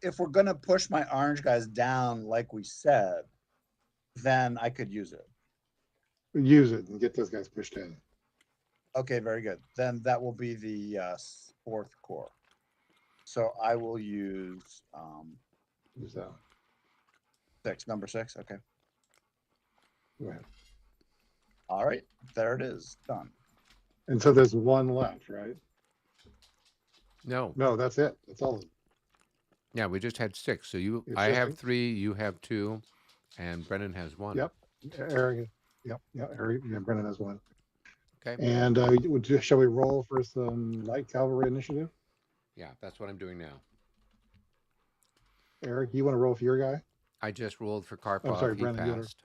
if we're gonna push my orange guys down like we said, then I could use it. Use it and get those guys pushed in. Okay, very good. Then that will be the fourth core. So I will use Use that. number six. Okay. Go ahead. All right, there it is, done. And so there's one left, right? No. No, that's it. That's all. Yeah, we just had 6. So It's I just have 3, you have 2, and Brennan has 1. Yep. Eric. Yep. Yeah. Eric. Yeah. Brennan has one. Okay. And shall we roll for some light cavalry initiative? Yeah, that's what I'm doing now. Eric, you want to roll for your guy? I just rolled for Karpov. I'm sorry, he Brennan. passed.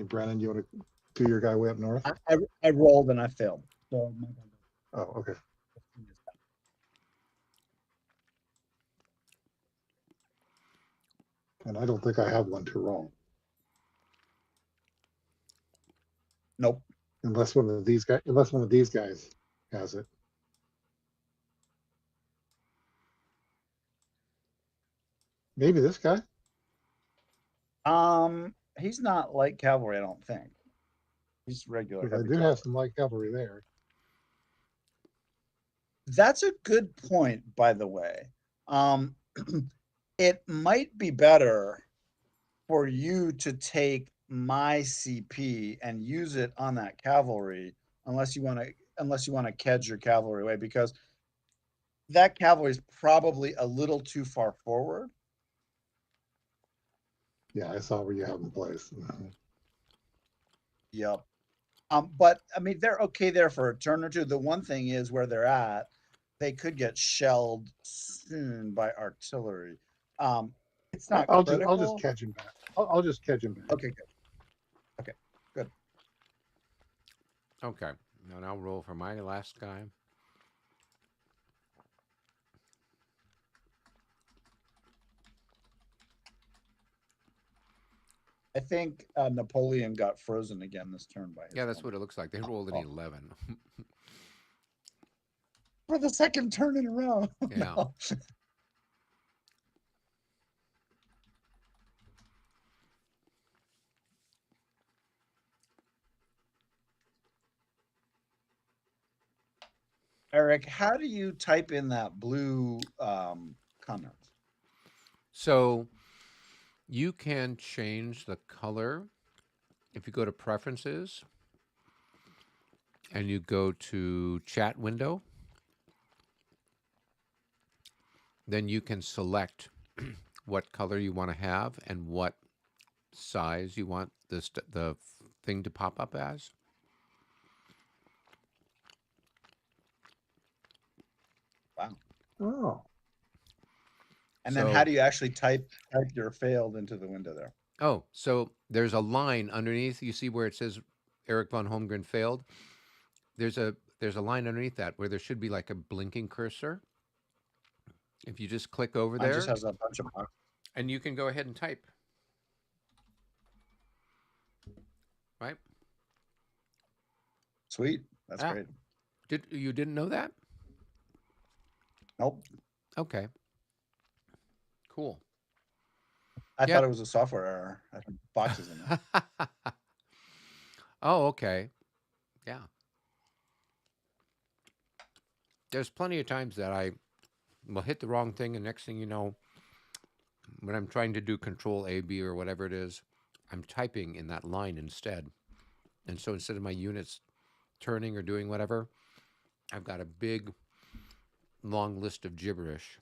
Brennan, you want to do your guy way up north? I rolled and I failed. So Oh, okay. And I don't think I have one to roll. Nope. Unless one of these guys has it. Maybe this guy. He's not light cavalry, I don't think. He's regular. I do have some light cavalry there. That's a good point, by the way. It might be better for you to take my CP and use it on that cavalry, unless you want to kedge your cavalry away, because that cavalry is probably a little too far forward. Yeah, I saw where you have them placed. Yep. But I mean, they're okay there for a turn or two. The one thing is where they're at, they could get shelled soon by artillery. It's not I'll critical. just catch him back. I'll just catch him back. Okay, good. Okay, good. Okay. Now I'll roll for my last guy. I think Napoleon got frozen again this turn by his Yeah, that's opponent. what it looks like. They rolled an 11. For the second turn in a row. Yeah. No. Eric, how do you type in that blue comment? So you can change the color if you go to preferences and you go to chat window. Then you can select what color you want to have and what size you want the thing to pop up as. Wow. Oh. And then how do you actually type your failed into the window there? Oh, so there's a line underneath. You see where it says Eric von Holmgren failed? There's a line underneath that where there should be like a blinking cursor. If you just click over Mine there, just has a bunch of boxes. and you can go ahead and type. Right? Sweet. That's great. You didn't know that? Nope. Okay. Cool. I thought it was a software error. I had boxes in there. Oh, okay. Yeah. There's plenty of times that I will hit the wrong thing, and next thing you know, when I'm trying to do Control A, B, or whatever it is, I'm typing in that line instead. And so instead of my units turning or doing whatever, I've got a big, long list of gibberish.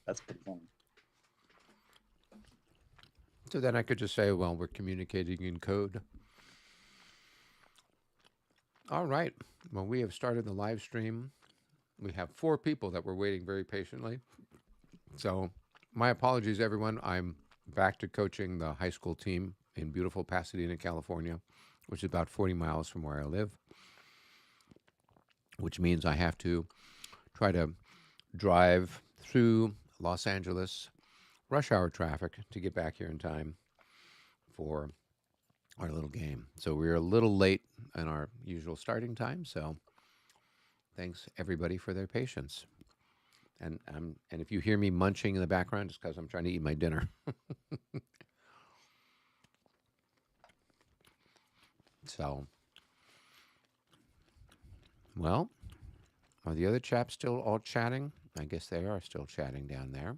That's pretty fun. So then I could just say, well, we're communicating in code. All right. Well, we have started the live stream. We have 4 people that were waiting very patiently. So my apologies, everyone. I'm back to coaching the high school team in beautiful Pasadena, California, which is about 40 miles from where I live, which means I have to try to drive through Los Angeles rush hour traffic to get back here in time for our little game. So we're a little late in our usual starting time. So thanks everybody for their patience. And if you hear me munching in the background, it's because I'm trying to eat my dinner. So, well, are the other chaps still all chatting? I guess they are still chatting down there.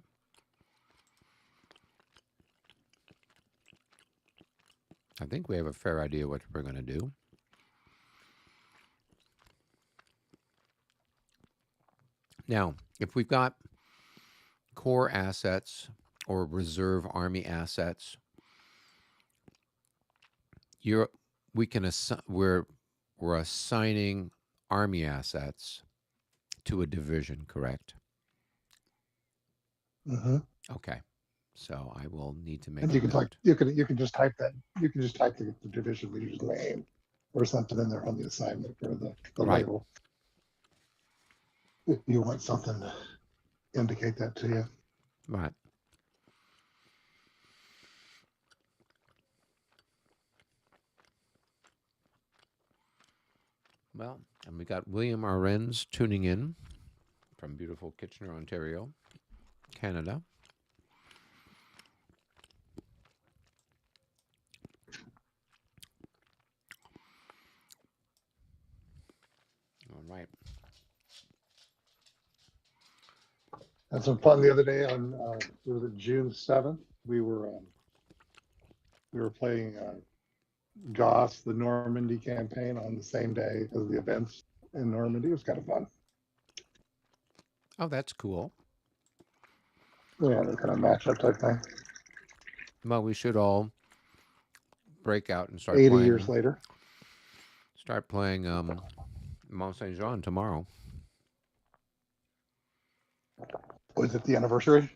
I think we have a fair idea what we're going to do. Now, if we've got core assets or reserve army assets, we're assigning army assets to a division, correct? Mm-hmm. Okay. So I will need to make And a you can note. you can just type that. You can just type the division leader's name or something in there on the assignment or the Right. label. If you want something to indicate that to you. Right. Well, and we got William Arends tuning in from beautiful Kitchener, Ontario, Canada. All right. Had some fun the other day on was it June 7th? We were playing Goss, the Normandy campaign, on the same day as the events in Normandy. It was kind of fun. Oh, that's cool. Yeah, the kind of matchup type thing. Well, we should all break out and start 80 playing. years later. Start playing Mont Saint Jean tomorrow. Was it the anniversary?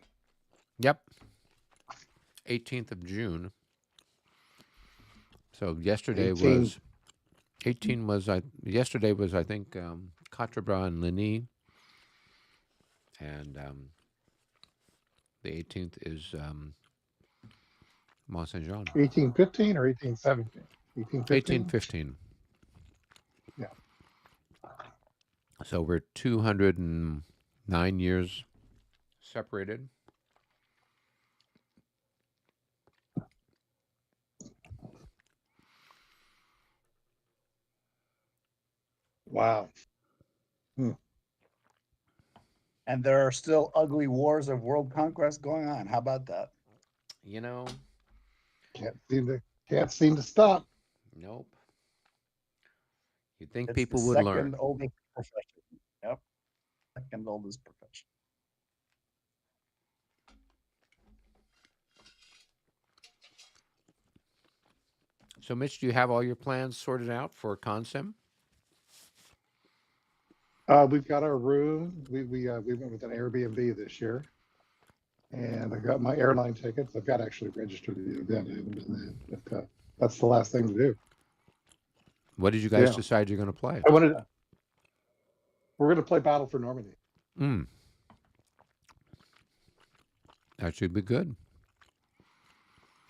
Yep. 18th of June. So yesterday 18. was 18 was yesterday was I think Quatre-Bras and Ligny, and the 18th is Mont Saint Jean. 1815 or 1817? 1815. 1815. Yeah. So we're 209 years separated. Wow. And there are still ugly wars of world conquest going on. How about that? You know, Can't seem to stop. nope. You'd think It's people the would second learn. oldest profession. Yep. Second oldest profession. So, Mitch, do you have all your plans sorted out for Consim? We've got our room. We went with an Airbnb this year, and I got my airline tickets. I've got to actually register the event. I haven't done that, but that's the last thing to do. What did you guys Yeah. decide you're going to play? We're going to play Battle for Normandy. That should be good.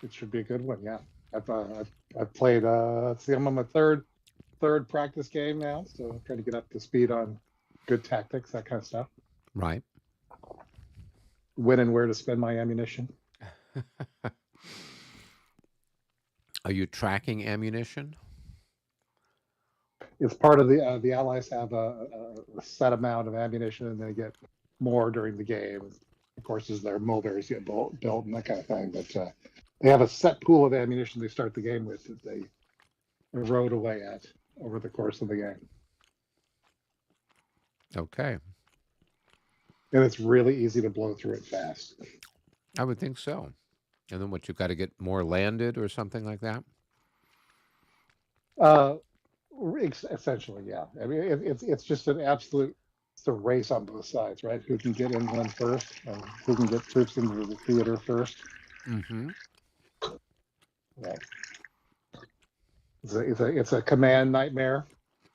It should be a good one. Yeah, I've played. See, I'm on my third practice game now, so I'm trying to get up to speed on good tactics, that kind of stuff. Right. When and where to spend my ammunition. Are you tracking ammunition? It's part of the Allies have a set amount of ammunition, and they get more during the game. Of course, as their mulberries get built and that kind of thing. But they have a set pool of ammunition they start the game with that they erode away at over the course of the game. Okay. And it's really easy to blow through it fast. I would think so. And then what, you've got to get more landed or something like that? Essentially, yeah. I mean, it's just an absolute, it's a race on both sides, right? Who can get inland first, and who can get troops into the theater first. Mm-hmm. Right. It's a command nightmare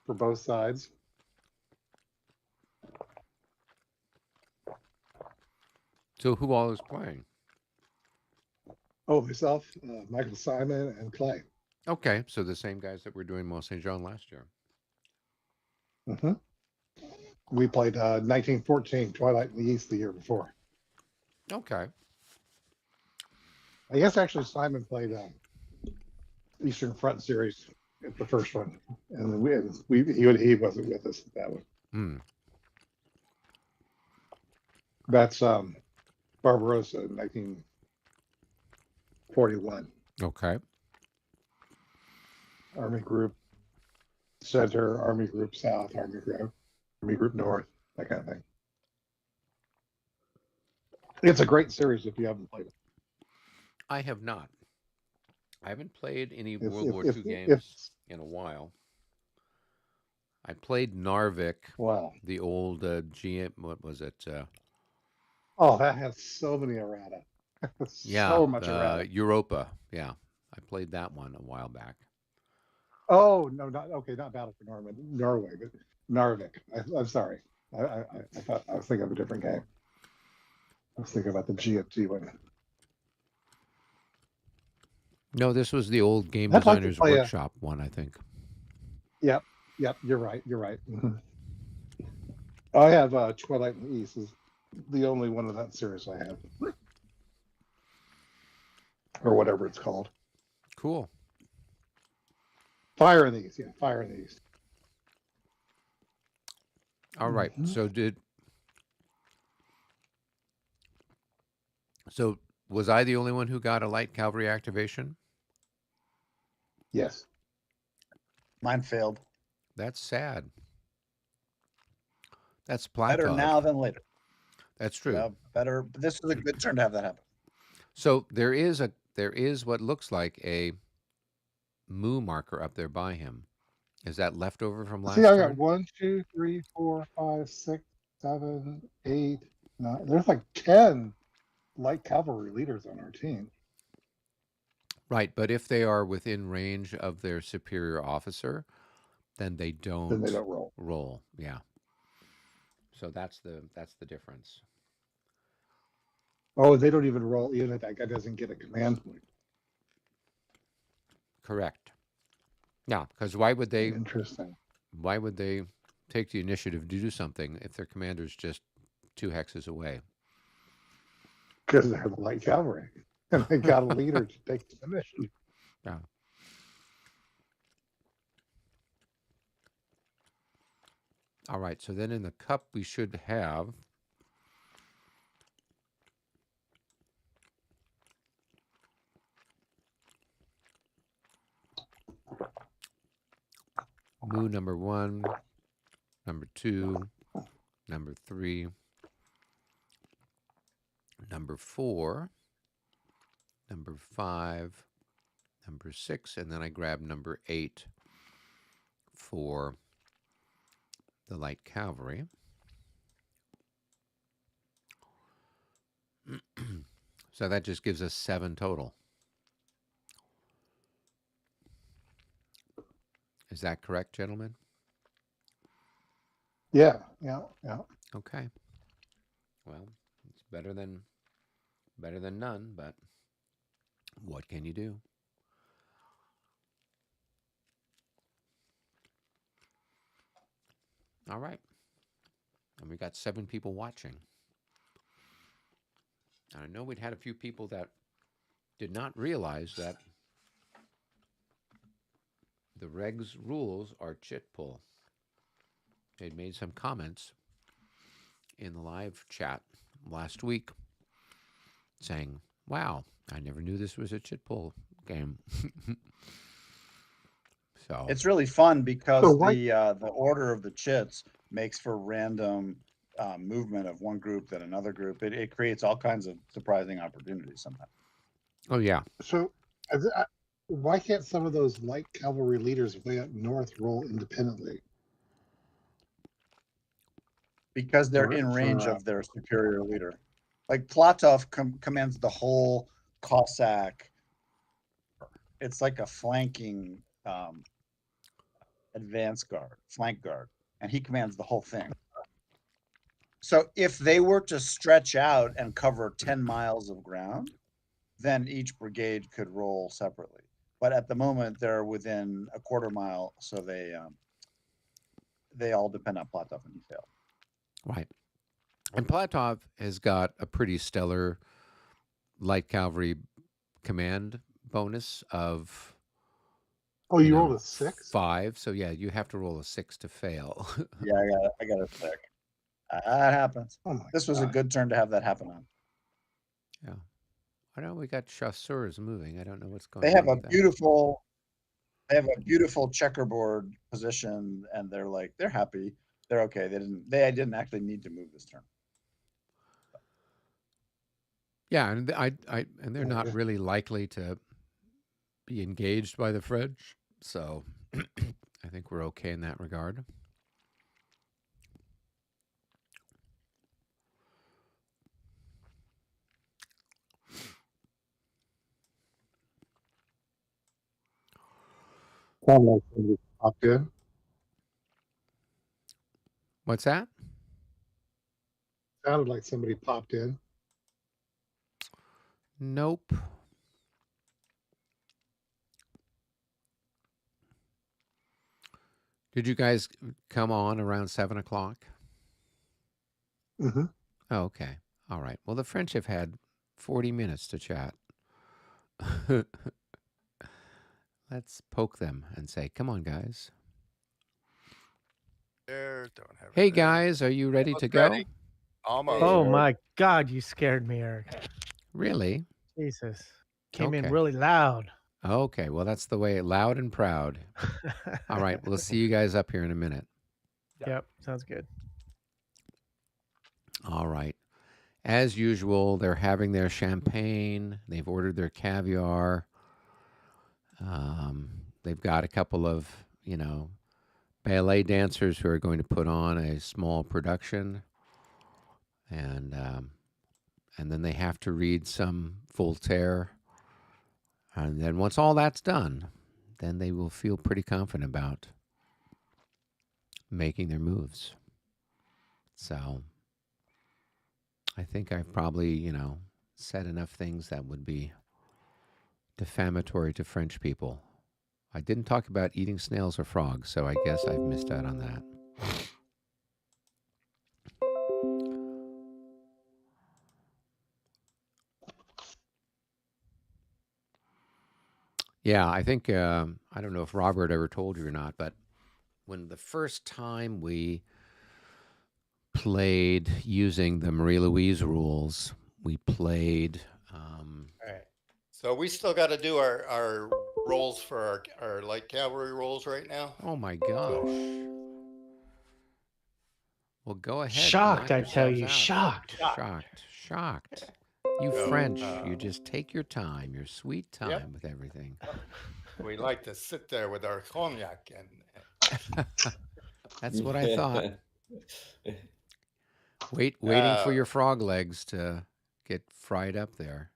for both sides. So who all is playing? Oh, myself, Michael Simon, and Clay. Okay, so the same guys that were doing Mont Saint Jean last year. Mm-hmm. We played 1914 Twilight in the East the year before. Okay. I guess actually Simon played Eastern Front series at the first one, and then he wasn't with us at that one. Hmm. That's Barbarossa in 1941. Okay. Army Group Center, Army Group South, Army Group North, that kind of thing. It's a great series if you haven't played it. I have not. I haven't played any If- World if- War if- II if- games in a while. I played Narvik, Wow. the old GM. What was it? Oh, that has so many errata. Yeah, So much errata. Europa. Yeah, I played that one a while back. Oh no, not Battle for Norway, but Narvik. I'm sorry. I thought I was thinking of a different game. I was thinking about the GFG one. No, this was the old Game I'd like to Designers play Workshop one, I think. Yep, you're right. Mhm. I have Twilight in the East is the only one of that series I have. Or whatever it's called. Cool. Fire in the East, yeah, Fire in the East. All right. Mhm. So was I the only one who got a light cavalry activation? Yes. Mine failed. That's sad. That's Better Platov. now than later. That's true. Yeah, better. This was a good turn to have that happen. So there is what looks like a moo marker up there by him. Is that leftover from last See, I got turn? 1, 2, 3, 4, 5, 6, 7, 8, 9. There's like 10 light cavalry leaders on our team. Right, but if they are within range of their superior officer, then they don't, Then they don't roll. roll. Yeah. So that's the difference. Oh, they don't even roll, even if that guy doesn't get a command point. Correct. Yeah, because why would they Interesting. take the initiative to do something if their commander's just 2 hexes away? Because they're the light cavalry. And they got a leader to take the initiative. Yeah. All right, so then in the cup we should have moo number 1, number 2, number 3, number 4, number 5, number 6, and then I grab number 8 for the light cavalry. So that just gives us 7 total. Is that correct, gentlemen? Yeah. Okay. Well, it's better than none, but what can you do? All right. And we got 7 people watching. I know we'd had a few people that did not realize that the regs rules are chit pull. They'd made some comments in the live chat last week saying, wow, I never knew this was a chit pull game. So It's really fun because So why- the order of the chits makes for random movement of one group than another group. It creates all kinds of surprising opportunities sometimes. oh yeah. So why can't some of those light cavalry leaders way up north roll independently? Because they're in range of their superior leader. Like Platov commands the whole Cossack. It's like a flanking advance guard, flank guard, and he commands the whole thing. So if they were to stretch out and cover 10 miles of ground, then each brigade could roll separately. But at the moment, they're within a quarter mile, so they all depend on Platov, and he failed. Right. And Platov has got a pretty stellar light cavalry command bonus of, Oh, you rolled a 6? 5. So yeah, you have to roll a 6 to fail. Yeah, I got a stick. That happens. Oh my This was a God. good turn to have that happen on. Yeah. I know we got chasseurs moving. I don't know what's going They on have a with that. beautiful checkerboard position, and they're happy. They're okay. They didn't actually need to move this turn. Yeah, and and they're Oh, not yeah. really likely to be engaged by the French. So I think we're okay in that regard. Sounded like somebody popped in. What's that? Sounded like somebody popped in. Nope. Did you guys come on around 7 o'clock? Mm-hmm. Oh, okay. All right. Well, the French have had 40 minutes to chat. Let's poke them and say, come on, guys. There, don't have Hey, it there. guys, are you ready to Almost go? ready. Almost. Oh Eric. my God, you scared me, Eric. Really? Jesus. Came in Okay. really loud. Okay. Well, that's the way, loud and proud. All right. We'll see you guys up here in a minute. Yep, sounds good. All right. As usual, they're having their champagne. They've ordered their caviar. They've got a couple of, ballet dancers who are going to put on a small production, and then they have to read some Voltaire. And then once all that's done, then they will feel pretty confident about making their moves. So I think I've probably, said enough things that would be defamatory to French people. I didn't talk about eating snails or frogs, so I guess I've missed out on that. Yeah, I think, I don't know if Robert ever told you or not, but when the first time we played using the Marie Louise rules, we played. All right. So we still got to do our rolls for our light cavalry rolls right now. Oh my gosh. Well, go ahead. Shocked, knock I tell yourselves you. out. Shocked. Shocked. You So, French, you just take your time, your sweet time Yep. with everything. We like to sit there with our cognac and That's what I thought. Waiting for your frog legs to get fried up there.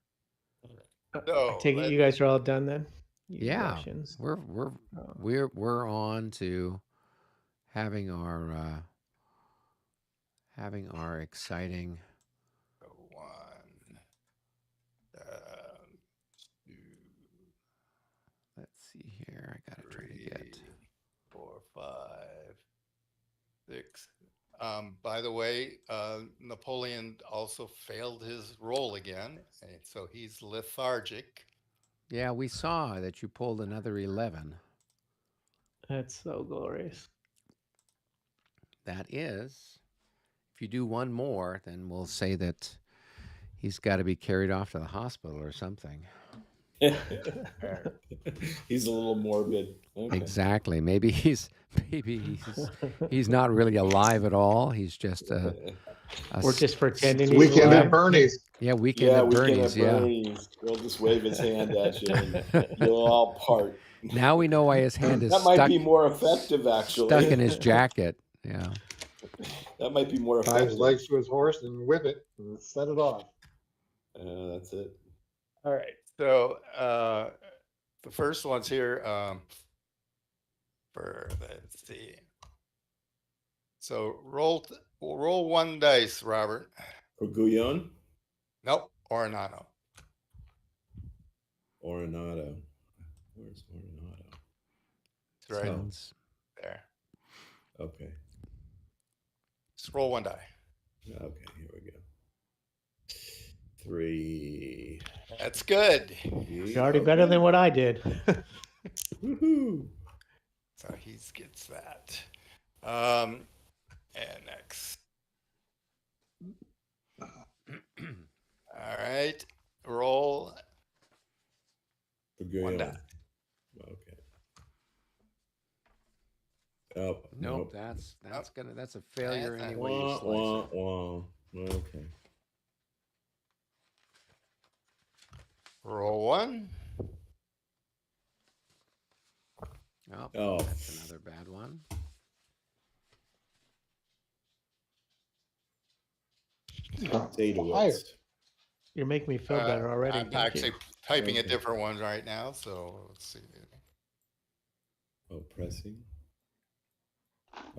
So, I take it you guys are all done then? You Yeah, Russians. we're on to having our exciting. one, two, Let's see here. I gotta try to get. 3, 4, 5, 6. By the way, Napoleon also failed his roll again, and so he's lethargic. Yeah, we saw that you pulled another 11. That's so glorious. That is, if you do one more, then we'll say that he's got to be carried off to the hospital or something. He's a little morbid. Okay. Exactly. Maybe he's not really alive at all. He's just We're just pretending he's Weekend at alive. Bernie's. Yeah, weekend Yeah, at weekend Bernie's. at Bernie's. He'll just wave his hand at you, and you'll all part. Now we know why his hand is That might be more effective, actually. stuck in his jacket. Yeah. That might be more Tie effective. his legs to his horse and whip it and set it off. That's it. All right. So the first one's here for, let's see. So roll one dice, Robert. For Guyon? Nope, Oronano. Oronado. Where's Oronado? It's right Sounds- there. Okay. Just roll one die. 3. That's good. You're already better than what I did. Woohoo! So he gets that. And next. All right. Roll. One die. Okay. Oh, Nope, that's a failure That's anyway you Wah, slice wah, it. wah. Okay. Roll 1. Oh, that's another bad one. Fire. You're making me feel better already. I'm Thank actually you. typing a different one right now, so let's see. Oh, pressing.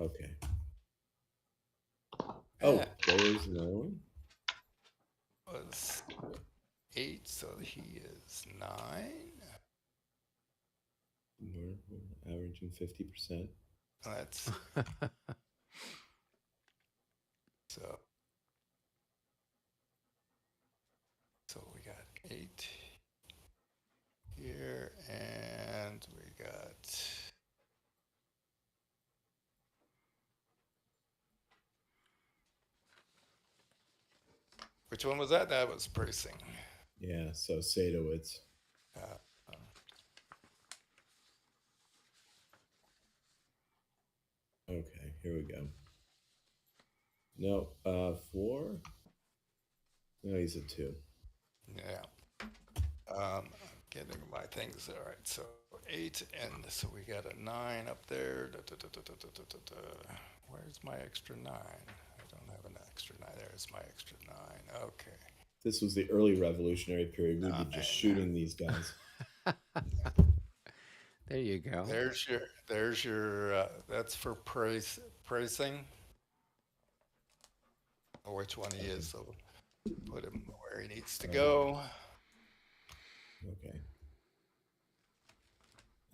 Okay. Oh, there's another one. Was 8, so he is 9. We're averaging 50%. That's so we got 8 here, and we got which one was that? That was Bracing. Yeah, so Sadowitz. Okay, here we go. No, 4. No, he's a 2. Yeah. I'm getting my things. All right, so 8, and so we got a 9 up there. Where's my extra 9? I don't have an extra 9. There's my extra 9. Okay. This was the early revolutionary period. We'd be just shooting these guys. There you go. There's your that's for pricing. Or which one he is, so put him where he needs to go. Okay.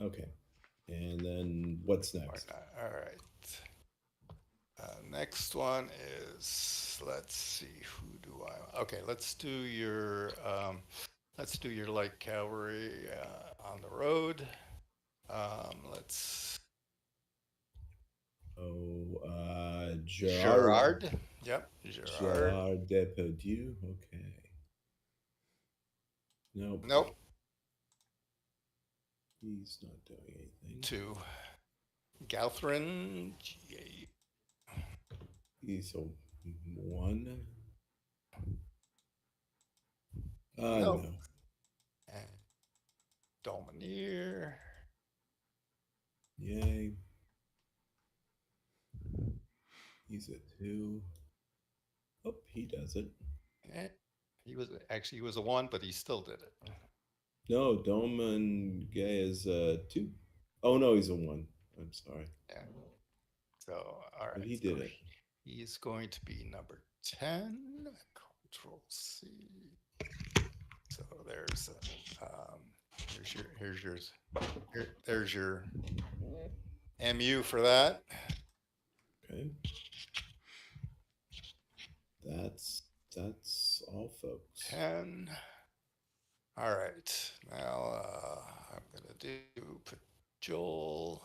Okay. And then what's next? All right. Next one is, let's see, who do I? Okay, let's do your light cavalry on the road. Let's. Gerard. Yep, Gerard Depardieu. Okay. Nope. He's not doing anything. 2. Gauthrin. He's a 1. Nope. No. And Domineer. Yay. He's a 2. Oh, he does it. He was a 1, but he still did it. No, Doman Gay is a 2. Oh no, he's a 1. I'm sorry. Yeah. So all right. But he did it. He's going to be number 10. Control C. So there's there's your MU for that. Okay. That's all, folks. 10. All right. Now I'm gonna do Joel.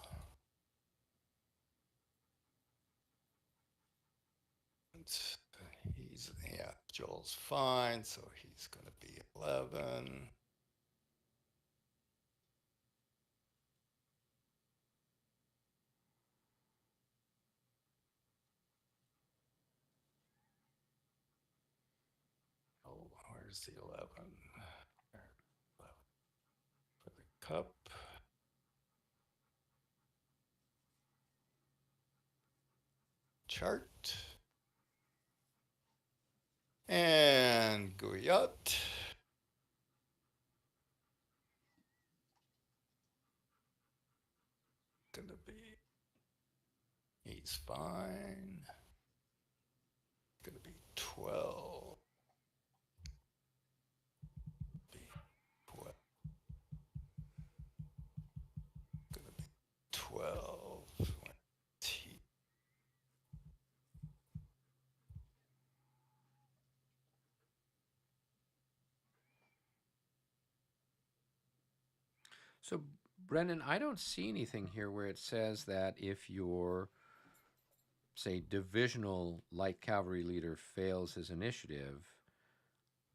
Joel's fine, so he's gonna be 11. Oh, where's the 11? For the cup. Chart. And Guyot. Gonna be, he's fine. Gonna be 12. Gonna be 12. So, Brendan, I don't see anything here where it says that if your, say, divisional light cavalry leader fails his initiative,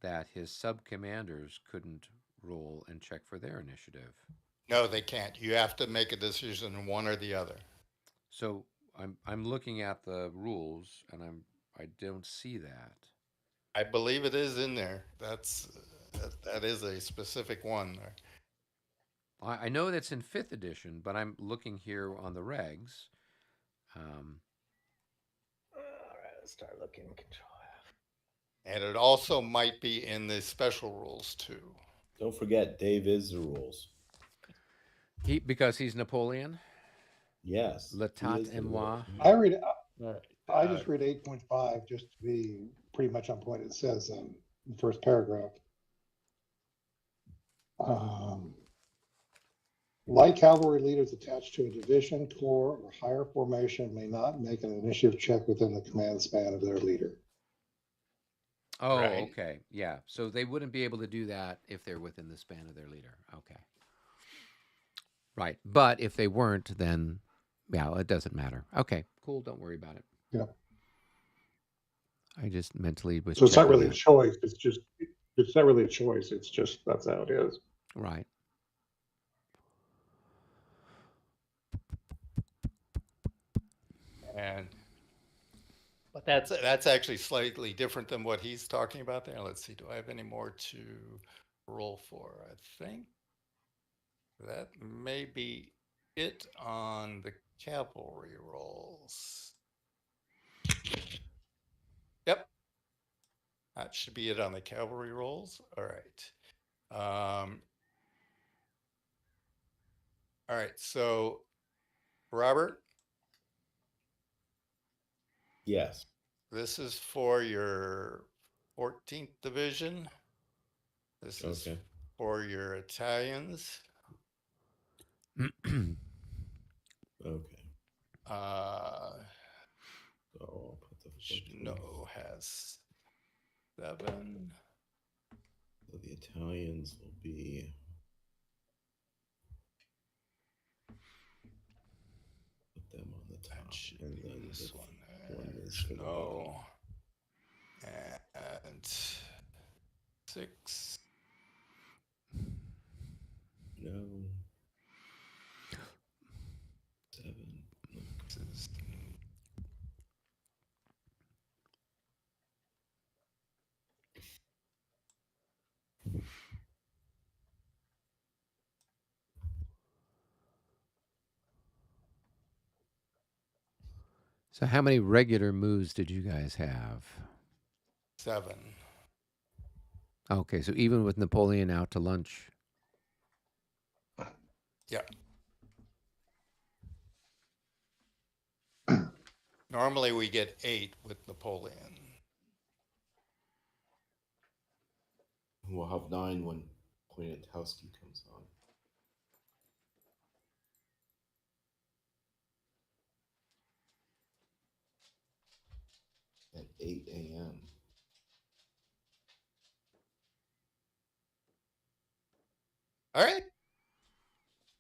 that his sub commanders couldn't roll and check for their initiative. No, they can't. You have to make a decision, one or the other. So I'm looking at the rules and I don't see that. I believe it is in there. That is a specific one there. I know that's in 5th edition, but I'm looking here on the regs. All right, let's start looking. Control F. And it also might be in the special rules too. Don't forget, Dave is the rules. Because he's Napoleon. Yes. he L'État is the et moi. rules. I read, All right. I just read 8.5 just to be pretty much on point. It says in the first paragraph. Light cavalry leaders attached to a division, corps, or higher formation may not make an initiative check within the command span of their leader. Oh, Right. okay. Yeah. So they wouldn't be able to do that if they're within the span of their leader. Okay. Right. But if they weren't, then yeah, it doesn't matter. Okay. Cool. Don't worry about it. Yeah. I just mentally was So it's not checking really a that. choice. It's not really a choice. It's just that's how it is. Right. And But that's that's actually slightly different than what he's talking about there. Let's see, do I have any more to roll for? I think that may be it on the cavalry rolls. Yep. That should be it on the cavalry rolls. All right. All right. So, Robert, Yes. this is for your 14th division. This is Okay. for your Italians. Okay. So I'll put the 14. No has 7. So the Italians will be. Put them on the top, That should and be then this the one. one is There's for the bottom. no. And 6. No. 7. This is So how many regular moves did you guys have? 7. Okay, so even with Napoleon out to lunch. Yeah. Normally we get 8 with Napoleon. We'll have 9 when Poniatowski comes on. At 8 a.m. All right.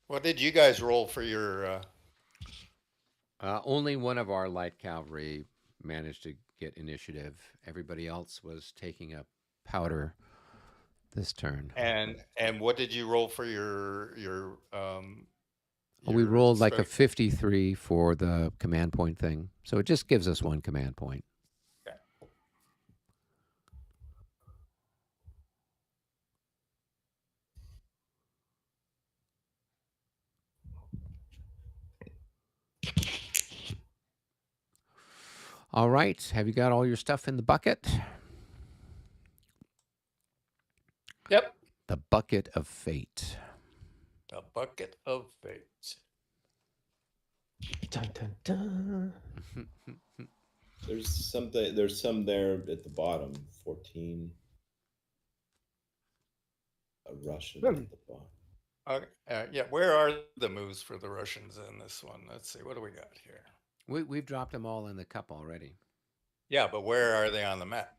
What did you guys roll for your? Only one of our light cavalry managed to get initiative. Everybody else was taking up powder this turn. And what did you roll for your We rolled like a strength? 53 for the command point thing. So it just gives us one command point. Okay. All right. Have you got all your stuff in the bucket? Yep. The bucket of fate. A bucket of fate. dun dun dun. There's something. There's some there at the bottom. 14. A Russian at the bottom. Okay. Yeah. Where are the moves for the Russians in this one? Let's see. What do we got here? We've dropped them all in the cup already. Yeah, but where are they on the map?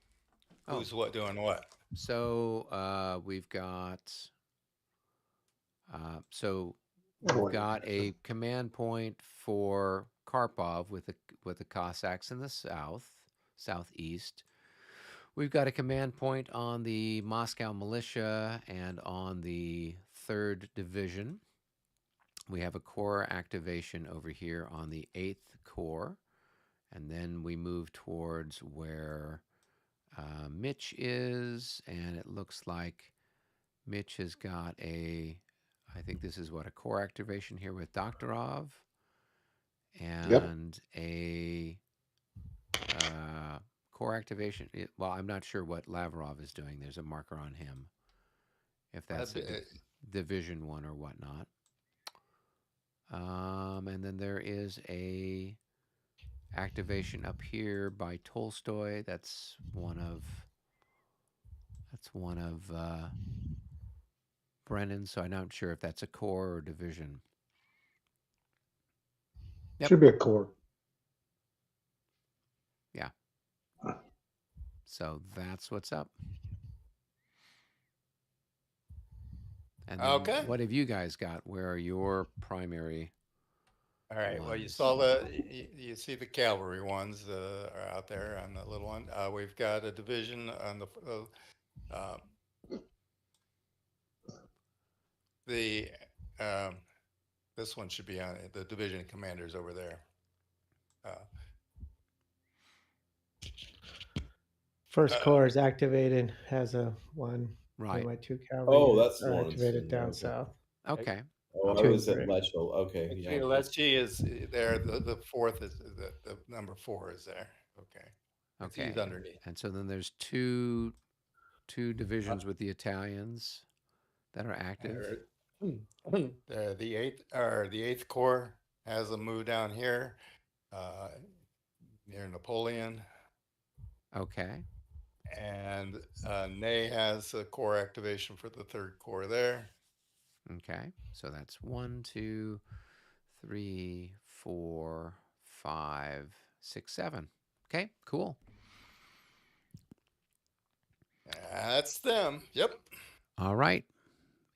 Oh. Who's what doing what? So we've got So Oh, we've wait, got gotcha. a command point for Karpov with the Cossacks in the southeast. We've got a command point on the Moscow militia and on the 3rd Division. We have a corps activation over here on the 8th Corps. And then we move towards where Mitch is. And it looks like Mitch has got I think this is what, a corps activation here with Doktorov. And a core activation. Well, I'm not sure what Lavrov is doing. There's a marker on him, if that's a division 1 or whatnot. And then there is a activation up here by Tolstoy. That's one of Brennan. So I'm not sure if that's a corps or division. Yep. Should be a core. Yeah. So that's what's up. And then Okay. what have you guys got? Where are your primary? All right. Well, you ones? saw you see the cavalry ones are out there on the little one. We've got a division on this one should be on the division commanders over there. First Corps is activated, has a 1. Right. My 2 cavalry Oh, that's are Lawrence. activated down Okay. south. Okay. Oh, I 2 was and at 3. Lechel. Okay. Yeah. Leschi is there. The 4th is the number 4 is there. Okay. Okay. He's underneath. And so then there's two divisions with the Italians that are active. The 8th Corps has a move down here near Napoleon. Okay. And Ney has a corps activation for the 3rd Corps there. Okay. So that's 1, 2, 3, 4, 5, 6, 7. Okay. Cool. That's them. Yep. All right.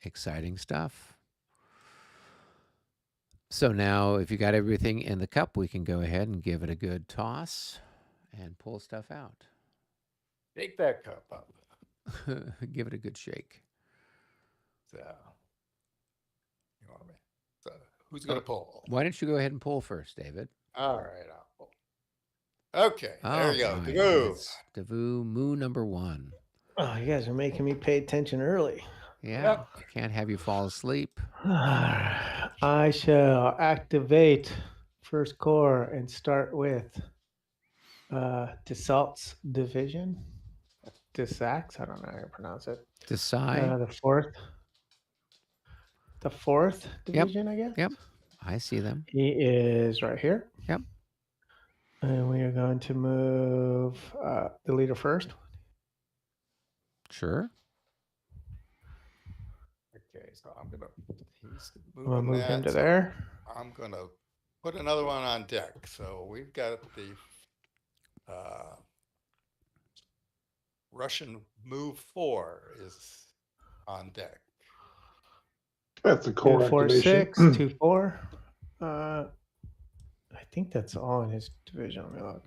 Exciting stuff. So now, if you got everything in the cup, we can go ahead and give it a good toss and pull stuff out. Shake that cup up. Give it a good shake. So, you want me? So, who's going to pull? Why don't you go ahead and pull first, David? All right, I'll pull. Okay, there you go. Right. Devu. Devu, moo number 1. Oh, you guys are making me pay attention early. Yeah. Yep. Can't have you fall asleep. I shall activate First Corps and start with Dassault's division. Desax, I don't know how to pronounce it. Decide. The fourth division, I guess. Yep. I see them. He is right here. Yep. And we are going to move the leader first. Sure. Okay, so I'm going to Move him to there. I'm going to put another one on deck. So we've got the Russian move 4 is on deck. That's a core 4, activation. 6, 2, 4. I think that's all in his division. Let me look.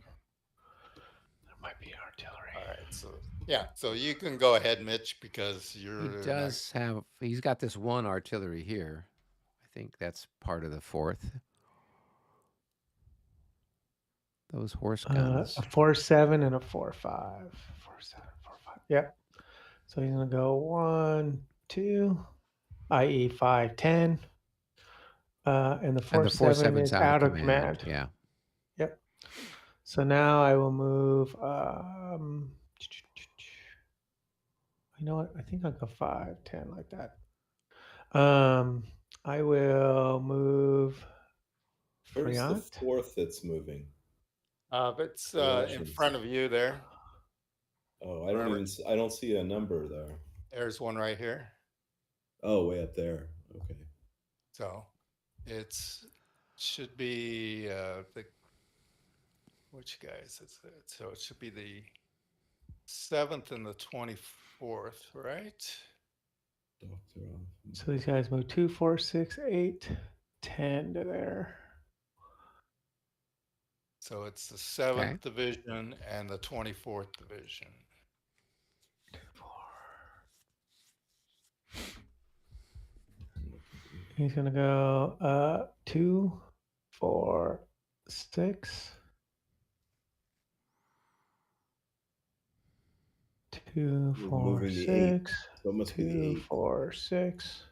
There might be artillery. All right, so yeah, so you can go ahead, Mitch, because He he's got this 1 artillery here. I think that's part of the 4th. Those horse guns. A 4-7 and a 4-5. 4-7, 4-5. Yep. So he's gonna go 1, 2, i.e. 5, 10. And the 4-7 is out of command. Yeah. Yep. So now I will move. You know what? I think I'll go 5, 10 like that. I will move. Where's the Friant. 4th that's moving? It's in front of you there. Oh, I don't see a number there. There's one right here. Oh, way up there. Okay. So should be which guys is it? So it should be the 7th and the 24th, right? Doctor off. So these guys move 2, 4, 6, 8, 10 to there. So it's the 7th division and the 24th division. 4. He's gonna go 2, 4, 6. 2, We're 4, moving the 8. 6. So it must be the 2, 8. 4, 6.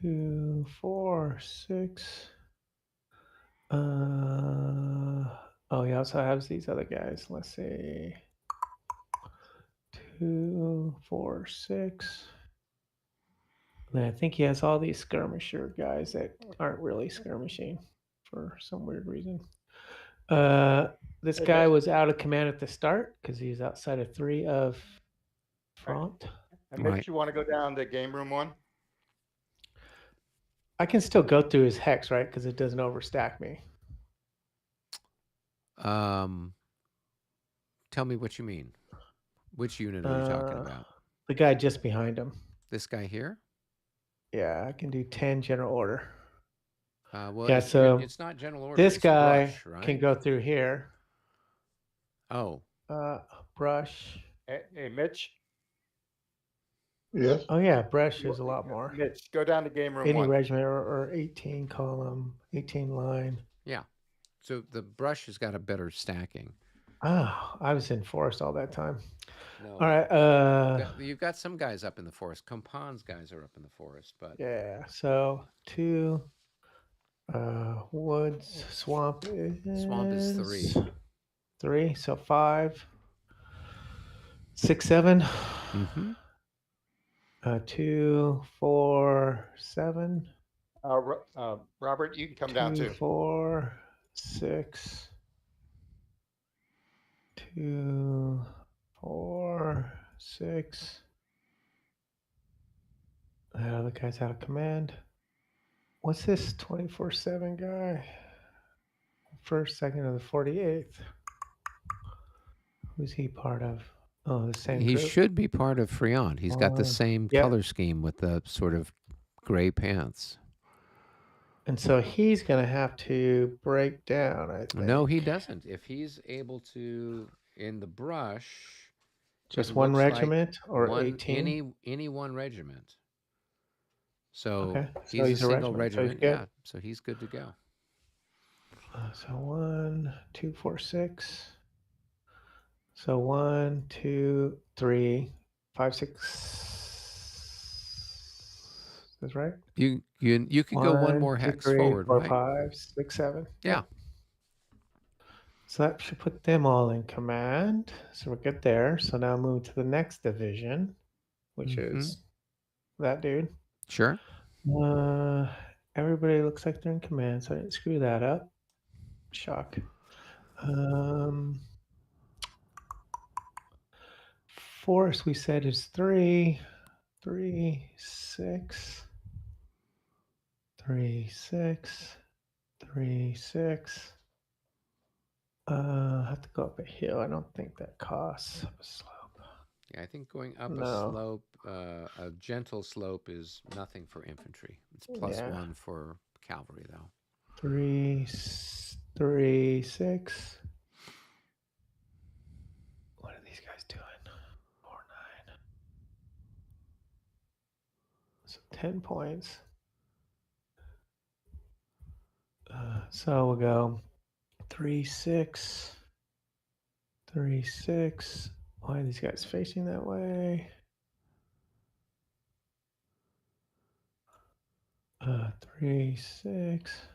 2, 4, 6. Oh, he also has these other guys. Let's see. 2, 4, 6. And I think he has all these skirmisher guys that aren't really skirmishing for some weird reason. This guy was out of command at the start because he's outside of 3 of front. And Mitch, you want to go down to game room 1? I can still go through his hex, right? Because it doesn't overstack me. Tell me what you mean. Which unit are you talking about? The guy just behind him. This guy here? Yeah, I can do 10 general order. Well, yeah, so it's not general order. This guy brush, right? can go through here. Oh. Brush. Hey, Mitch. Yes. Oh yeah, brush is a lot more. Mitch, go down to game room 80 1. regiment or 18 column, 18 line. Yeah. So the brush has got a better stacking. Oh, I was in forest all that time. No. All right. You've got some guys up in the forest. Compan's guys are up in the forest, but yeah. So 2 woods, swamp is 3. 3. So 5, 6, 7. 2, 4, 7. Robert, you can come down too. 2, 4, 6. 2, 4, 6. That other guy's out of command. What's this 24/7 guy? First, second, of the 48th. Who's he part of? Oh, the same He group? should be part of Friant. He's got the same color scheme with the sort of gray pants. And so he's going to have to break down, I think. No, he doesn't. If he's able to, in the brush... Just one regiment or 18? Any one regiment. So he's a single regiment. Yeah, so he's good to go. So 1, 2, 4, 6. So 1, 2, 3, 5, 6. That's right. You could go one more hex 2, 3, forward, 4, right? 5, 6, 7. Yeah. So that should put them all in command. So we're good there. So now move to the next division, which is that dude. Sure. Everybody looks like they're in command, so I didn't screw that up. Shock. Force we said is 3, 3, 6, 3, 6, 3, 6. I have to go up a hill. I don't think that costs up a slope. Yeah, I think going up a slope, a gentle slope is nothing for infantry. It's +1 for cavalry, though. 3, 3, 6. What are these guys doing? 4, 9. So 10 points. So we'll go 3, 6, 3, 6. Why are these guys facing that way? 3, 6.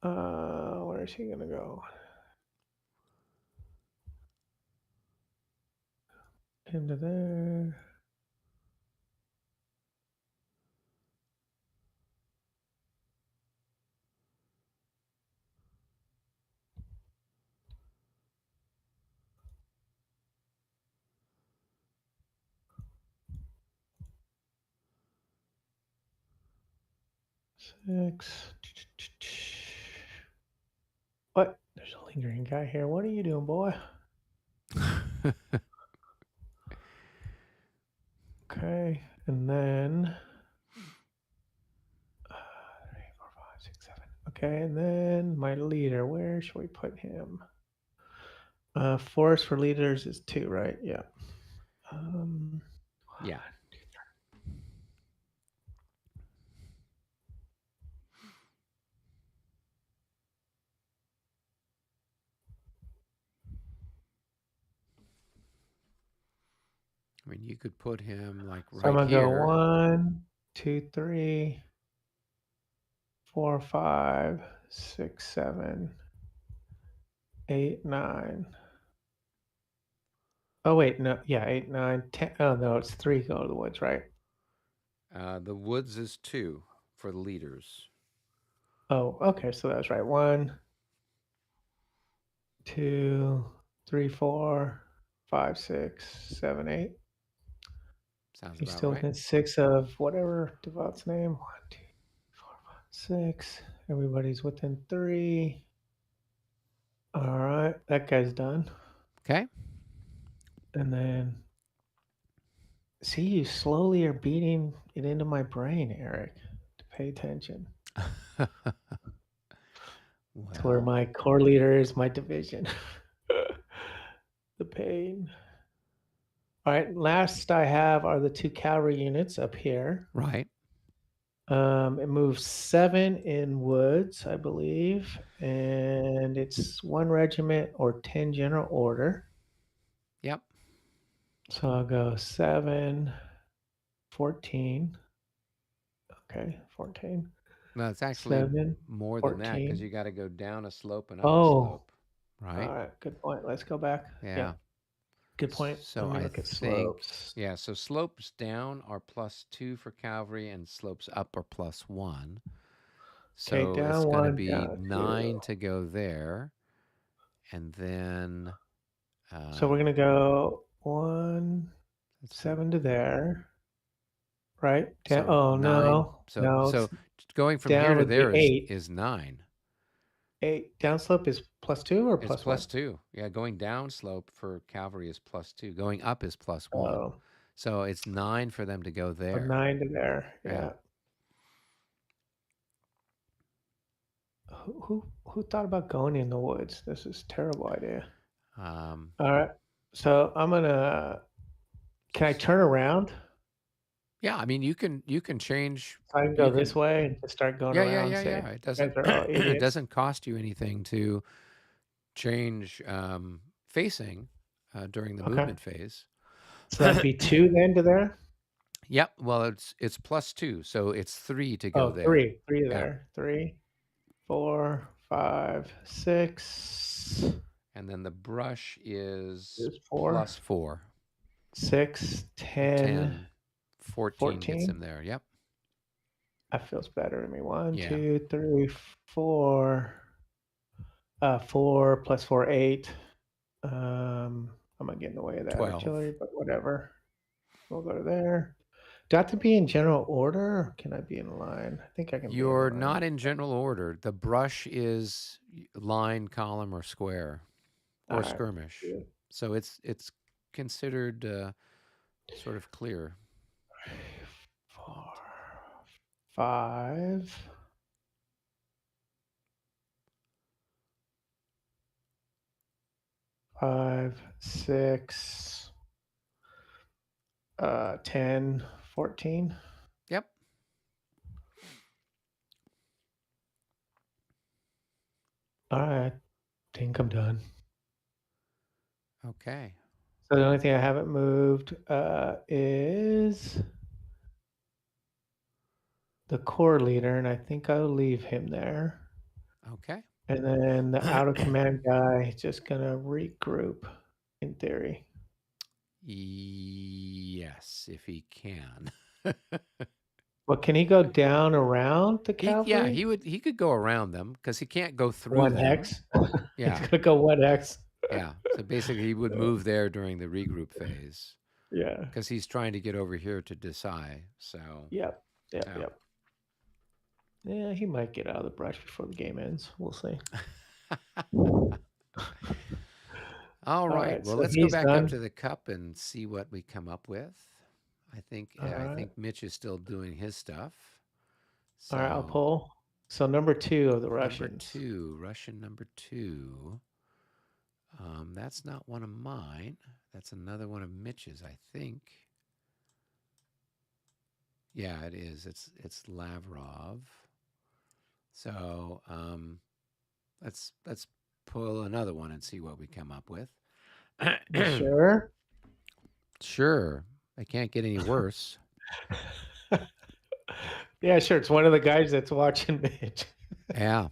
Where is he gonna go? Him to there. Six. green guy here. What are you doing, boy? Okay, and then 3, 4, 5, 6, 7. Okay, and then my leader. Where should we put him? Force for leaders is 2, right? Yeah. Yeah. I mean, you could put him like So I'm right gonna go here. 1, 2, 3, 4, 5, 6, 7, 8, 9. Oh wait, no, yeah, 8, 9, 10. Oh no, it's 3 go to the woods, right? The woods is 2 for the leaders. Oh, okay, so that was right. 1, 2, 3, 4, 5, 6, 7, 8. Sounds He's about still right. within 6 of whatever Devout's name. 1, 2, 4, 5, 6. Everybody's within 3. All right, that guy's done. Okay. And then, see, you slowly are beating it into my brain, Eric, to pay attention. It's where Well, my core leader is my division. The pain. All right, last I have are the 2 cavalry units up here. right. It moves 7 in woods, I believe, and it's 1 regiment or 10 general order. Yep. So I'll go 7, 14. Okay, 14. No, it's actually 7, more than that because 14. you got to go down a slope and up a Oh, slope, all right? right, good point. Let's go back. Yeah. Good point. So Let me I look at think, slopes. yeah. So slopes down are +2 for cavalry, and slopes up are +1. Okay, So it's down going to 1, be down 9 2. to go there, and then. So we're gonna go 1, let's see. 7 to there, right? So Oh 9. no, So it's going from here down to would be there 8. is 9. 8 downslope is +2 or It's +1? +2. Yeah, going down slope for cavalry is +2. Going up is +1. Oh, So it's 9 for them to go so there. 9 to there. Yeah. Yeah. Who thought about going in the woods? This is a terrible idea. All right. So I'm gonna. Can I turn around? Yeah, I mean you can change. So I can go this way and just start going around. Yeah. Say, It you doesn't guys are all it idiots. doesn't cost you anything to change facing during the Okay. movement phase. So that'd be 2 then to there. Yep. Well, it's +2, so it's 3 to go Oh, there. 3 Yeah. there. 3, 4, 5, 6. And then the brush is There's 4, +4. 6, 10, 14 gets 14. him there. Yep. That feels better to me. 1, Yeah. 2, 3, 4. 4 plus 4, 8. I'm gonna get in the way of that 12. artillery, but whatever. We'll go to there. Do I have to be in general order? Or can I be in line? I think I can You're be in line. not in general order. The brush is line, column, or square, or All right, skirmish. good. So it's considered sort of clear. 4, 5. 5, 6, 10, 14. Yep. All right, I think I'm done. Okay. So the only thing I haven't moved is the core leader, and I think I'll leave him there. Okay. And then the out of command guy is just gonna regroup, in theory. Yes, if he can. But can he go down around the cavalry? He could go around them because he can't go through 1 them. hex. Yeah. He's gonna go 1 hex. Yeah. So basically, he would move there during the regroup phase Yeah. because he's trying to get over here to decide. So. Yep. Yep. Yeah. Yep. Yeah, he might get out of the brush before the game ends. We'll see. All right. right, Well, so let's go he's back done. up to the cup and see what we come up with. I think All I right. think Mitch is still doing his stuff. All right, I'll So pull. So number 2 of the number Russians. 2, Russian number 2. That's not one of mine. That's another one of Mitch's, I think. Yeah, it is. It's Lavrov. So let's pull another one and see what we come up with. You sure? Sure. I can't get any worse. Yeah, sure. It's one of the guys that's watching Mitch. Yeah.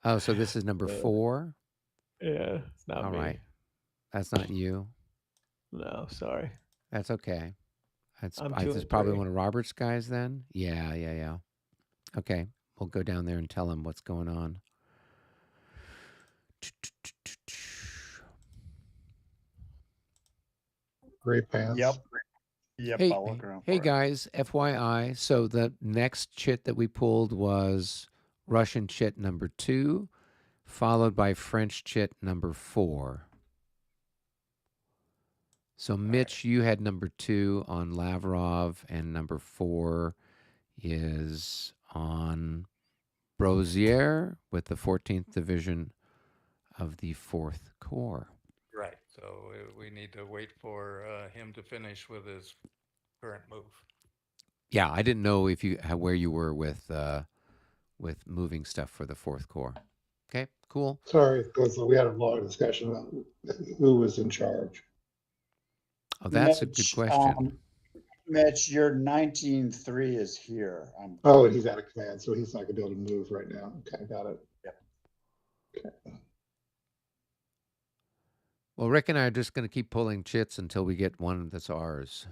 Oh, so this is number 4. Yeah, it's not All me. right. That's not you. No, sorry. That's okay. That's I'm this 2 is and probably 3. one of Robert's guys then. Yeah. Okay, we'll go down there and tell him what's going on. Great pants. Yep. Hey, I'll look around hey for it. guys, FYI. So the next chit that we pulled was Russian chit number 2, followed by French chit number 4. So Mitch, you had number 2 on Lavrov, and number 4 is on Brosier with the 14th Division of the 4th Corps. Right. So we need to wait for him to finish with his current move. Yeah, I didn't know if you where you were with moving stuff for the 4th Corps. Okay, cool. Sorry, because we had a long discussion about who was in charge. Oh, that's a good Mitch, question. Mitch, your 19-3 is here. Oh, and he's out of command, so he's not going to be able to move right now. Okay, got it. Yep. Okay. Well, Rick and I are just going to keep pulling chits until we get one that's ours.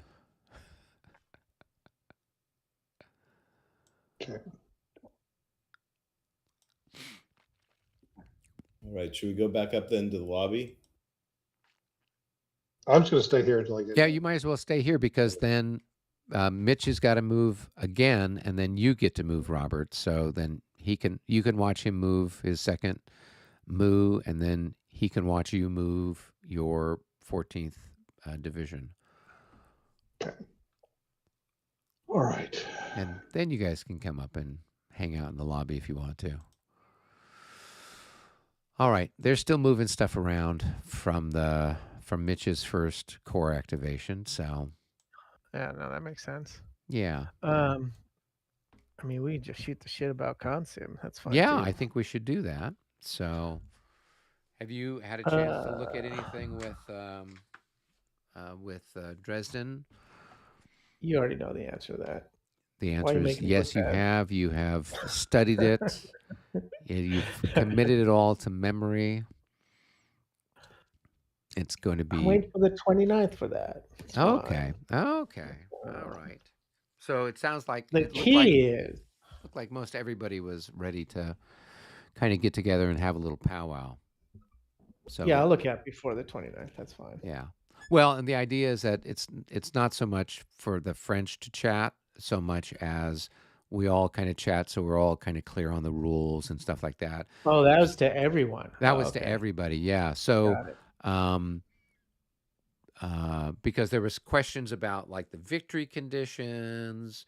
Okay. All right. Should we go back up then to the lobby? I'm just going to stay here until I get. Yeah, you might as well stay here because then Mitch has got to move again, and then you get to move, Robert. So then you can watch him move his second move, and then he can watch you move your 14th division. Okay. All right. And then you guys can come up and hang out in the lobby if you want to. All right, they're still moving stuff around from Mitch's first core activation. So Yeah, no, that makes sense. yeah, I mean, we just shoot the shit about Consim. That's fine. yeah, too. I think we should do that. So, have you had a chance to look at anything with Dresden? You already know the answer to that. The Why answer you is making me yes. look You bad? have. You have studied it. You've committed it all to memory. It's going to I'm be waiting for the 29th for that. It's okay. fine. Okay. All right. So it sounds like The it looked like key is most everybody was ready to kind of get together and have a little powwow. So yeah, I'll look at it before the 29th. That's fine. yeah. Well, and the idea is that it's not so much for the French to chat so much as we all kind of chat, so we're all kind of clear on the rules and stuff like that. Oh, that was to everyone. That Oh, was to okay. everybody, yeah. So Got it. because there was questions about like the victory conditions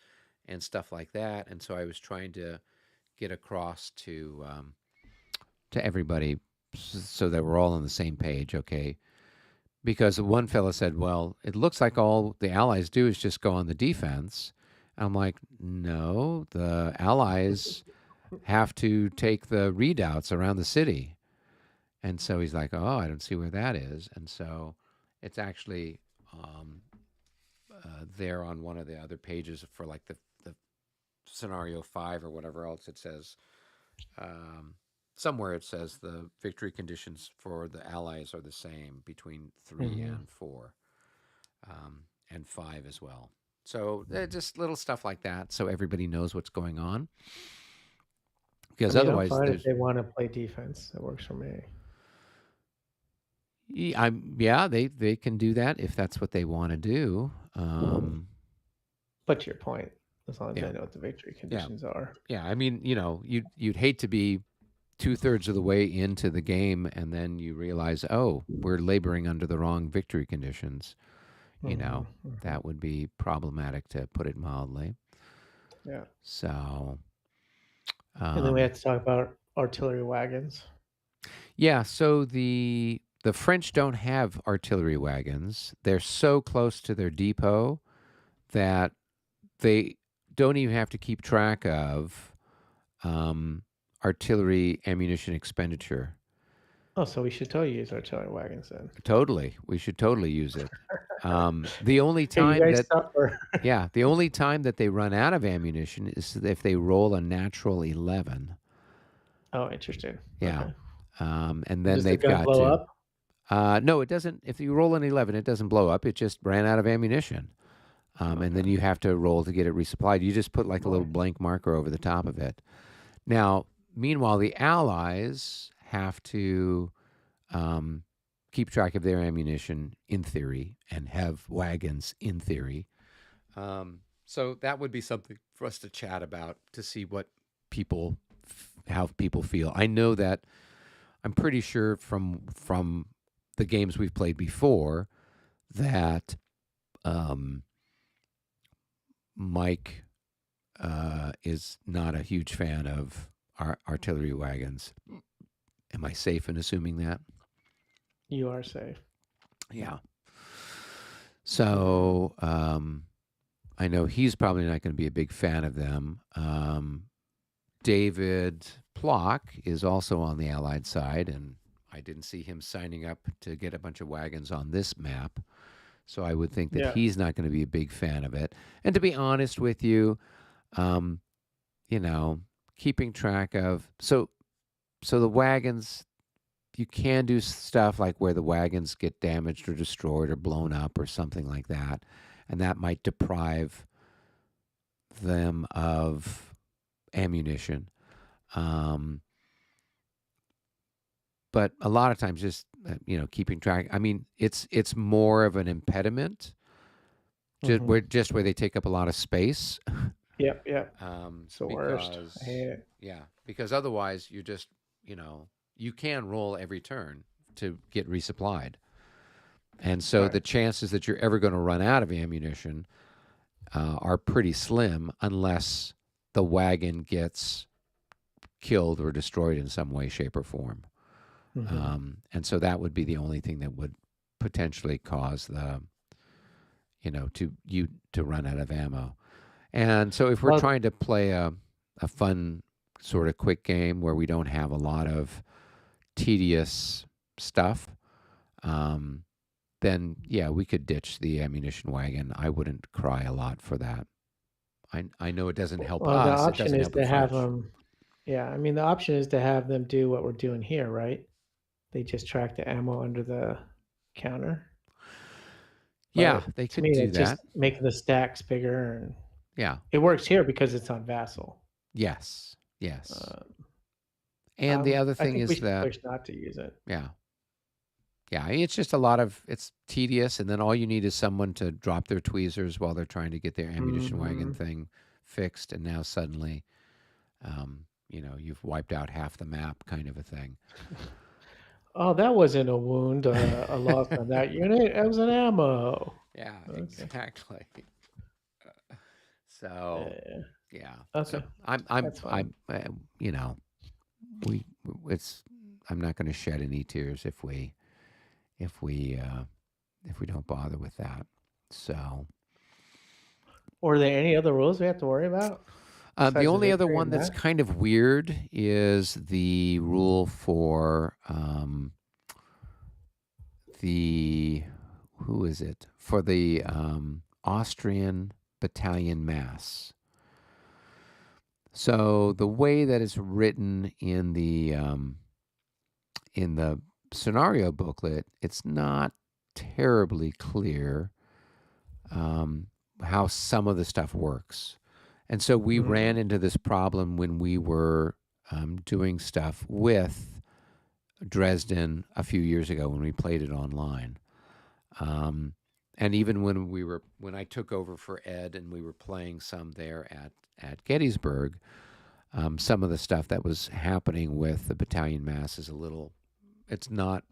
and stuff like that, and so I was trying to get across to everybody so that we're all on the same page, okay? Because one fella said, well, it looks like all the Allies do is just go on the defense. I'm like, no, the Allies have to take the redoubts around the city. And so he's like, oh, I don't see where that is. And so it's actually there on one of the other pages for like the scenario 5 or whatever else it says. Somewhere it says the victory conditions for the Allies are the same between 3 and 4, and 5 as well. So just little stuff like that, so everybody knows what's going on. Because otherwise, I'm fine if they want to play defense. That works for me. Yeah, they can do that if that's what they want to do. But to your point, as long as Yeah. I know what the victory conditions are. Yeah, I mean, you'd hate to be 2/3 of the way into the game, and then you realize, oh, we're laboring under the wrong victory conditions. That would be problematic, to put it mildly. Yeah. So, And then we have to talk about artillery wagons. yeah. So the French don't have artillery wagons. They're so close to their depot that they don't even have to keep track of artillery ammunition expenditure. Oh, so we should totally use artillery wagons then. Totally, we should totally use it. The only Hey, you time guys that suffer. yeah, the only time that they run out of ammunition is if they roll a natural 11. Oh, interesting. Yeah, Okay. and then Does the they've gun got blow to. up? No, it doesn't. If you roll an 11, it doesn't blow up. It just ran out of ammunition. And then you have to roll to get it resupplied. You just put like a little blank marker over the top of it. Now, meanwhile, the Allies have to keep track of their ammunition in theory and have wagons in theory. So that would be something for us to chat about, to see what how people feel. I know that I'm pretty sure from the games we've played before that Mike is not a huge fan of artillery wagons. Am I safe in assuming that? You are safe. Yeah. So I know he's probably not going to be a big fan of them. David Plock is also on the Allied side, and I didn't see him signing up to get a bunch of wagons on this map. So I would think that he's not going to be a big fan of it. And to be honest with you, keeping track of so the wagons, you can do stuff like where the wagons get damaged or destroyed or blown up or something like that, and that might deprive them of ammunition. But a lot of times, just keeping track. I mean, it's more of an impediment, just where they take up a lot of space. Yep. It's the worst. I hate it. Yeah, because otherwise you're just you can roll every turn to get resupplied, and so the chances that you're ever going to run out of ammunition are pretty slim, unless the wagon gets killed or destroyed in some way, shape, or form. And so that would be the only thing that would potentially cause the, to run out of ammo. And so if we're trying to play a fun sort of quick game where we don't have a lot of tedious stuff, then yeah, we could ditch the ammunition wagon. I wouldn't cry a lot for that. I know it doesn't help us. The option it doesn't is help to the have French. them. Yeah, I mean the option is to have them do what we're doing here, right? They just track the ammo under the counter. Yeah, But they to could me, do it's that. just making the stacks bigger, and Yeah. it works here because it's on Vassal. Yes. And the other thing I think we is should push not to use it. Yeah, it's just it's tedious, and then all you need is someone to drop their tweezers while they're trying to get their ammunition wagon thing fixed, and now suddenly, you've wiped out half the map, kind of a thing. Oh, that wasn't a wound, a loss on that unit. It was an ammo. Yeah, Okay. exactly. So, yeah. Okay. So That's fine. I'm not going to shed any tears if we don't bother with that. So, Are there any other rules we have to worry about? the only other victory one and that's that? kind of weird is the rule for who is it? For the Austrian battalion mass. So the way that it's written in the scenario booklet, it's not terribly clear how some of the stuff works. And so we ran into this problem when we were doing stuff with Dresden a few years ago when we played it online. And even when I took over for Ed and we were playing some there at Gettysburg, some of the stuff that was happening with the battalion mass is a little. It's not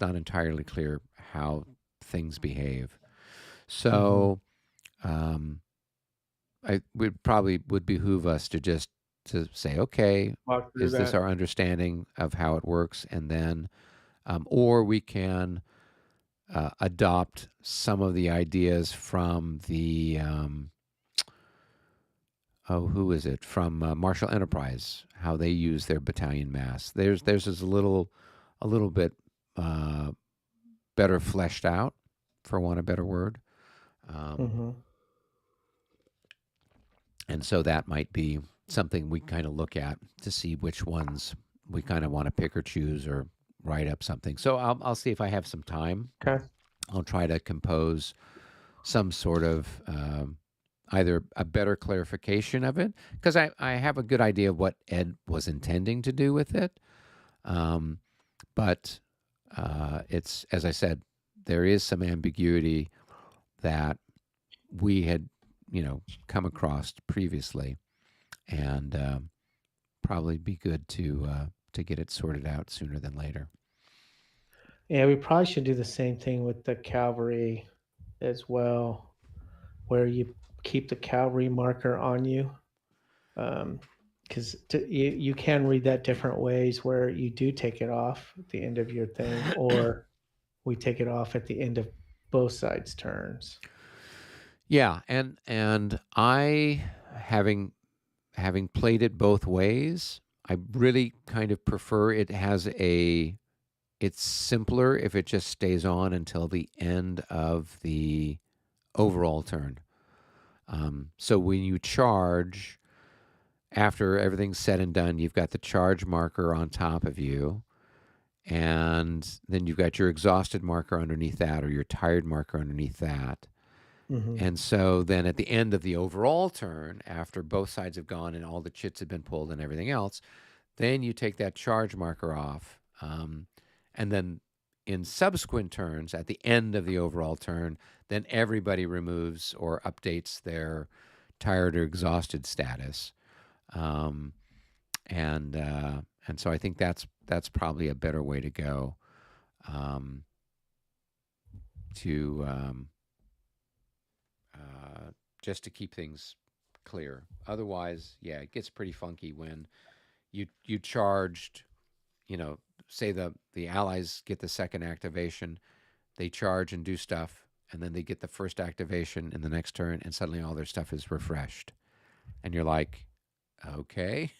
entirely clear how things behave. So I would behoove us to just to say, okay, Walk through is this that. our understanding of how it works, and then, or we can adopt some of the ideas from the who is it from Marshall Enterprise, how they use their battalion mass. Theirs is a little bit better fleshed out, for want of a better word. And so that might be something we kind of look at to see which ones we kind of want to pick or choose or write up something. So I'll see if I have some time. Okay. I'll try to compose some sort of either a better clarification of it, because I have a good idea of what Ed was intending to do with it. But it's, as I said, there is some ambiguity that we had, come across previously, and probably be good to get it sorted out sooner than later. Yeah, we probably should do the same thing with the cavalry as well, where you keep the cavalry marker on you. Because you can read that different ways, where you do take it off at the end of your thing, or we take it off at the end of both sides' turns. Yeah, and I, having played it both ways, I really kind of prefer it has it's simpler if it just stays on until the end of the overall turn. So when you charge, after everything's said and done, you've got the charge marker on top of you, and then you've got your exhausted marker underneath that, or your tired marker underneath that. And so then at the end of the overall turn, after both sides have gone and all the chits have been pulled and everything else, then you take that charge marker off. And then in subsequent turns, at the end of the overall turn, then everybody removes or updates their tired or exhausted status. And so I think that's probably a better way to go. Just to keep things clear. Otherwise, yeah, it gets pretty funky when you charged, say the allies get the second activation, they charge and do stuff, and then they get the first activation in the next turn, and suddenly all their stuff is refreshed. And you're like, okay.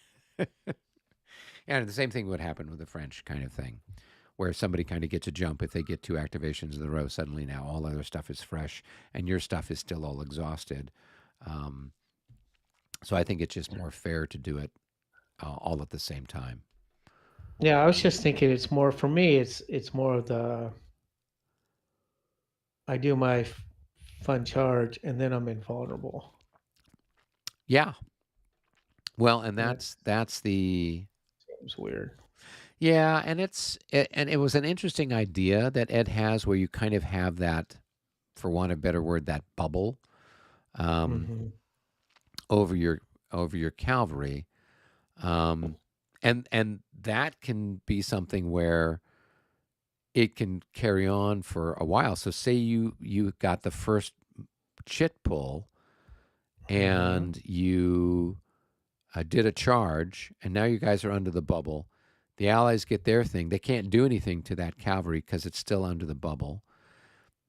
And the same thing would happen with the French kind of thing, where somebody kind of gets a jump if they get 2 activations in a row. Suddenly now all other stuff is fresh, and your stuff is still all exhausted. So I think it's just more fair to do it all at the same time. Yeah, I was just thinking it's more, for me, it's more of the, I do my fun charge and then I'm invulnerable. Yeah. Well, and that's the... Seems weird. Yeah, and it was an interesting idea that Ed has, where you kind of have that, for want of a better word, that bubble over your cavalry, and that can be something where it can carry on for a while. So say you got the first chit pull, and you did a charge, and now you guys are under the bubble. The allies get their thing. They can't do anything to that cavalry because it's still under the bubble.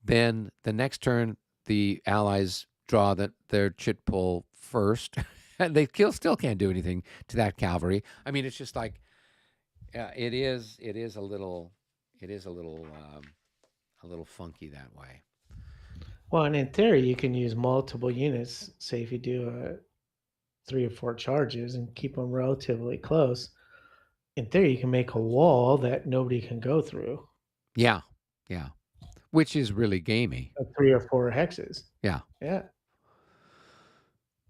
Then the next turn, the allies draw their chit pull first, and they still can't do anything to that cavalry. I mean, it's just like it is a little funky that way. Well, and in theory, you can use multiple units. Say if you do 3 or 4 charges and keep them relatively close, in theory, you can make a wall that nobody can go through. Yeah, which is really gamey. 3 or 4 hexes. Yeah.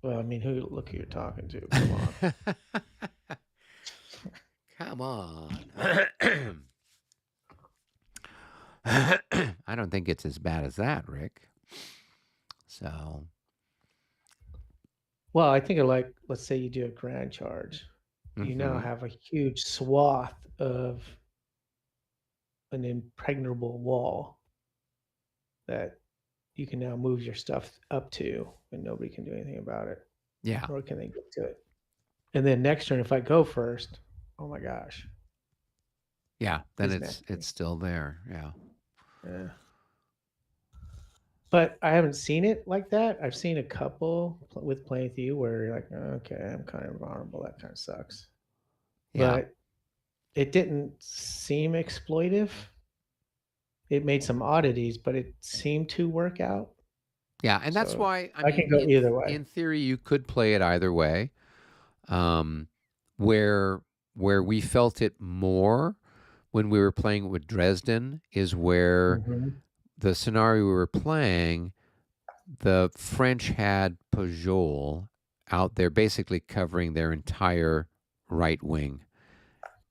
Well, I mean, look who you're talking to. Come on. Come on. I don't think it's as bad as that, Rick. So. Well, I think of, like, let's say you do a grand charge you now Mhm. have a huge swath of an impregnable wall that you can now move your stuff up to, and nobody can do anything about it, Yeah. nor can they get to it. And then next turn, if I go first, oh my gosh, Yeah. Then it's it's nasty. still there. Yeah. Yeah. But I haven't seen it like that. I've seen a couple with playing with you where you're like, okay, I'm kind of vulnerable. That kind of sucks. Yeah. But it didn't seem exploitive. It made some oddities, but it seemed to work out. Yeah, and that's So why I I mean can go either way. in theory you could play it either way. Um, where we felt it more when we were playing with Dresden is where Mhm. the scenario we were playing, the French had Pujol out there basically covering their entire right wing,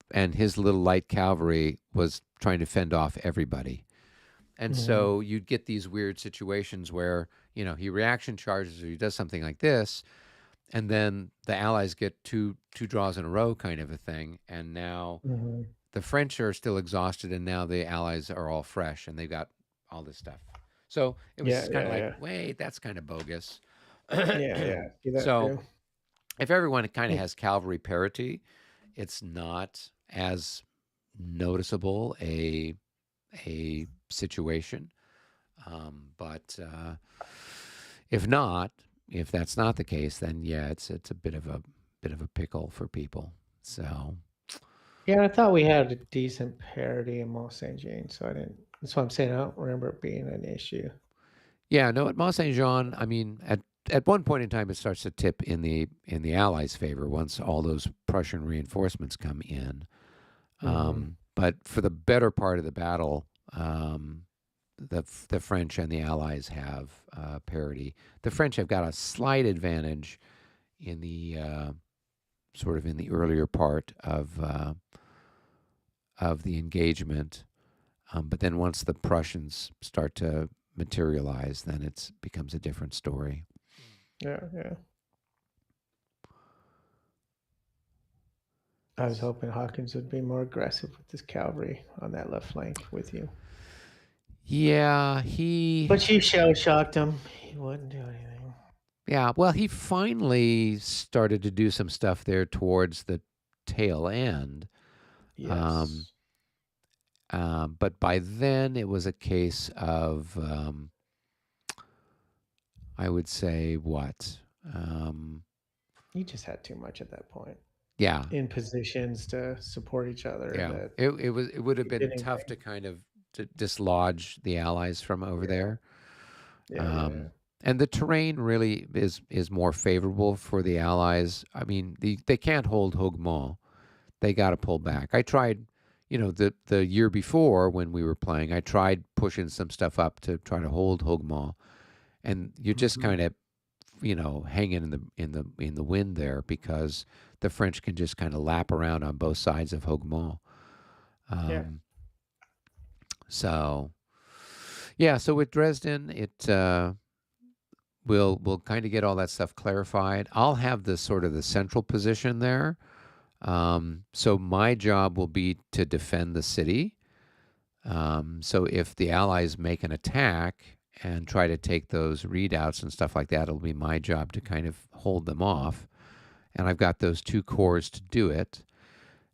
and his little light cavalry was trying to fend off everybody. And Mhm. so you'd get these weird situations where, he reaction charges or he does something like this, and then the Allies get two draws in a row kind of a thing. And now Mhm. the French are still exhausted, and now the Allies are all fresh and they've got all this stuff. So it was Yeah, just kind yeah, of like, yeah. wait, that's kind of bogus. Yeah, yeah. See that So too. if everyone kind of Mm. has cavalry parity, it's not as noticeable a situation. But if not, if that's not the case, then yeah, it's a bit of a pickle for people. So Yeah, I thought we had a decent parity in Mont Saint Jean, so I didn't. That's what I'm saying. I don't remember it being an issue. yeah, no, at Mont Saint Jean, I mean, at one point in time, it starts to tip in the Allies' favor once all those Prussian reinforcements come in. Mhm. But for the better part of the battle, the French and the Allies have parity. The French have got a slight advantage in the sort of in the earlier part of the engagement, but then once the Prussians start to materialize, then it becomes a different story. Yeah, yeah. I was hoping Hawkins would be more aggressive with his cavalry on that left flank with you. Yeah, But you shell shocked him. He wouldn't do anything. yeah. Well, he finally started to do some stuff there towards the tail end. Um, Yes. but by then, it was a case of, I would say, what? Um, You just had too much at that point yeah, in positions to support each other yeah. that It would have you been didn't tough to bring. kind of to dislodge the Allies from over Yeah, there. yeah, yeah, yeah. Um, and the terrain really is more favorable for the Allies. I mean, they can't hold Hougoumont. They got to pull back. I tried, the year before when we were playing, I tried pushing some stuff up to try to hold Hougoumont, and you're just Mhm. kind of, hanging in the wind there because the French can just kind of lap around on both sides of Hougoumont. Yeah. Um, so yeah, so with Dresden, we'll kind of get all that stuff clarified. I'll have the sort of the central position there. So my job will be to defend the city. So if the Allies make an attack and try to take those readouts and stuff like that, it'll be my job to kind of hold them off. And I've got those two corps to do it.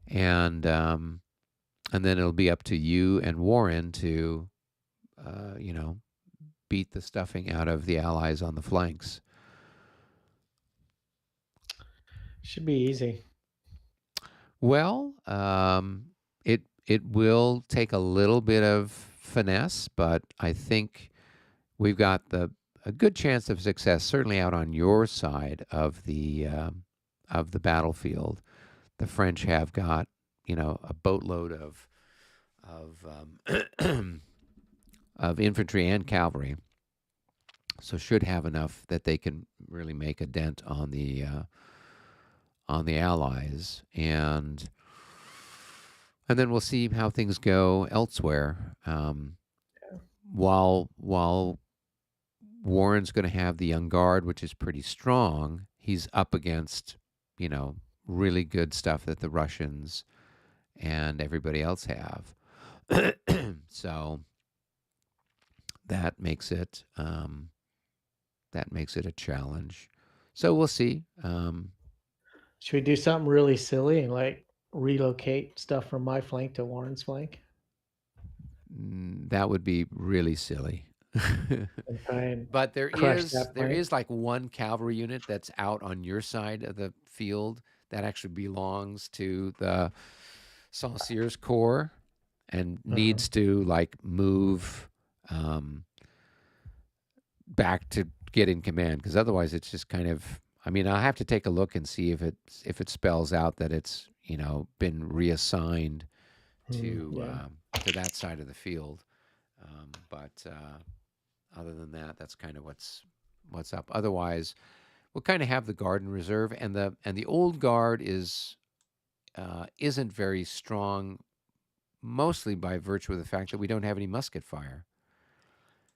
And then it'll be up to you and Warren to, you know, beat the stuffing out of the Allies on the flanks. Should be easy. Well, it will take a little bit of finesse, but I think we've got a good chance of success. Certainly out on your side of the battlefield, the French have got a boatload of of infantry and cavalry, so should have enough that they can really make a dent on the Allies, and then we'll see how things go elsewhere. While Warren's going to have the Young Guard, which is pretty strong, he's up against really good stuff that the Russians and everybody else have. So that makes it a challenge. So we'll see. Should we do something really silly and like relocate stuff from my flank to Warren's flank That would be really silly. and try and But crush that there flank? is like one cavalry unit that's out on your side of the field that actually belongs to the Saucier's Corps and needs to like move back to get in command, because otherwise it's just kind of, I mean, I'll have to take a look and see if it spells out that it's, you know, been reassigned to to that side of the field. But other than that, that's kind of what's up. Otherwise, we'll kind of have the guard in reserve, and the old guard isn't very strong, mostly by virtue of the fact that we don't have any musket fire.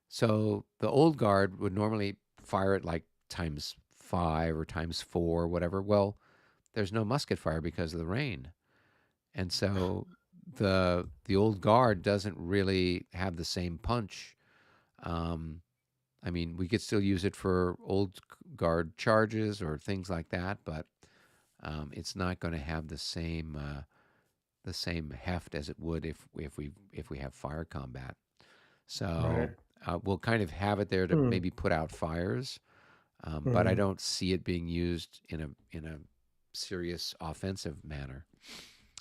So the old guard would normally fire it like ×5 or ×4, whatever. Well, there's no musket fire because of the rain, and so the old guard doesn't really have the same punch. I mean, we could still use it for old guard charges or things like that, but it's not going to have the same heft as it would if we have fire combat. So we'll kind of have it there to maybe put out fires, but I don't see it being used in a serious offensive manner.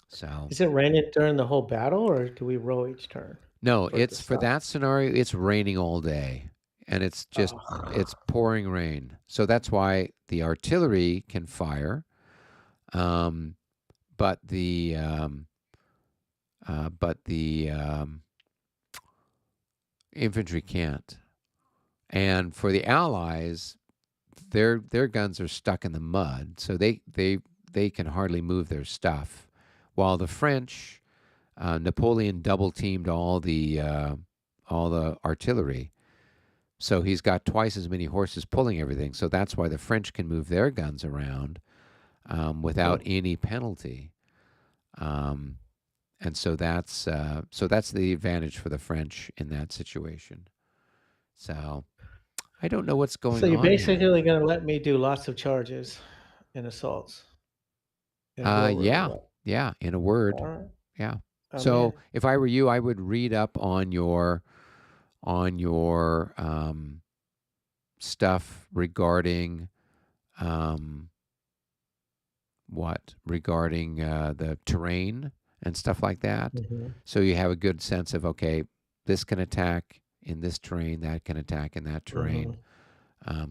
So is it raining during the whole battle, or do we roll each turn? no, for it to it's for stop? that scenario. It's raining all day, and it's just it's pouring rain. So that's why the artillery can fire, but the infantry can't. And for the Allies, their guns are stuck in the mud, so they can hardly move their stuff. While the French, Napoleon double teamed all the artillery, so he's got twice as many horses pulling everything. So that's why the French can move their guns around without any penalty. And so that's the advantage for the French in that situation. So I don't know what's going on. So you're basically here. going to let me do lots of charges and assaults. And Yeah, in a word. All right. Yeah. I'm So in. if I were you, I would read up on your stuff regarding regarding the terrain and stuff like that. So you have a good sense of, okay, this can attack in this terrain, that can attack in that terrain,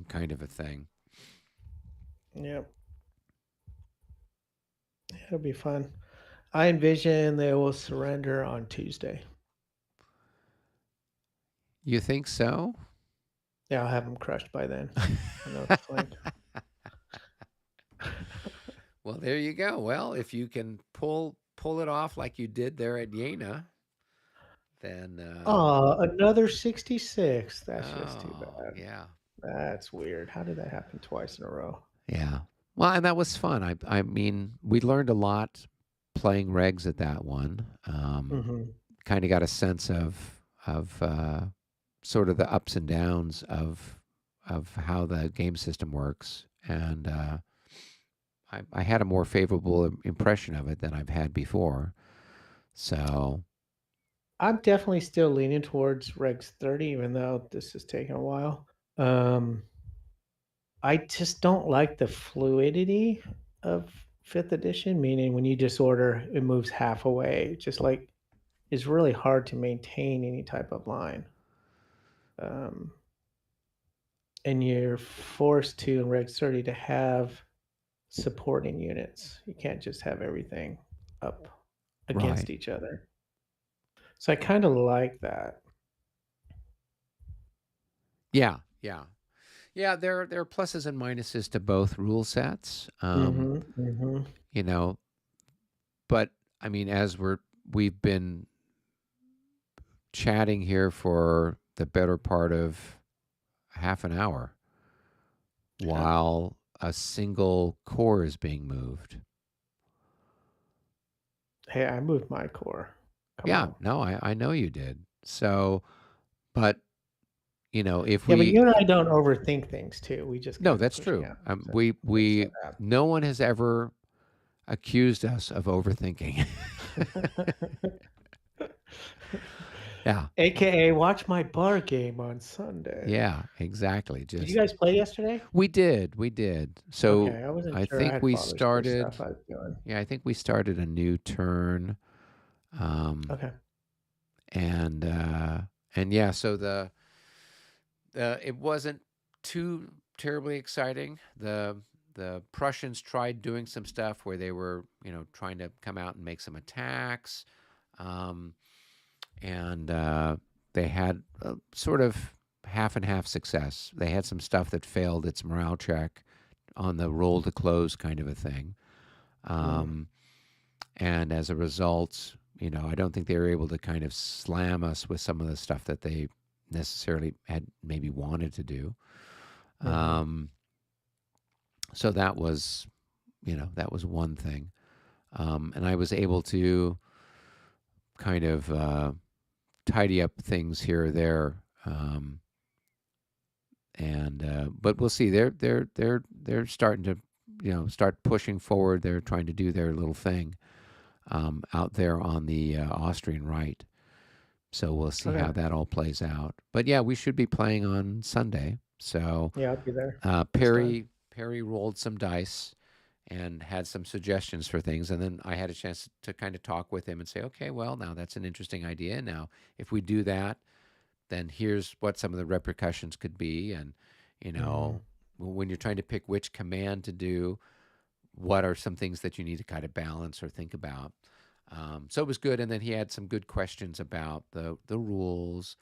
kind of a thing. Yep. It'll be fun. I envision they will surrender on Tuesday. You think so? Yeah, I'll have them crushed by then. I know it's fine. Well, there you go. Well, if you can pull it off like you did there at Jena, then another 66. That's just too bad. Yeah. That's weird. How did that happen twice in a row? Yeah. Well, and that was fun. I mean, we learned a lot playing regs at that one. Kind of got a sense of sort of the ups and downs of how the game system works, and I had a more favorable impression of it than I've had before. So I'm definitely still leaning towards Regs 30, even though this is taking a while. I just don't like the fluidity of 5th edition, meaning when you disorder, it moves half away. Just like it's really hard to maintain any type of line. And you're forced to, in Regs 30, to have supporting units. You can't just have everything up against each other. So I kind of like that. Yeah. There are pluses and minuses to both rule sets. You know, but I mean, as we've been chatting here for the better part of half an hour, while a single core is being moved. Hey, I moved my core. Come Yeah, on. no, I know you did. So, but if Yeah, but we you and I don't overthink things too. We just no, kind of that's push true. down. So We that's what no one has ever accused us of overthinking. happened. Yeah, AKA watch my bar game on Sunday. yeah, exactly. Did you Just guys play yesterday? we did. So Okay, I wasn't I sure. I think had we Father's Day started. stuff I was doing. Yeah, I think we started a new turn. Okay. And yeah, so the it wasn't too terribly exciting. The Prussians tried doing some stuff where they were, trying to come out and make some attacks, um, and they had a sort of half and half success. They had some stuff that failed its morale check on the roll to close kind of a thing, and as a result, I don't think they were able to kind of slam us with some of the stuff that they necessarily had maybe wanted to do. So that was, that was one thing. And I was able to kind of tidy up things here or there. But we'll see. They're starting to, start pushing forward. They're trying to do their little thing out there on the Austrian right. So we'll see how Okay. that all plays out. But yeah, we should be playing on Sunday. So Yeah, I'll be there. Perry rolled some dice and had some suggestions for things, and then I had a chance to kind of talk with him and say, okay, well, now that's an interesting idea. Now, if we do that, then here's what some of the repercussions could be, and when you're trying to pick which command to do, what are some things that you need to kind of balance or think about. So it was good, and then he had some good questions about the rules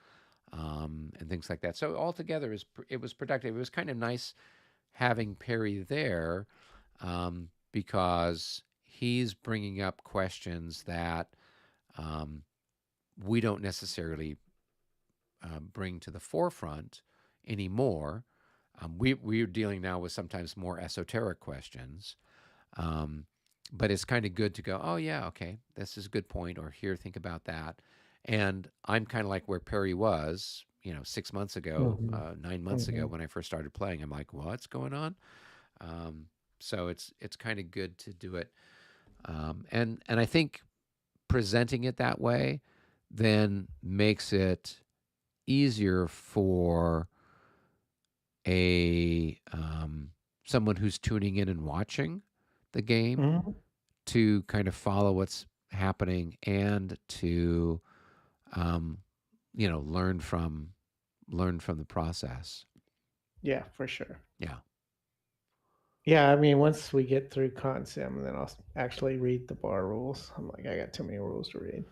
and things like that. So altogether, it was productive. It was kind of nice having Perry there because he's bringing up questions that we don't necessarily bring to the forefront anymore. We're dealing now with sometimes more esoteric questions. But it's kind of good to go, oh, yeah, okay, this is a good point, or here, think about that. And I'm kind of like where Perry was, 6 months ago, 9 months ago when I first started playing. I'm like, what's going on? So it's kind of good to do it. And I think presenting it that way then makes it easier for a someone who's tuning in and watching the game to kind of follow what's happening and to learn from the process. Yeah, for sure. Yeah. Yeah, I mean, once we get through Con Sim, then I'll actually read the bar rules. I'm like, I got too many rules to read.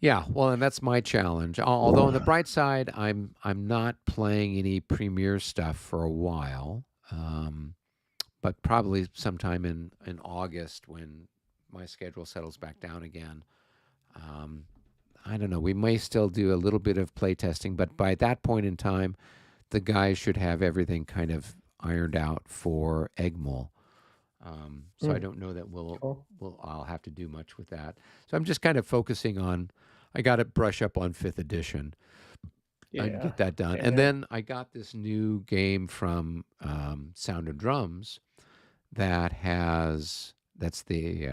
Yeah, well, and that's my challenge. Although on the bright side, I'm not playing any Premiere stuff for a while, but probably sometime in August when my schedule settles back down again. I don't know. We may still do a little bit of play testing, but by that point in time, the guys should have everything kind of ironed out for Eggmole. So I don't know that I'll have to do much with that. So I'm just kind of focusing on. I got to brush up on 5th edition. And get that done. And then I got this new game from Sound of Drums that's the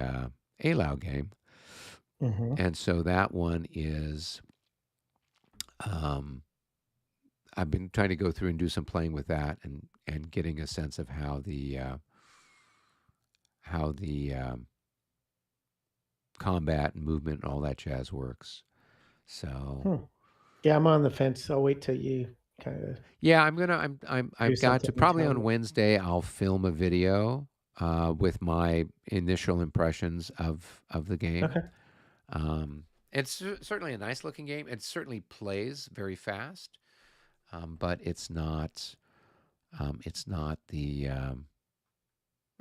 ALAU game. And so that one is, I've been trying to go through and do some playing with that and getting a sense of how the combat and movement and all that jazz works. So yeah, I'm on the fence. I'll wait till you kind of. Yeah, I've got to probably on Wednesday. I'll film a video with my initial impressions of the game. Okay. It's certainly a nice looking game. It certainly plays very fast, but it's not. It's not the.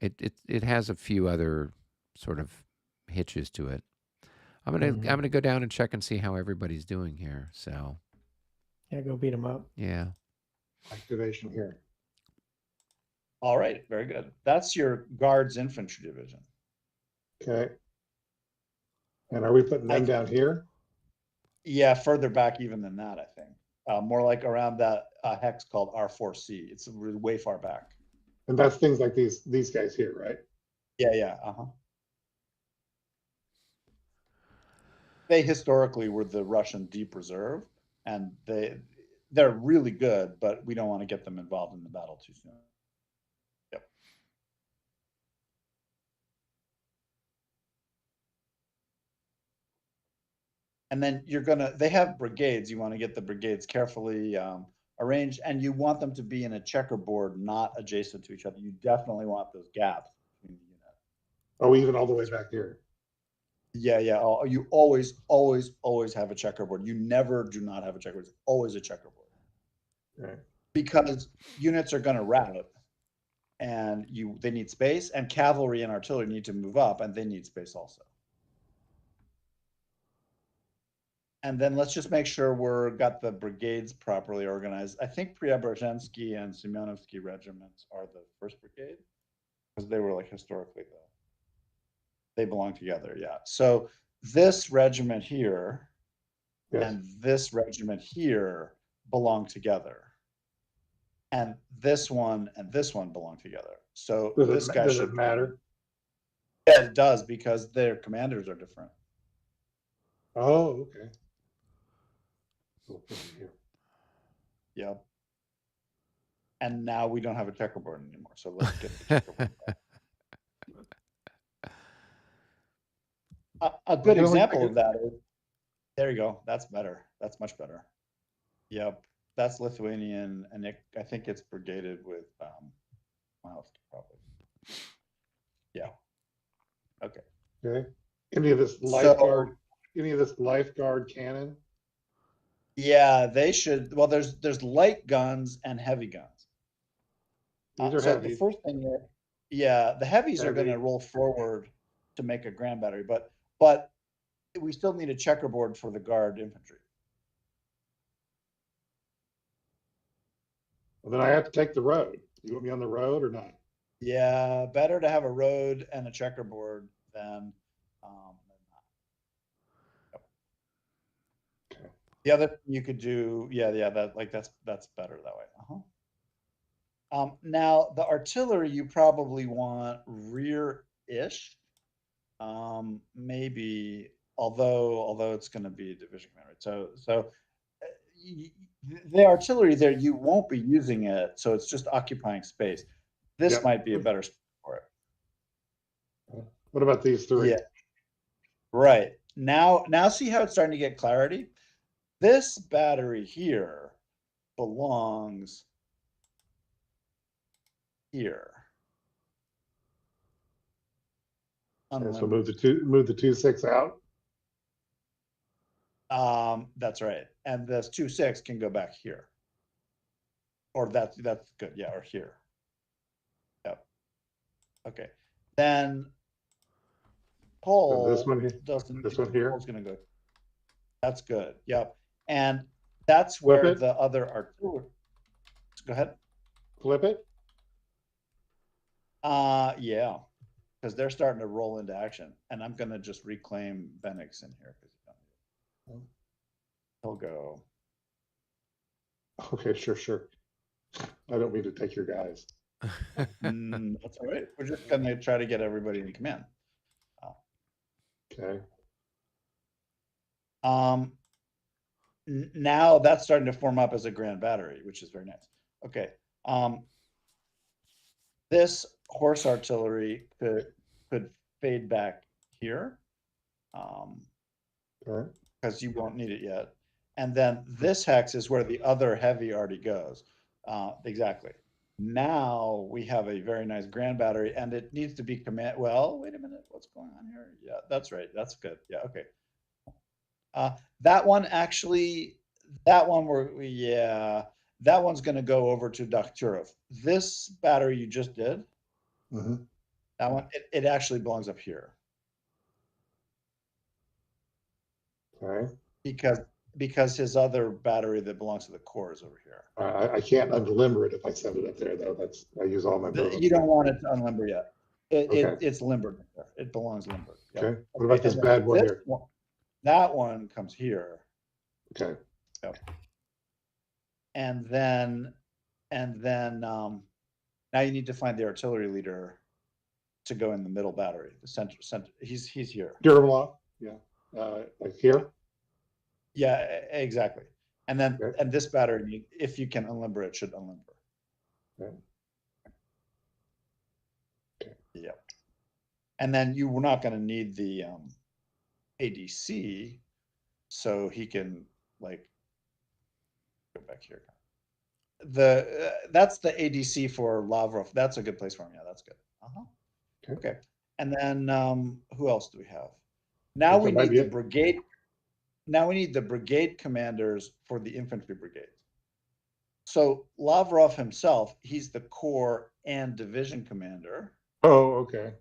It has a few other sort of hitches to it. I'm gonna go down and check and see how everybody's doing here. So. Yeah, go beat them up. Yeah. Activation here. All right, very good. That's your Guards Infantry Division. Okay. And are we putting them I- down here? Yeah, further back even than that, I think. More like around that hex called R4C. It's way far back. And that's things like these guys here, right? Yeah. They historically were the Russian Deep Reserve, and they're really good, but we don't want to get them involved in the battle too soon. Yep. And then they have brigades. You want to get the brigades carefully arranged, and you want them to be in a checkerboard, not adjacent to each other. You definitely want those gaps between the units. Oh, even all the way back here. Yeah. You always have a checkerboard. You never do not have a checkerboard. It's always a checkerboard. Right. Because units are going to rout, and they need space, and cavalry and artillery need to move up, and they need space also. And then let's just make sure we're got the brigades properly organized. I think Preobrazhensky and Semyonovsky regiments are the first brigade, because they were like historically they belong together. Yeah. So this regiment here and this regiment here belong together. And this one belong together. So this guy does it matter? Yeah, it does, because their commanders are different. Oh, okay. We'll put it here. Yep. And now we don't have a checkerboard anymore. So let's get the checkerboard back. A good example of that is, there you go. That's better. That's much better. Yep. That's Lithuanian, and I think it's brigaded with Miles, probably. Yeah. Okay. Okay. Any of this lifeguard cannon? Yeah, they should. Well, there's light guns and heavy guns. These are so heavy. The first thing there, yeah, the heavies are going to Heavy. roll forward to make a grand battery, but we still need a checkerboard for the guard infantry. Well, then I have to take the road. You want me on the road or not? Yeah, better to have a road and a checkerboard than not. Okay. The other thing you could do, that's better that way. Now the artillery you probably want rear-ish, maybe, although it's going to be a division commander. So the artillery there, you won't be using it, so it's just occupying space. This might be a better spot for it. What about these three? Yeah. Right. Now see how it's starting to get clarity? This battery here belongs here. Okay, so move the 2-6 out. That's right. And this 2-6 can go back here. Or that's good. Yeah, or here. Yep. Okay. Then Paul, this one here. This one here. Paul's gonna go. That's good. Yep. And that's where Flip it. the other artillery. Go ahead. Flip it. Yeah. Because they're starting to roll into action. And I'm gonna just reclaim Benix in here because he'll go. Okay, sure. I don't mean to take your guys. That's all right. We're just gonna try to get everybody in command. Okay. Now that's starting to form up as a grand battery, which is very nice. Okay. This horse artillery could fade back here, because you won't need it yet. And then this hex is where the other heavy already goes. Exactly. Now we have a very nice grand battery, and it needs to be command. Well, wait a minute. What's going on here? Yeah, that's right. That's good. Yeah. Okay. That one actually, that one that one's going to go over to Dakhturov. This battery you just did, that one, it actually belongs up here. Okay. Because his other battery that belongs to the core is over here. I can't unlimber it if I set it up there, though. I use all my. You don't want it to unlimber yet. It's limbered there. It belongs limbered. Yep. Okay. What about this and bad one this here? that one comes here. Okay. Yep. And then now you need to find the artillery leader to go in the middle battery, the center. He's here. Durable. Yeah. Like here. Yeah, exactly. And then Okay. and this battery, if you can unlimber it, should unlimber. Okay. Yep. And then you were not going to need the ADC, so he can like go back here. That's the ADC for Lavrov. That's a good place for him. Yeah, that's good. Okay. And then who else do we have? Now we need the brigade. Now we need the brigade commanders for the infantry brigade. So Lavrov himself, he's the corps and division commander. Oh, okay.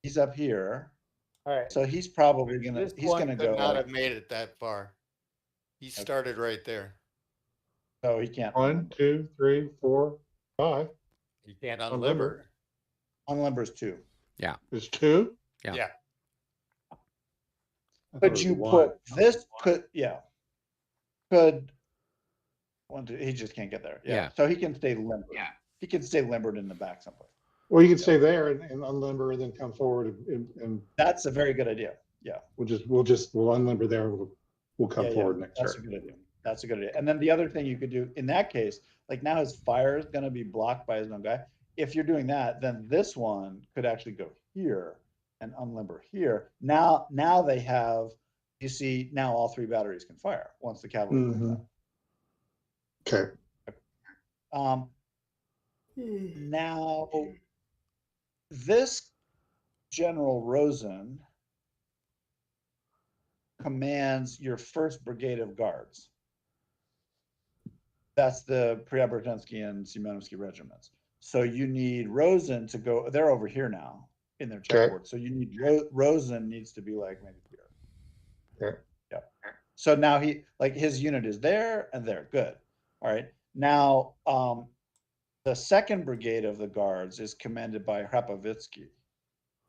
He's up here. All right. So he's probably gonna This he's one gonna could go not like, have made it that far. He started right there. so he can't 1, 2, 3, 4, 5. He can't Unlimber. unlimbers 2. There's 2. Yeah. Yeah. Could you put this could one, two, he just can't get there. Yeah. So he can stay limbered. Yeah. He can stay limbered in the back someplace. Or you can stay there and unlimber and then come forward and That's a very good idea. Yeah. we'll unlimber there and we'll come Yeah, forward next That's turn. a good idea. That's a good idea. And then the other thing you could do in that case, like now his fire is going to be blocked by his own guy. If you're doing that, then this one could actually go here and unlimber here. Now they have, you see, now all 3 batteries can fire once the cavalry comes out. Okay. Now, this General Rosen commands your 1st Brigade of Guards. That's the Preobrazhensky and Semyonovsky regiments. So you need Rosen to go. They're over here now in their checkboard. So you need Rosen needs to be like maybe here. Okay. Yeah. So now his unit is there and there. Good. All right. Now, the 2nd Brigade of the Guards is commanded by Hrapovitsky.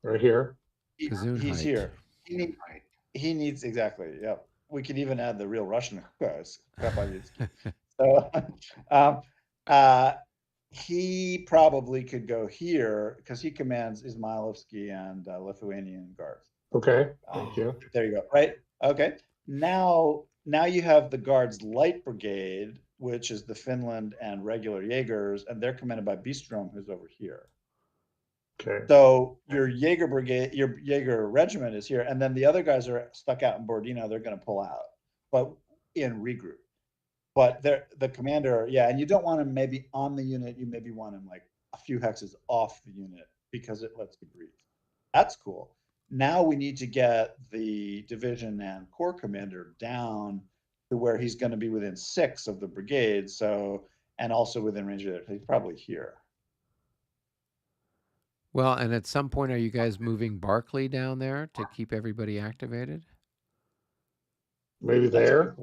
Right here. He's here. He needs exactly. Yeah. We could even add the real Russian guys. Hrapovitsky. So, he probably could go here because he commands Izmailovsky and Lithuanian guards. Okay. Thank you. There you go. Right. Okay. Now you have the Guards Light Brigade, which is the Finland and regular Jaegers, and they're commanded by Bistrom, who's over here. Okay. So your Jaeger brigade, your Jaeger regiment is here, and then the other guys are stuck out in Bordino. They're going to pull out, but in regroup. But the commander, yeah, and you don't want him maybe on the unit. You maybe want him like a few hexes off the unit because it lets you breathe. That's cool. Now we need to get the division and corps commander down to where he's going to be within 6 of the brigade. So, and also within range of it. He's probably here. Well, and at some point, are you guys moving Barclay down there to keep everybody activated? Maybe there.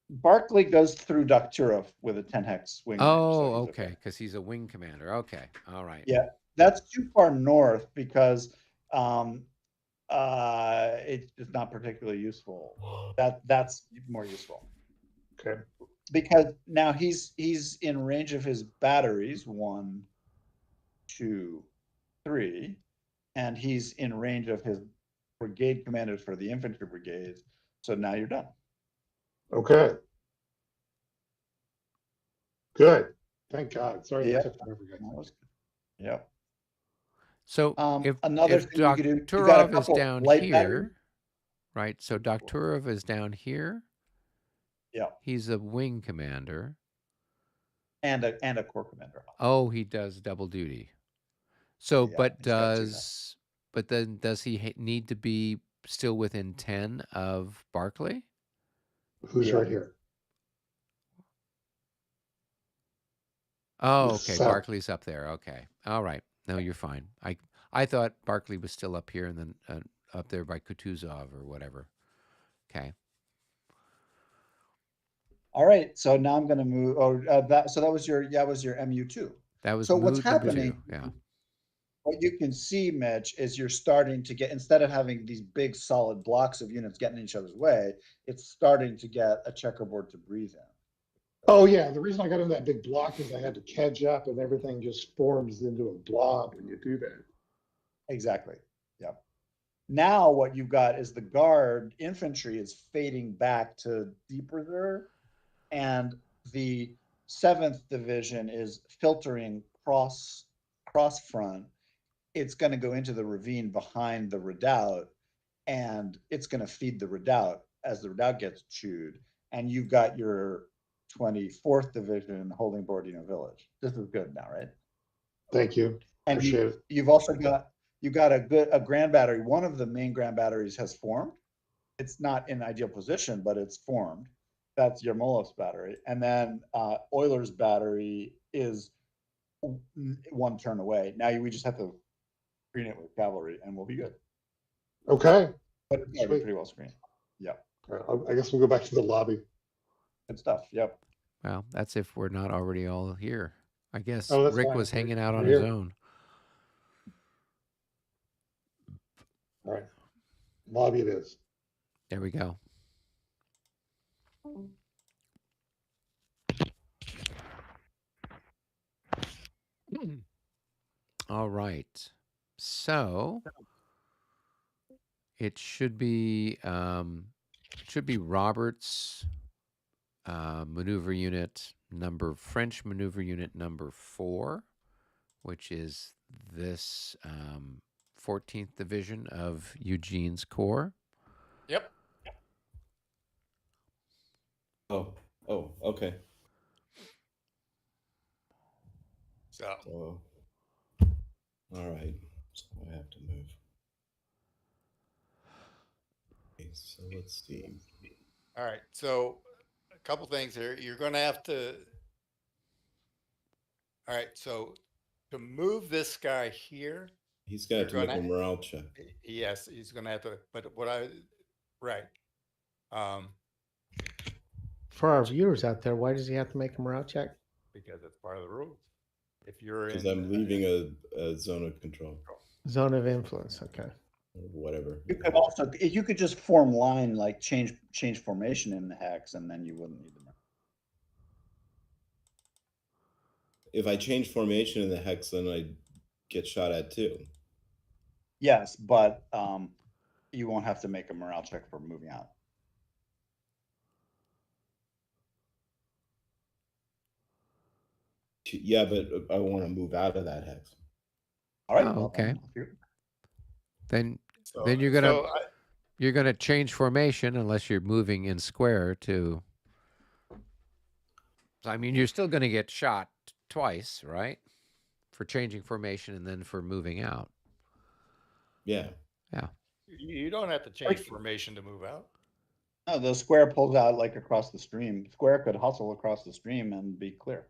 Barclay goes through Dokhturov with a 10 hex wing. Oh, okay, because he's a wing commander. Okay, all right. Yeah, that's too far north because it's just not particularly useful. That's more useful. Okay. Because now he's in range of his batteries 1, 2, 3, and he's in range of his brigade commanders for the infantry brigades. So now you're done. Okay. Good. Thank God. Sorry that took forever, guys. Yep. So another if thing you could do, you got a Dokhturov is couple down light here, batteries. right? So Dokhturov is down here. Yeah. He's a wing commander. And a corps commander. Oh, he does double duty. So, Yeah, but he's got 2 then does he need to be still within 10 of Barclay? Who's right here? Oh, This okay. south. Barclay's up there. Okay. All right. No, you're fine. I thought Barclay was still up here and then up there by Kutuzov or whatever. Okay. All right. So now I'm going to move. So that was your MU2. That was So what's mood number happening? 2. Yeah. what you can see, Mitch, is you're starting to get, instead of having these big solid blocks of units getting in each other's way, it's starting to get a checkerboard to breathe in. Oh yeah, the reason I got in that big block is I had to catch up, and everything just forms into a blob when you do that. Exactly. Yep. Now what you've got is the guard infantry is fading back to deep reserve, and the 7th Division is filtering cross front. It's going to go into the ravine behind the redoubt, and it's going to feed the redoubt as the redoubt gets chewed. And you've got your 24th Division holding Borodino Village. This is good now, right? Thank you. And Appreciate it. you've also got a grand battery. One of the main grand batteries has formed. It's not in ideal position, but it's formed. That's Yermolov's battery. And then Euler's battery is one turn away. Now we just have to screen it with cavalry and we'll be good. Okay. But it's already pretty well screened. Yep. I guess we'll go back to the lobby. Good stuff. Yep. Well, that's if we're not already all here. I guess Oh, that's Rick fine. was hanging out on We're his here. own. All right. Lobby it is. There we go. All right. So it should be Robert's maneuver unit number, French maneuver unit number 4, which is this 14th Division of Eugene's Corps. Yep. Oh, okay. So, all right. So I have to move. Okay, so let's see. all right. So a couple things here. You're going to have to. All right. So to move this guy here, He's going to have You're to make a gonna- morale check. yes, he's going to have to. But right. For our viewers out there, why does he have to make a morale check? Because it's part of the rules. If you're Because in, I'm leaving a zone of control Zone of influence. Okay. or whatever. You could just form line, like change formation in the hex, and then you wouldn't need them. If I change formation in the hex, then I get shot at too. Yes, but you won't have to make a morale check for moving out. Yeah, but I want to move out of that hex. All right. Oh, well, okay. then Then you're gonna change formation unless you're moving in square to. I mean, you're still gonna get shot twice, right? For changing formation and then for moving out. Yeah. Yeah. you don't have to change formation to move out. No, the square pulls out like across the stream. Square could hustle across the stream and be clear.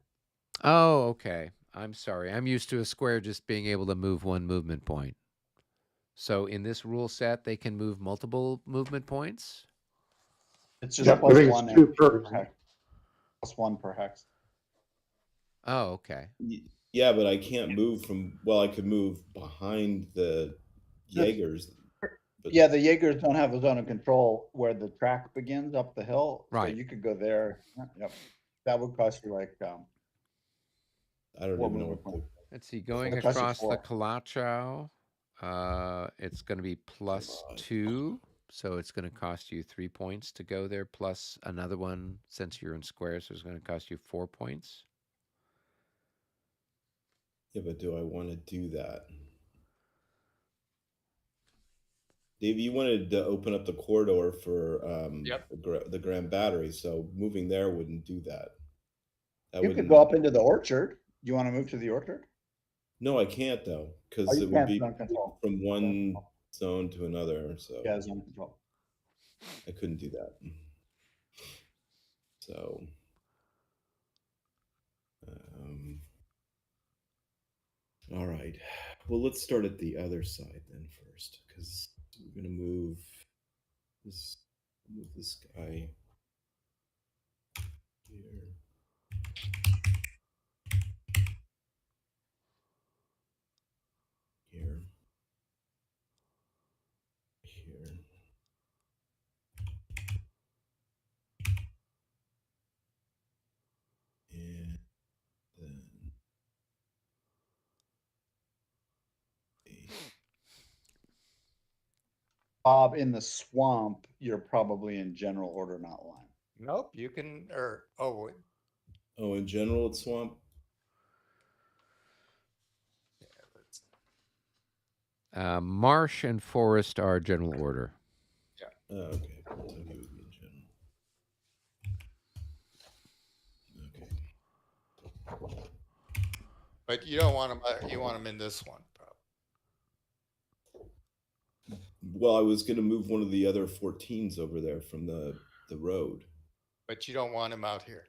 Oh, okay. I'm sorry. I'm used to a square just being able to move one movement point. So in this rule set, they can move multiple movement points? It's just Yep, I plus think one it's 2 per per. hex. Plus 1 per hex. Oh, okay. Yeah, but I can't move from. Well, I could move behind the Jaegers. But Yeah, the Jaegers don't have a zone of control where the track begins up the hill. Right. So you could go there. Yep. That would cost you like I don't 4 even know movement what. points. Let's see. Going It costs you across the 4. Kalachau, it's going to be plus 2. So it's going to cost you 3 points to go there, plus another one since you're in squares. So it's going to cost you 4 points. Yeah, but do I want to do that? Dave, you wanted to open up the corridor for Yep. the Grand Battery, so moving there wouldn't do that. You could go up into the orchard. Do you want to move to the orchard? No, I can't though, because you it would can't, be zone control. from one zone to another. So Yeah, zone control. I couldn't do that. So all right. Well, let's start at the other side then first, because we're gonna move this guy here. Bob, in the swamp, you're probably in general order, not line. Nope, you can, or, oh, Oh, in general, it's swamp. yeah, let's, Marsh and forest are general order. Oh, okay. So he would be in general. Okay. but you don't want them, you want them in this one, probably. Well, I was going to move one of the other 14s over there from the road. But you don't want him out here.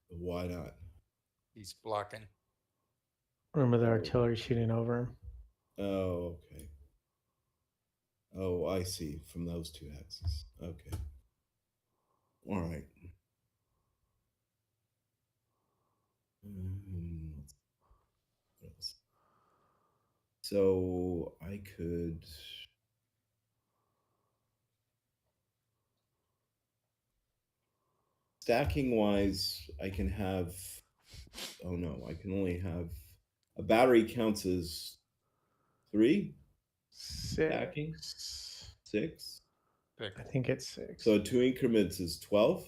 Why not? He's blocking. Remember the artillery shooting over him. Oh, okay. Oh, I see. From those two axes. Okay. All right. What else? So I could. Stacking wise, I can have. Oh no, I can only have. A battery counts as 3? Stacking? 6? I think it's 6. So 2 increments is 12?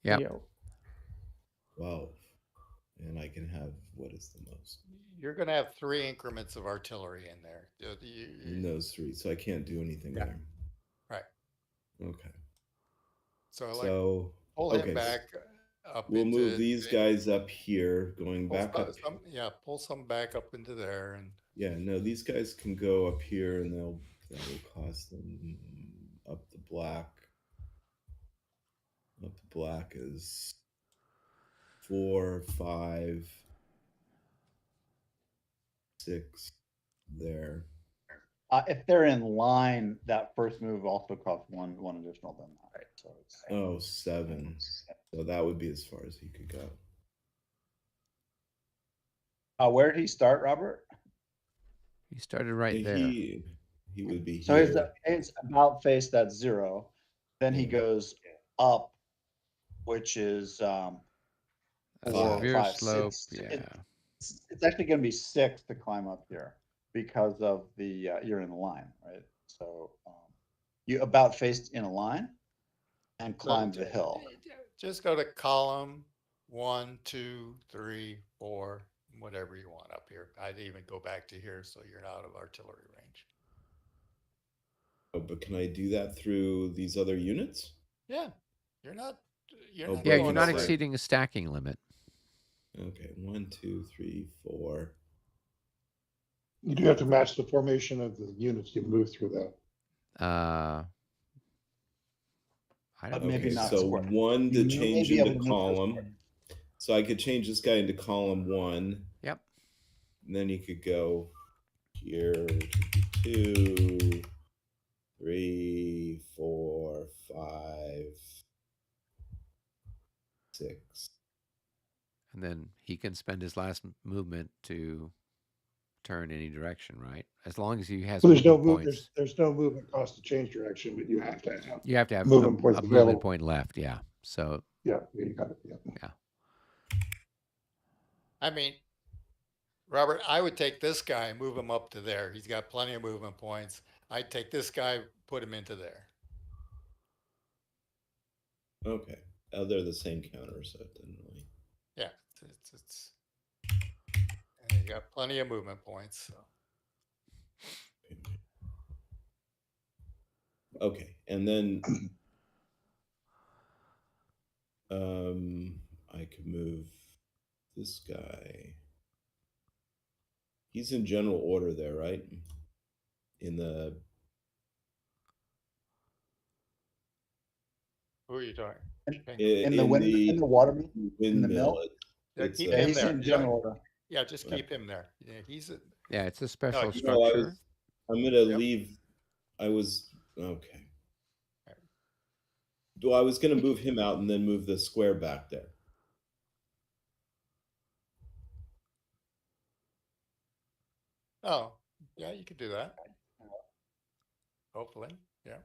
Yep. Yo. 12. And I can have, what is the most? You're going to have 3 increments of artillery in there. In those 3, so I can't do anything Yeah. there. Right. Okay. So pull him back up. We'll move these guys up here, going back up. Pull some back up into there, and yeah, no, these guys can go up here, and that will cost them up the black. Up the black is 4, 5, 6 there. If they're in line, that first move also costs one additional than that. Right. So it's 7. So that would be as far as he could go. where did he start, Robert? He started right there. He would be So here. his about face, that's 0. Then he goes up, which is 4, severe 5, slope. 6. Yeah. It's actually going to be 6 to climb up here because of the you're in the line, right? So you about faced in a line and climb the hill. just go to column 1, 2, 3, 4, whatever you want up here. I'd even go back to here so you're out of artillery range. Oh, but can I do that through these other units? Yeah, you're not. Oh, Yeah, you're going not over. exceeding a stacking limit. Okay, 1, 2, 3, 4. You do have to match the formation of the units you move through, though. I don't But know. maybe Okay, not so square. 1 to You may change be able into to move those column. square. So I could change this guy into column 1. Yep. And then you could go here, 2, 3, 4, 5, 6. And then he can spend his last movement to turn any direction, right? As long as he has Well, there's no movement move. points. There's no movement cost to change direction, but you have to have. You have to have movement a points movement available. point left. Yeah. So Yeah, you got it. Yeah. I mean, Robert, I would take this guy and move him up to there. He's got plenty of movement points. I'd take this guy, put him into there. Okay. They're the same counter, so it didn't really. Yeah, it's and you got plenty of movement points. So. Okay, and then I could move this guy. He's in general order there, right? In the Who are you talking? In the water in the mill. Yeah, It's, keep him He's there. in general order. Yeah, just keep him there. Yeah, he's a, yeah, it's a special No, structure. I'm gonna leave. I was okay. Well, I was gonna move him out and then move the square back there. Oh, yeah, you could do that. Hopefully, yeah.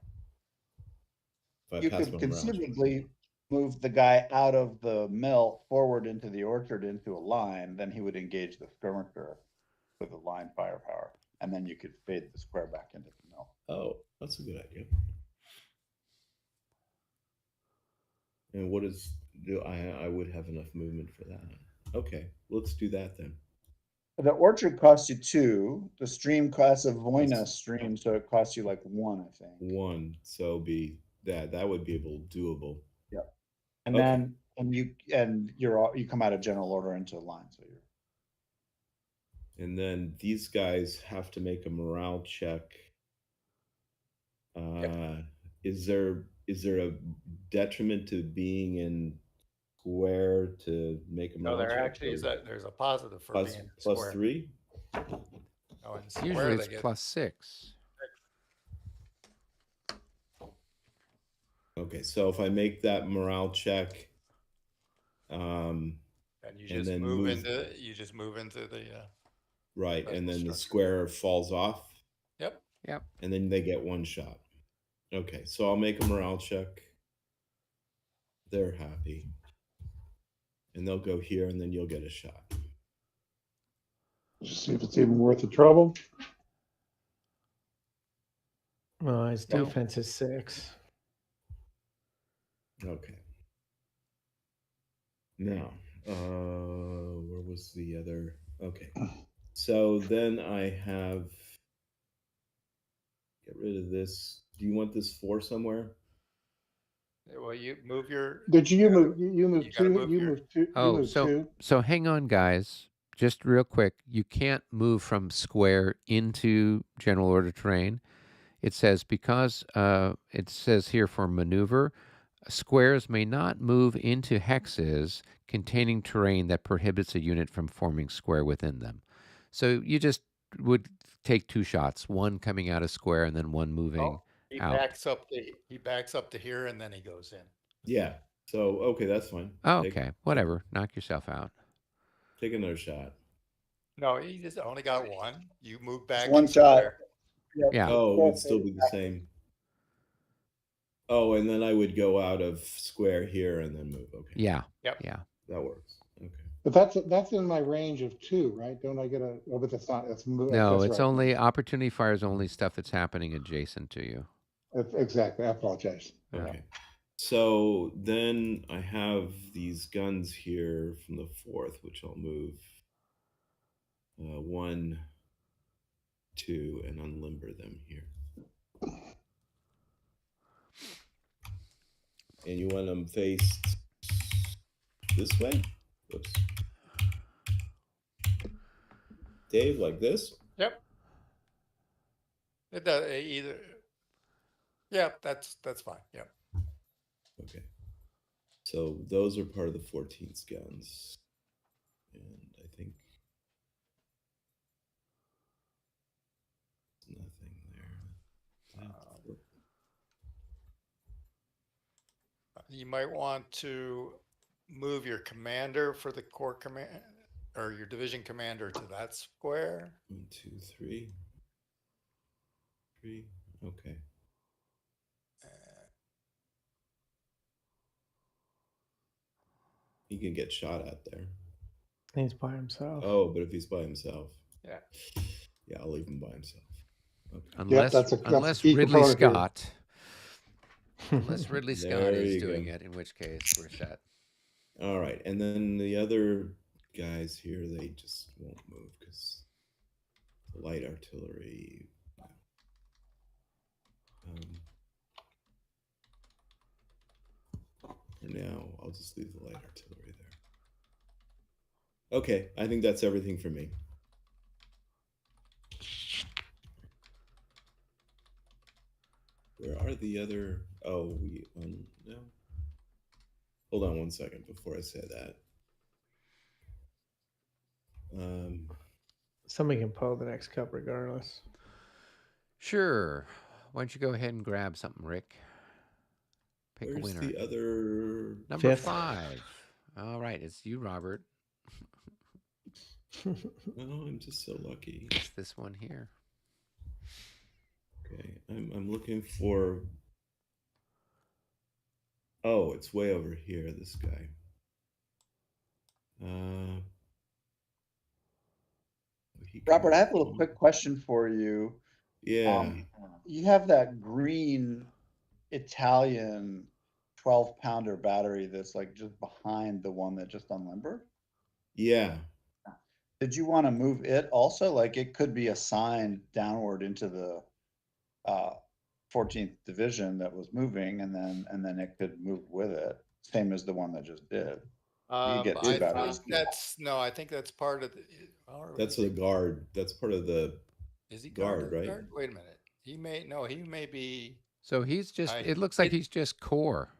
If I You pass could one around. conceivably move the guy out of the mill forward into the orchard into a line, then he would engage the skirmisher with a line firepower. and then you could fade the square back into the mill. Oh, that's a good idea. And what is I would have enough movement for that. Okay, let's do that then. The orchard costs you 2. The stream costs a Voina That's- stream, so it costs you like 1, I think. 1, so be that would be doable. Yep. And Okay. then you come out of general order into a line, so you're. And then these guys have to make a morale check. Is there a detriment to being in square to make a morale No, there check? actually is there's a positive for plus, being plus square. 3? Oh, in square Usually they it's get +6. Okay, so if I make that morale check, and you just then move into the right, special and then the structure. square falls off, Yep. and then they get 1 shot. Okay, so I'll make a morale check. They're happy. And they'll go here, and then you'll get a shot. Just see if it's even worth the trouble. His No. defense is 6. Okay. Now, where was the other? Okay. So then I have, get rid of this. Do you want this 4 somewhere? Well, you move your. Did you move? You you move gotta 2. move You your- move 2. You Oh, move so 2. so hang on, guys. Just real quick, you can't move from square into general order terrain. It says because it says here for maneuver, squares may not move into hexes containing terrain that prohibits a unit from forming square within them. So you just would take 2 shots, one coming out of square and then one moving. He out. backs up to here and then he goes in. Yeah. So, okay, that's fine. Oh, okay, whatever. Knock yourself out. Take another shot. No, he just only got 1. You move back. It's 1 into shot. there. Yeah. Oh, it would still be the same. Oh, and then I would go out of square here and then move. Okay. Yeah. Yep. Yeah. That works. Okay. But that's in my range of 2, right? Don't I get a? Oh, but that's not. That's No, that's it's right. only opportunity fire is only stuff that's happening adjacent to you. Exactly. I apologize. Okay. So then I have these guns here from the 4th, which I'll move 1, 2, and unlimber them here. And you want them faced this way? Whoops. Dave, like this? Yep. It does either. Yeah, that's fine. Yep. Okay. So those are part of the 14th guns. And I think there's nothing there. You might want to move your commander for the corps command or your division commander to that square. 1, 2, 3. 3. Okay. He can get shot at there. He's by himself. Oh, but if he's by himself. Yeah. Yeah, I'll leave him by himself. Okay. Unless that's a key Ridley component here. Scott. Unless Ridley Scott There is you doing go. it, in which case we're set. All right. And then the other guys here, they just won't move because the light artillery. For now, I'll just leave the light artillery there. Okay, I think that's everything for me. Where are the other? Oh, no. Hold on 1 second before I say that. Somebody can pull the next cup regardless. Sure. Why don't you go ahead and grab something, Rick? Pick a Where's winner. the other? Number 5th. 5. All right, it's you, Robert. Oh, I'm just so lucky. It's this one here. Okay, I'm looking for. Oh, it's way over here. This guy. he can Robert, I go have a little 4. quick question for you. Yeah. You have that green Italian 12-pounder battery that's like just behind the one that just unlimbered. Yeah. Did you want to move it also? Like it could be assigned downward into the 14th division that was moving, and then it could move with it, same as the one that just did. You get two I batteries. think I think that's part of the. That's the guard. That's part of the Is he guard, right? Wait a minute. He may be. So he's just. I- It looks like he's just core.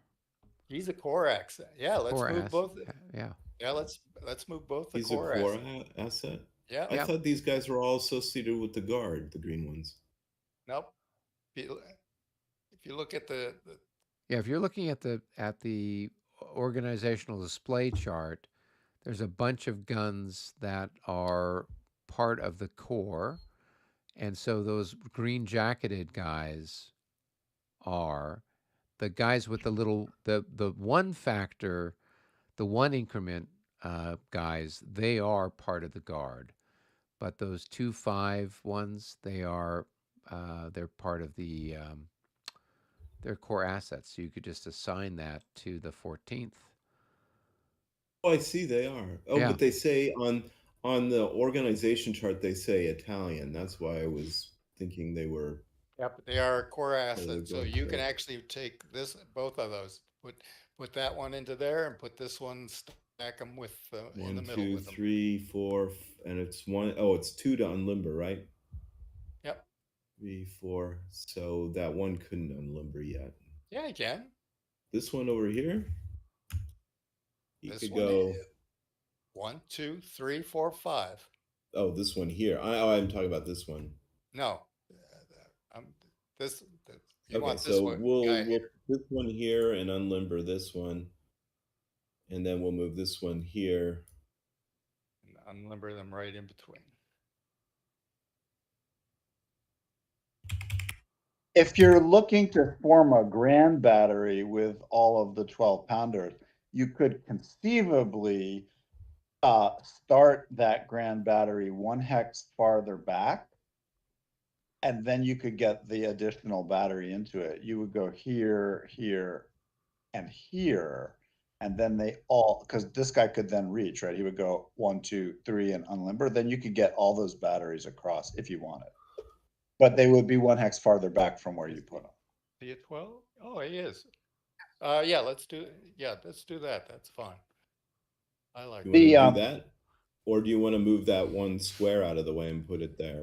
He's a core asset. Yeah, let's Core move ass. both. Yeah. Yeah, let's move both the He's a core core assets. asset. Yeah. I thought these guys were all associated with the guard, the green ones. Nope. If you look at the Yeah, if you're looking at the organizational display chart, there's a bunch of guns that are part of the core, and so those green jacketed guys are the guys with the little the one factor, the one increment guys. They are part of the guard, but those 2-5 ones, they're part of the they're core assets. So you could just assign that to the 14th. Oh, I see they are. Oh, Yeah. but they say on the organization chart they say Italian. That's why I was thinking they were. Yep, they are core the assets. So guard you can chart. actually take both of those, put that one into there, and put this one, stack them with in the 1, middle 2, with them. 3, 4, and it's 1. Oh, it's 2 to unlimber, right? Yep. 3, 4. So that one couldn't unlimber yet. Yeah, you can. This one over here, he This could one go. is 1, 2, 3, 4, 5. Oh, this one here. I'm talking about this one. No, this. You Okay, want this so one? we'll put this one here and unlimber this one, and then we'll move this one here. And unlimber them right in between. If you're looking to form a grand battery with all of the 12-pounders, you could conceivably start that grand battery 1 hex farther back, and then you could get the additional battery into it. You would go here, here, and here, and then they all, because this guy could then reach, right? He would go 1, 2, 3, and unlimber. Then you could get all those batteries across if you wanted, but they would be 1 hex farther back from where you put them. Be it 12? Oh, he is. Yeah, let's do that. That's fine. I like You The, want to do that, or do you want to move that one square out of the way and put it there?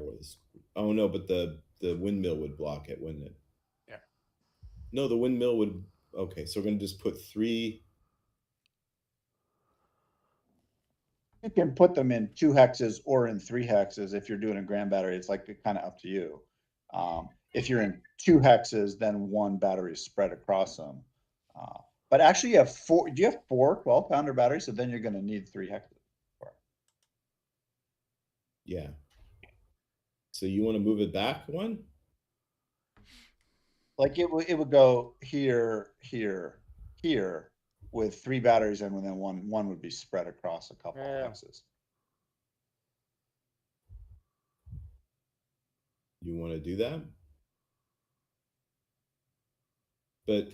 Oh no, but the windmill would block it, wouldn't it? Yeah. No, the windmill would. Okay, so we're going to just put 3. You can put them in 2 hexes or in 3 hexes. If you're doing a grand battery, it's like kind of up to you. If you're in 2 hexes, then 1 battery is spread across them. But actually you have 4, do you have 4 12-pounder batteries? So then you're going to need 3 hexes. Yeah. So you want to move it back one? Like it would go here, here, here with 3 batteries, and then one would be spread across a couple of hexes. You want to do that? But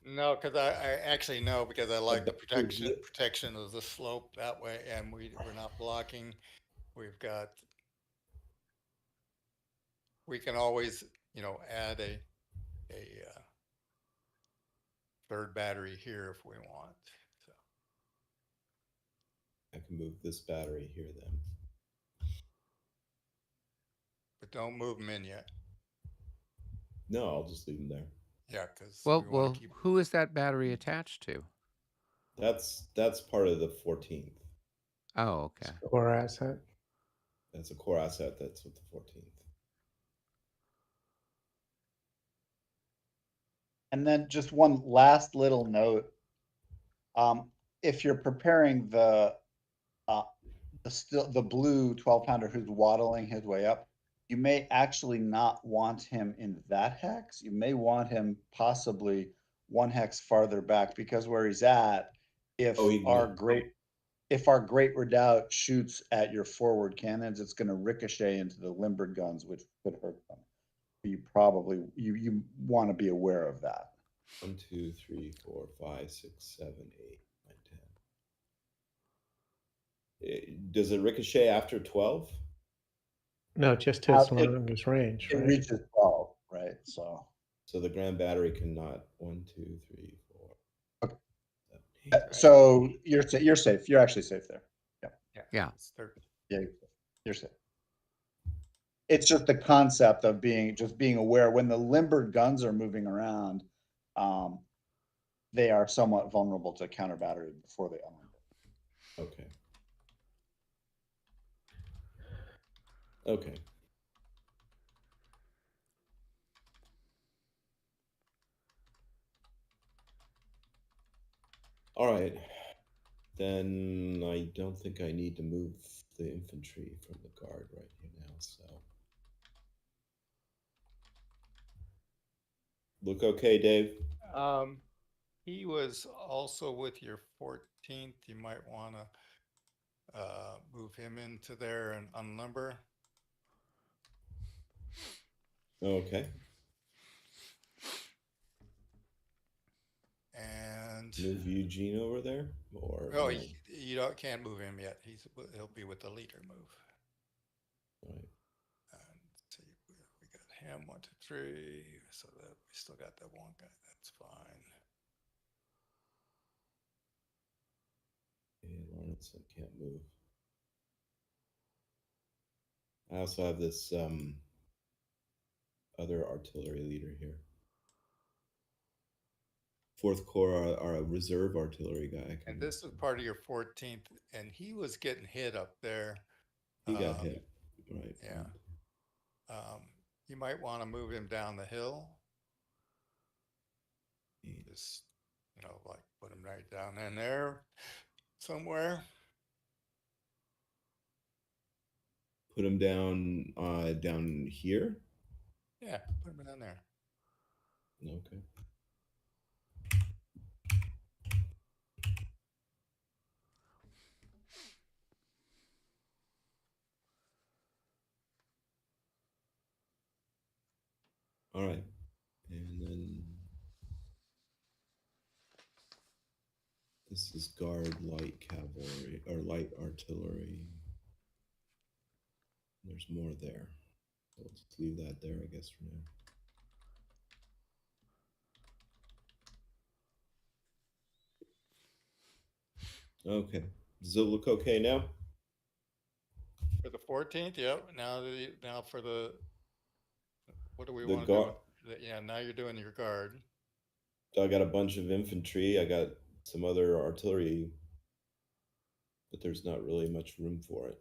no, because I actually know, because I like the protection of the slope that way, and we're not blocking. We can always, add a third battery here if we want. So I can move this battery here then. but don't move them in yet. No, I'll just leave them there. Yeah, because well, who is that battery attached to? That's part of the 14th. Oh, okay. Core asset. That's a core asset. That's with the 14th. And then just one last little note. If you're preparing the blue 12-pounder who's waddling his way up, you may actually not want him in that hex. You may want him possibly 1 hex farther back, because where he's at, if our great if our Great Redoubt shoots at your forward cannons, it's going to ricochet into the limbered guns, which could hurt them. You probably you want to be aware of that. 1, 2, 3, 4, 5, 6, 7, 8, 9, 10. Does it ricochet after 12? No, just to its longest range, It right? reaches 12, right? So the grand battery cannot. 1, 2, 3, 4. Okay. 7, 8. So you're safe. You're actually safe there. Yeah. It's 30. Yeah, you're safe. It's just the concept of being aware when the limbered guns are moving around, they are somewhat vulnerable to counter battery before they unlimber. Okay. Okay. All right. Then I don't think I need to move the infantry from the guard right here now, so. Look okay, Dave? He was also with your 14th. You might want to move him into there and unlimber. Okay. And move Eugene over there, or oh, no? you can't move him yet. He'll be with the leader move. Right. And see, we got him 1, 2, 3. So that we still got that one guy. That's fine. Okay, Lawrence, I can't move. I also have this other artillery leader here. 4th Corps are a reserve artillery guy. And this is part of your 14th, and he was getting hit up there. He got hit, right? Yeah. You might want to move him down the hill. Just, like put him right down in there somewhere. Put him down down here? Yeah, put him down there. Okay. All right. And then this is guard light cavalry or light artillery. There's more there. So let's leave that there, I guess, for now. Okay. Does it look okay now? For the 14th, yep. Now for the, what do we The want to do? Yeah, now you're doing your guard. So I got a bunch of infantry. I got some other artillery, but there's not really much room for it.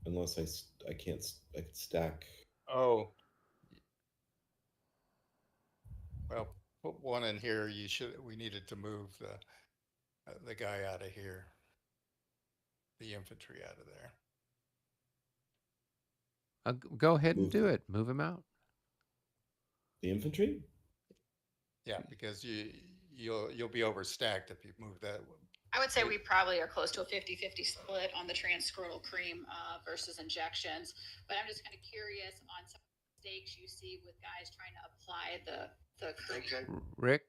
Unless I could stack. Oh. Well, put one in here. We needed to move the guy out of here. The infantry out of there. Go ahead and do it. Move him out. The infantry? Yeah, because you'll be overstacked if you move that one. I would say we probably are close to a 50-50 split on the transscrotal cream versus injections. But I'm just kind of curious on some mistakes you see with guys trying to apply the cream. Rick?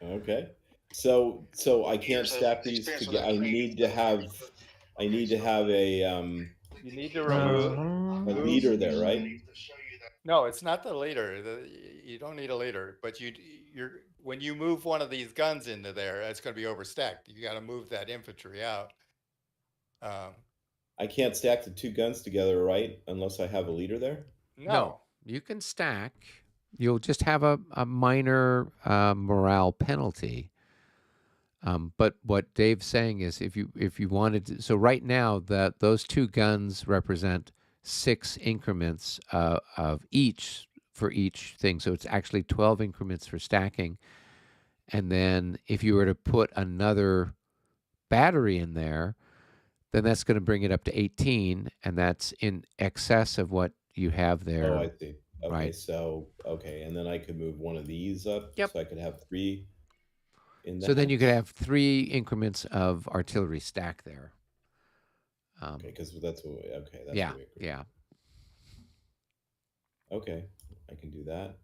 Okay. So I can't stack these together. I need to have a You need to remove a leader there, right? No, it's not the leader. You don't need a leader, but when you move one of these guns into there, it's going to be overstacked. You got to move that infantry out. I can't stack the 2 guns together, right? Unless I have a leader there? No, you can stack. You'll just have a minor morale penalty. But what Dave's saying is, if you wanted to, so right now those 2 guns represent 6 increments of each for each thing. So it's actually 12 increments for stacking. And then if you were to put another battery in there, then that's going to bring it up to 18, and that's in excess of what you have there. Oh, I see. Okay, right. So, and then I could move one of these up. Yep. So I could have 3 in the So then you could hex? have 3 increments of artillery stack there. Okay, because that's what. Okay, that's Yeah, what we agreed. yeah. Okay, I can do that.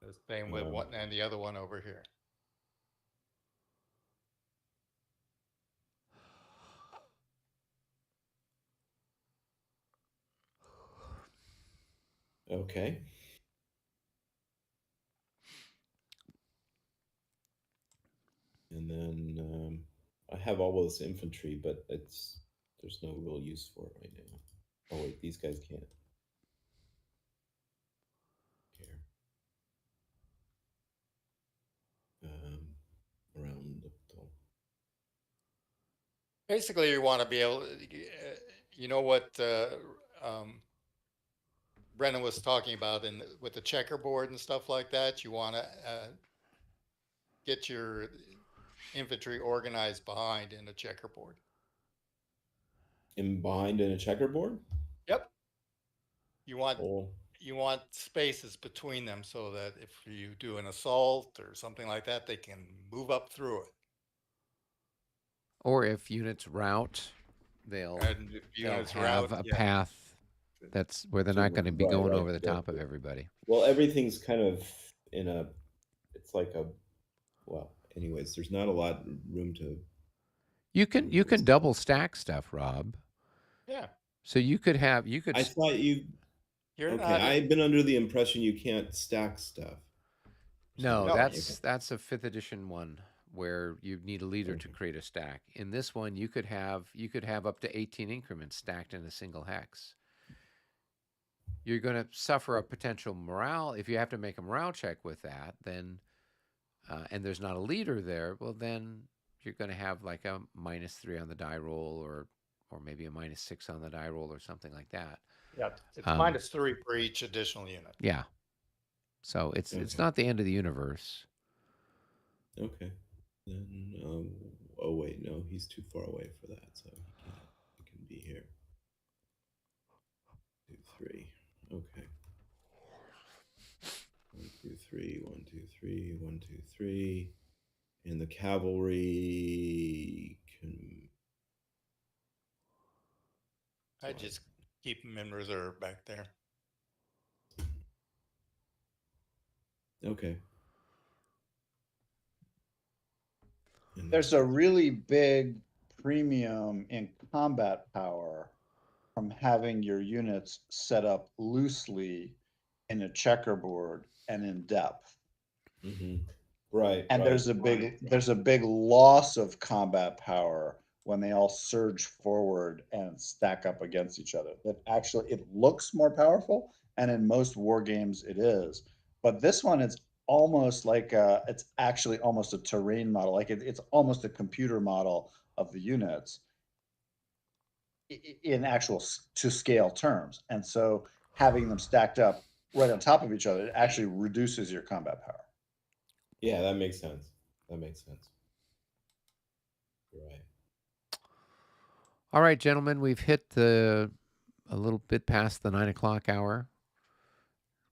The same with one and the other one over here. Okay. And then I have all this infantry, but there's no real use for it right now. Oh wait, these guys can't. Here. Around the Basically, you want to be able, you know what Brennan was talking about with the checkerboard and stuff like that. You want to get your infantry organized behind in a checkerboard. behind in a checkerboard? Yep. You want Oh. you want spaces between them so that if you do an assault or something like that, they can move up through it. Or if units route, they'll And if units have route, a yeah. path that's where they're not going to be going over the top of everybody. Well, everything's kind of in a. It's like a. Well, anyways, there's not a lot of room to. You can double stack stuff, Rob. Yeah. So you could. I thought you. You're okay, not. I've been under the impression you can't stack stuff. No, No. that's a 5th edition one where you need a leader to create a stack. In this one, you could have up to 18 increments stacked in a single hex. You're going to suffer a potential morale if you have to make a morale check with that. Then, and there's not a leader there. Well, then you're going to have like a -3 on the die roll, or maybe a -6 on the die roll, or something like that. Yeah, it's -3 for each additional unit. Yeah. So it's not the end of the universe. Okay. Then oh wait, no, he's too far away for that, so he can't. He can be here. 2, 3. Okay. 1, 2, 3. 1, 2, 3. 1, 2, 3. And the cavalry can. I just keep them in reserve back there. Okay. There's a really big premium in combat power from having your units set up loosely in a checkerboard and in depth. Mm-hmm. Right. And right, there's a big loss of combat power when they all surge forward and stack up against each other. That actually it looks more powerful, and in most war games it is. But this one, it's almost like it's actually almost a terrain model. Like it's almost a computer model of the units in actual to scale terms. And so having them stacked up right on top of each other, it actually reduces your combat power. Yeah, that makes sense. That makes sense. Right. All right, gentlemen, we've hit a little bit past the 9 o'clock hour.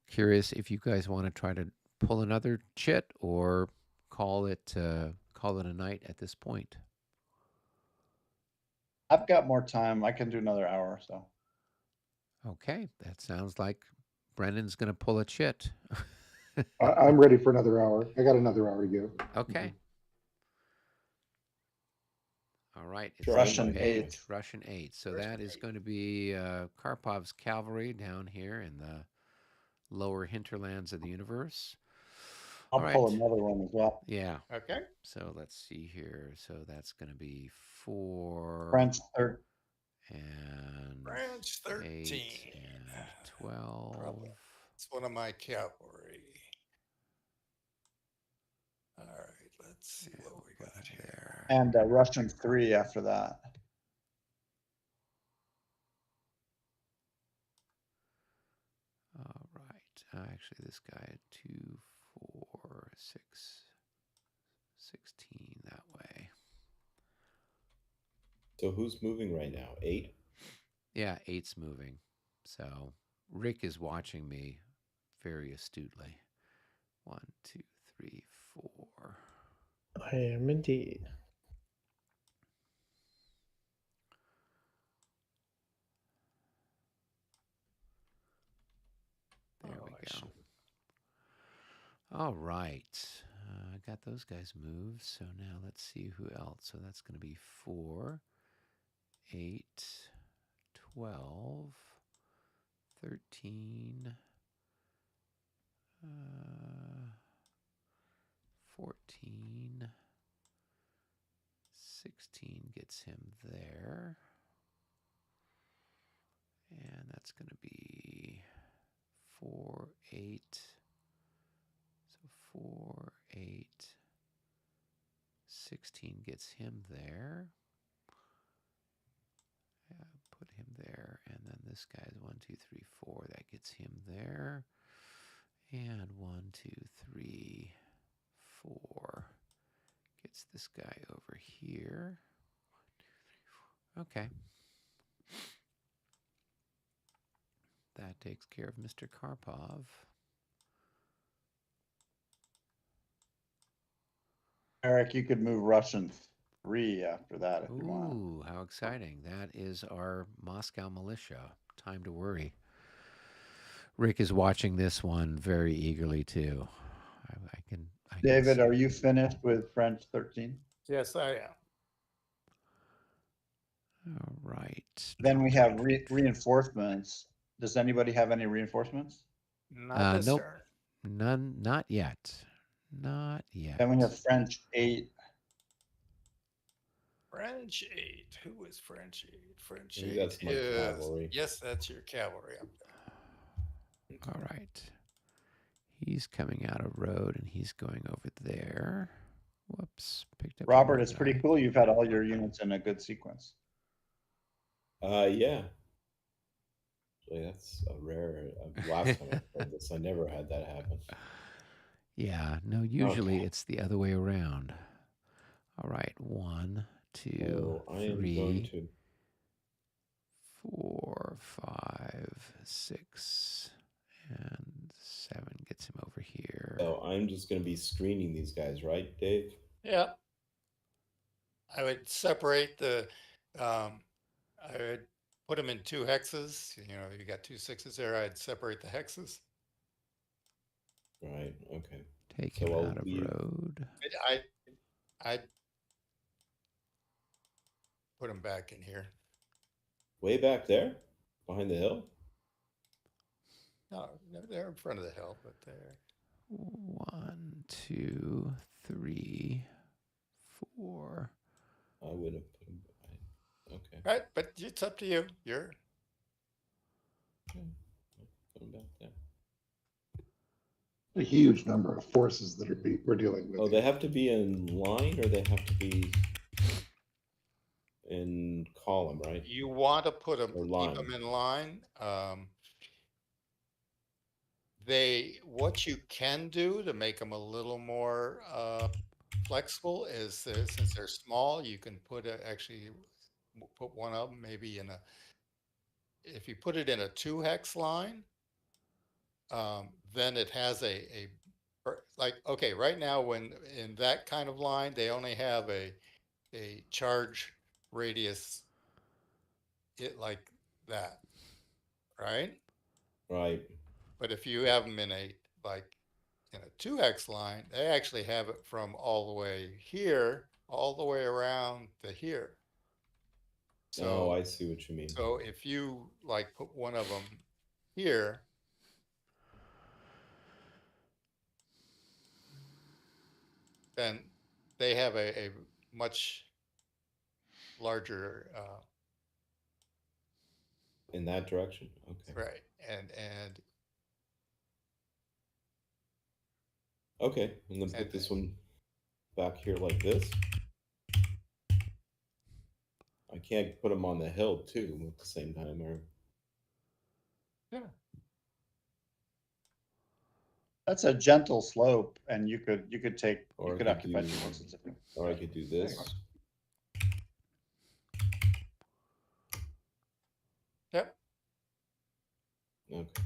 Curious if you guys want to try to pull another chit or call it a night at this point. I've got more time. I can do another hour. So. Okay, that sounds like Brendan's going to pull a chit. I'm ready for another hour. I got another hour to go. Okay. All right. It's Russian 8. Russian 8. So that is going to be Karpov's cavalry down here in the lower hinterlands of the universe. I'll pull another one as well. Yeah. Okay. So let's see here. So that's going to be 4. French 13. And French 13. 8 and 12. It's one of my cavalry. All right, let's see what we got here. And Russian 3 after that. All right. Actually, this guy had 2, 4, 6, 16 that way. So who's moving right now? 8? Yeah, 8's moving. So Rick is watching me very astutely. 1, 2, 3, 4. I am indeed. There Oh, we I go. should- All right. I got those guys moved. So now let's see who else. So that's going to be 4, 8, 12, 13, 14, 16 gets him there. And that's going to be 4, 8. So 4, 8, 16 gets him there. Yeah, put him there. And then this guy's 1, 2, 3, 4. That gets him there. And 1, 2, 3, 4 gets this guy over here. Okay. That takes care of Mr. Karpov. Eric, you could move Russian 3 after that if you want. Ooh, how exciting. That is our Moscow militia. Time to worry. Rick is watching this one very eagerly too. I can David, see. are you finished with French 13? Yes, I am. All right. Then we have reinforcements. Does anybody have any reinforcements? Not this Nope. turn. None, not yet. Not yet. Then we have French 8. French 8. Who is French 8? French Maybe 8 that's my is... cavalry. Yes, that's your cavalry up there. All right. He's coming out of road and he's going over there. Whoops. Picked up. Robert, it's pretty cool. You've had all your units in a good sequence. Yeah. Actually, that's a rare. Last time I played this, I never had that happen. Yeah. No, usually it's the other way around. All right. 1, 2, So I am 3, going to 4, 5, 6, and 7 gets him over here. So I'm just going to be screening these guys, right, Dave? Yeah. I would separate the, I would put them in 2 hexes. You know, you got 2 6s there. I'd separate the hexes. Right. Okay. Take So him I'll out of leave- road. I'd put them back in here. Way back there, behind the hill. No, they're in front of the hill, but they're 1, 2, 3, 4. I would have put them. Okay. right. But it's up to you. You're Put them back there. A huge number of forces that we're dealing with. Oh, they have to be in line, or they have to be in column, right? you want to put them, Or keep line. them in line. What you can do to make them a little more flexible is since they're small, you can put actually put one of them maybe in if you put it in a 2 hex line, then it has like, okay, right now when in that kind of line, they only have a charge radius like that, right? Right. But if you have them in a 2 hex line, they actually have it from all the way here, all the way around to here. So I see what you mean. So if you like put one of them here, then they have a much larger In that direction. Okay. right, and Okay, and then put this one back here like this. I can't put them on the hill too at the same time, or yeah. That's a gentle slope, and you could take Or you I could could occupy do- 2 horses. or I could do this. Yep. Okay.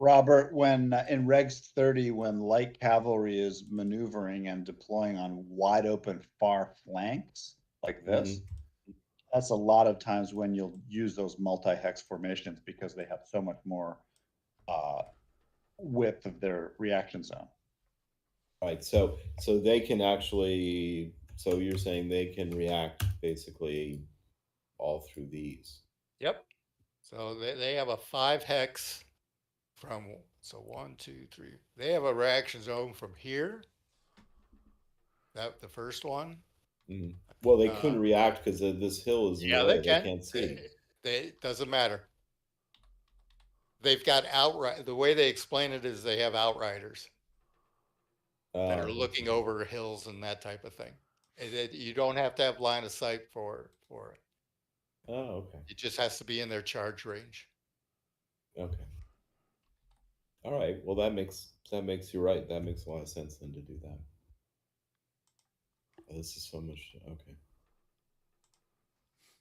Robert, when in Regs 30, when light cavalry is maneuvering and deploying on wide open far flanks like this, that's a lot of times when you'll use those multi-hex formations because they have so much more width of their reaction zone. Right. So they can actually. So you're saying they can react basically all through these. Yep. So they have a 5 hex from, so 1, 2, 3. They have a reaction zone from here. That the first one. Mm. Well, they couldn't react because this hill is in the way. They can't see. They doesn't matter. They've got outright. The way they explain it is they have outriders that are looking over hills and that type of thing. You don't have to have line of sight for it. Oh, okay. It just has to be in their charge range. Okay. All right. Well, that makes you right. That makes a lot of sense then to do that. Oh, this is so much. Okay.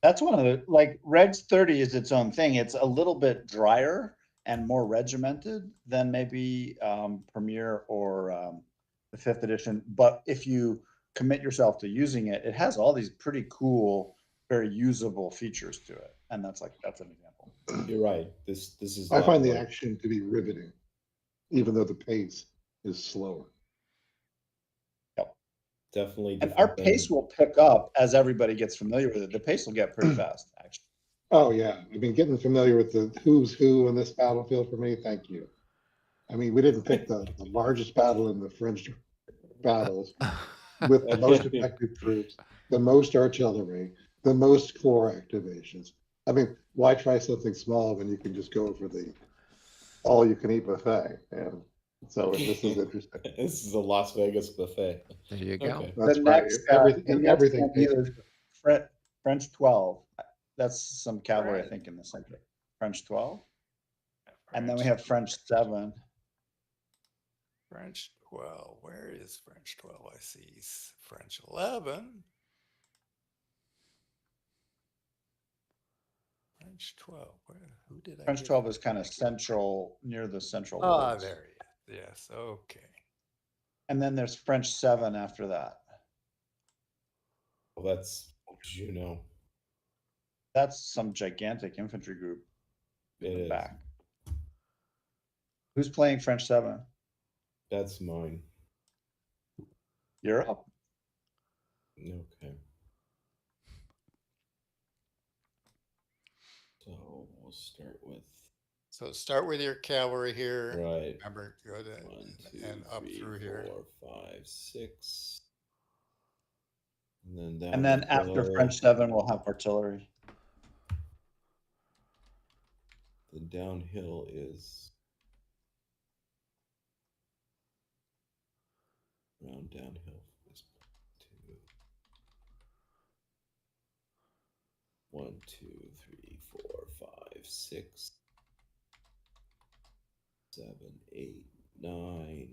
That's one of the, like, Regs 30 is its own thing. It's a little bit drier and more regimented than maybe Premiere or the 5th edition. But if you commit yourself to using it, it has all these pretty cool, very usable features to it. And that's an example. You're right. This is. I find the action to be riveting, even though the pace is slower. Yep. Definitely. And our pace will pick up as everybody gets familiar with it. The pace will get pretty fast, actually. Oh yeah, I mean, getting familiar with the who's who in this battlefield for me. Thank you. I mean, we didn't pick the largest battle in the French battles with the most effective troops, the most artillery, the most core activations. I mean, why try something small when you can just go for the all-you-can-eat buffet? And so this is interesting. This is a Las Vegas buffet. There you go. Okay. That's The right. next, Everything. French 12. That's some cavalry, I think, in the center. French 12. And then we have French 7. French 12. Where is French 12? I see French 11. French 12. Who did I? French 12 is kind of central, near the central. Ah, woods. there he is. Yes. Okay. And then there's French 7 after that. Well, that's Juno. That's some gigantic infantry group in the back. Who's playing French 7? That's mine. You're up. Okay. So we'll start with. So start with your cavalry here. Right. Remember, go to 1, 2, and up 3, through here. 4, 5, 6. And then down. And then after French 7, we'll have artillery. The downhill is around downhill. 1, 2, 3, 4, 5, 6, 7, 8, 9,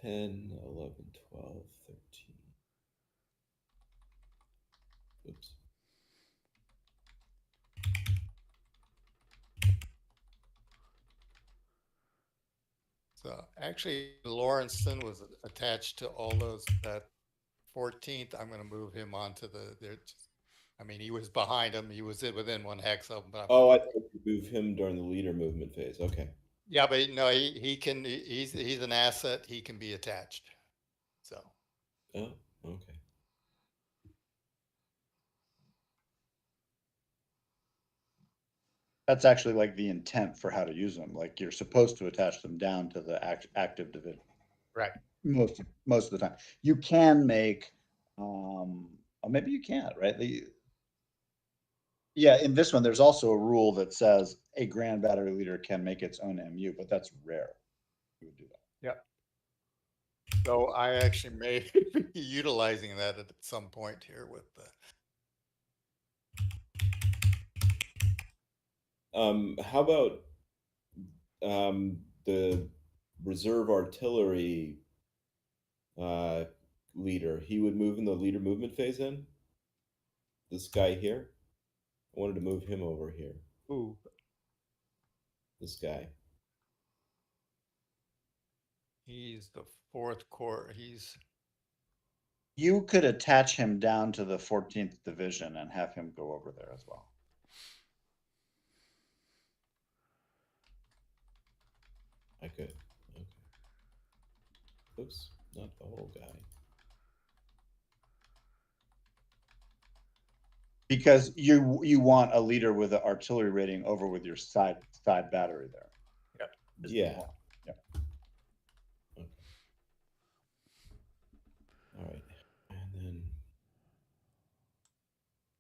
10, 11, 12, 13. Oops. So actually, Lawrenson was attached to all those. That 14th, I'm going to move him onto the. I mean, he was behind him. He was within 1 hex of him. But I thought you move him during the leader movement phase. Okay. Yeah, but no, he can. He's an asset. He can be attached. So. Oh, okay. That's actually like the intent for how to use them. Like you're supposed to attach them down to the active division. Right. Most of the time. You can make, or maybe you can't, right? Yeah, in this one, there's also a rule that says a grand battery leader can make its own MU, but that's rare. You would do that. Yep. So I actually may be utilizing that at some point here with the. How about the reserve artillery leader? He would move in the leader movement phase then? This guy here? I wanted to move him over here. Ooh. This guy. He's the 4th corps. You could attach him down to the 14th division and have him go over there as well. I could. Okay. Oops, not the whole guy. Because you want a leader with an artillery rating over with your side battery there. Yep. Yeah. Okay. All right, and then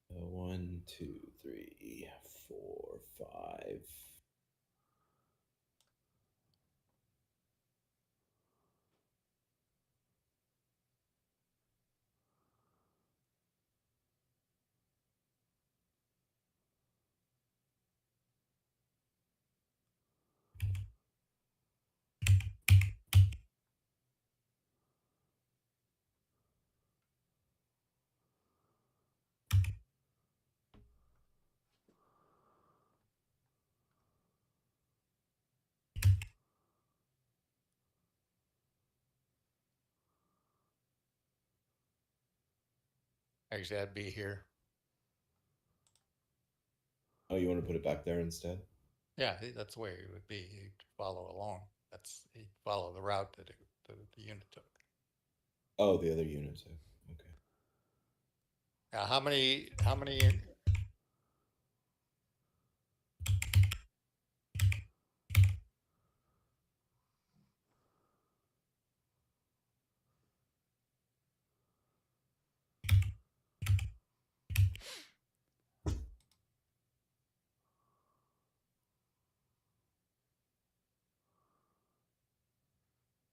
1, 2, 3, 4, 5. Actually, that'd be here. Oh, you want to put it back there instead? Yeah, that's where it would be. He'd follow along. He'd follow the route that the unit took. Oh, the other units. Okay. Now, how many?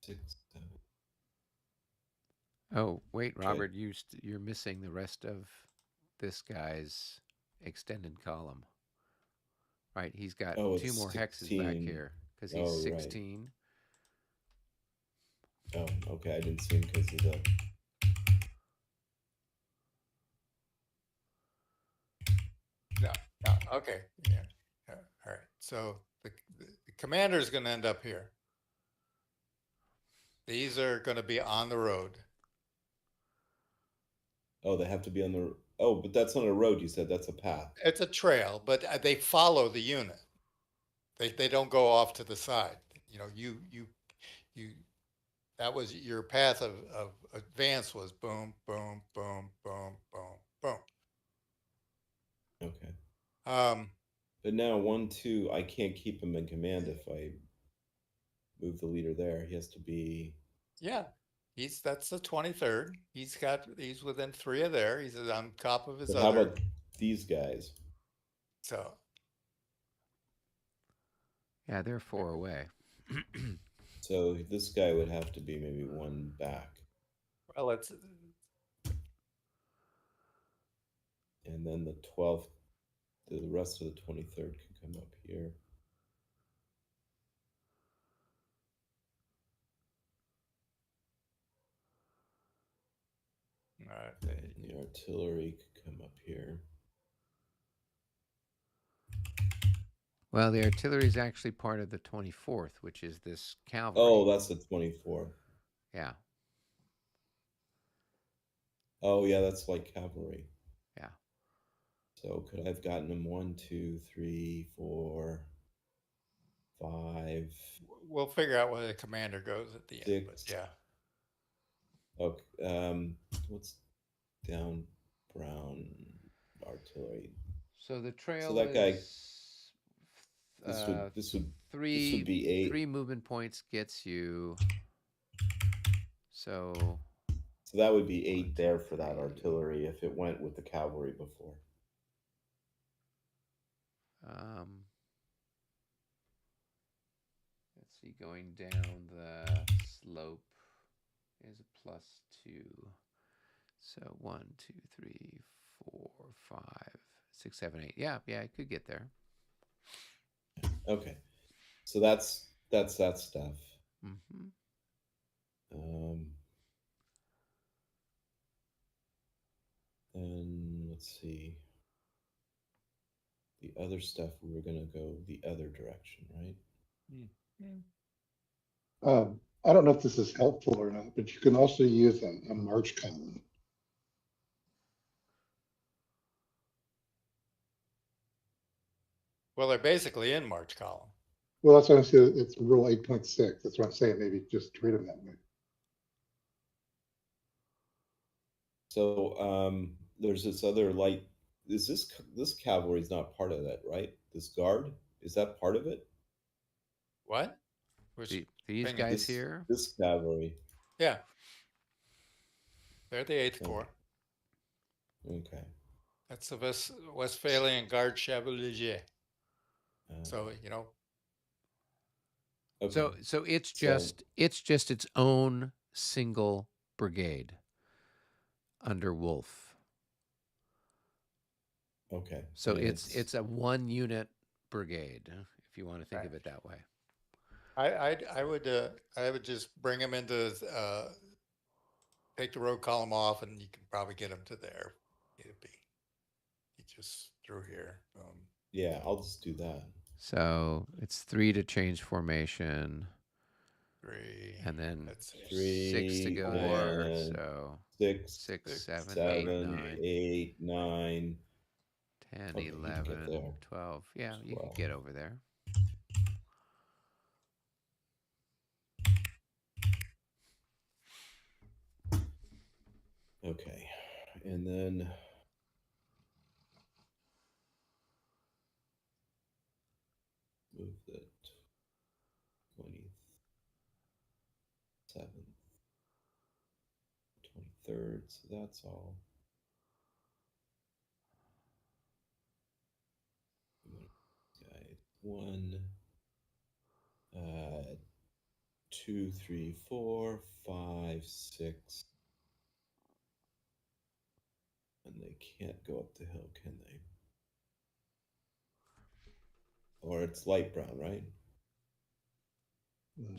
6, 7. Oh, wait, Okay. Robert, you're missing the rest of this guy's extended column. Right, he's got Oh, 2 it's more hexes back 16. here because he's Oh, right. 16. Oh, okay. I didn't see him because of the. No. Okay. Yeah. All right. So the commander is going to end up here. These are going to be on the road. Oh, they have to be on the. Oh, but that's not a road. You said that's a path. It's a trail, but they follow the unit. They don't go off to the side. You know, you that was your path of advance was boom, boom, boom, boom, boom, boom. Okay. Um, But now 1, 2, I can't keep him in command if I move the leader there. He has to be. yeah, that's the 23rd. He's within 3 of there. He's on top of his But how other. about these guys? So Yeah, they're 4 away. So this guy would have to be maybe 1 back. well, it's And then the 12th, the rest of the 23rd can come up here. all right. The artillery could come up here. Well, the artillery is actually part of the 24th, which is this cavalry. Oh, that's the 24th. Yeah. Oh, yeah, that's like cavalry. Yeah. So could I have gotten him 1, 2, 3, 4, 5? We'll figure out where the commander goes at the end. But 6. yeah. Okay. What's down brown artillery? So the trail So that guy. is This would three be 8. 3 movement points gets you. So that would be 8 there for that artillery if it went with the cavalry before. Let's see, going down the slope is a +2. So 1, 2, 3, 4, 5, 6, 7, 8. Yeah, I could get there. Okay, so that's that stuff. Mm-hmm. Then let's see. The other stuff, we were going to go the other direction, right? I don't know if this is helpful or not, but you can also use a march column. Well, they're basically in March column. Well, that's what I'm saying. It's rule 8.6. That's what I'm saying. Maybe just treat them that way. So there's this other light. Is this cavalry is not part of that, right? This guard, is that part of it? What? Which These opinion? guys here? This cavalry. Yeah. They're the 8th Corps. Okay. That's the Westphalian Guard Chevalier. So, you know. Okay. So it's just its own single brigade under Wolf. Okay. So it's a 1 unit brigade, if you want to think of it that way. I would just bring them into take the road column off, and you can probably get them to there. It'd be just through here. Yeah, I'll just do that. So it's 3 to change formation. 3, and then 3, 6 to go there. So 6, 7, 8, 9, 10, okay, 11, 12. Yeah, 12. You can get over there. Okay, and then move the 27th, 23rd, so that's all. Guide 1, 2, 3, 4, 5, 6. And they can't go up the hill, can they? Or it's light brown, right?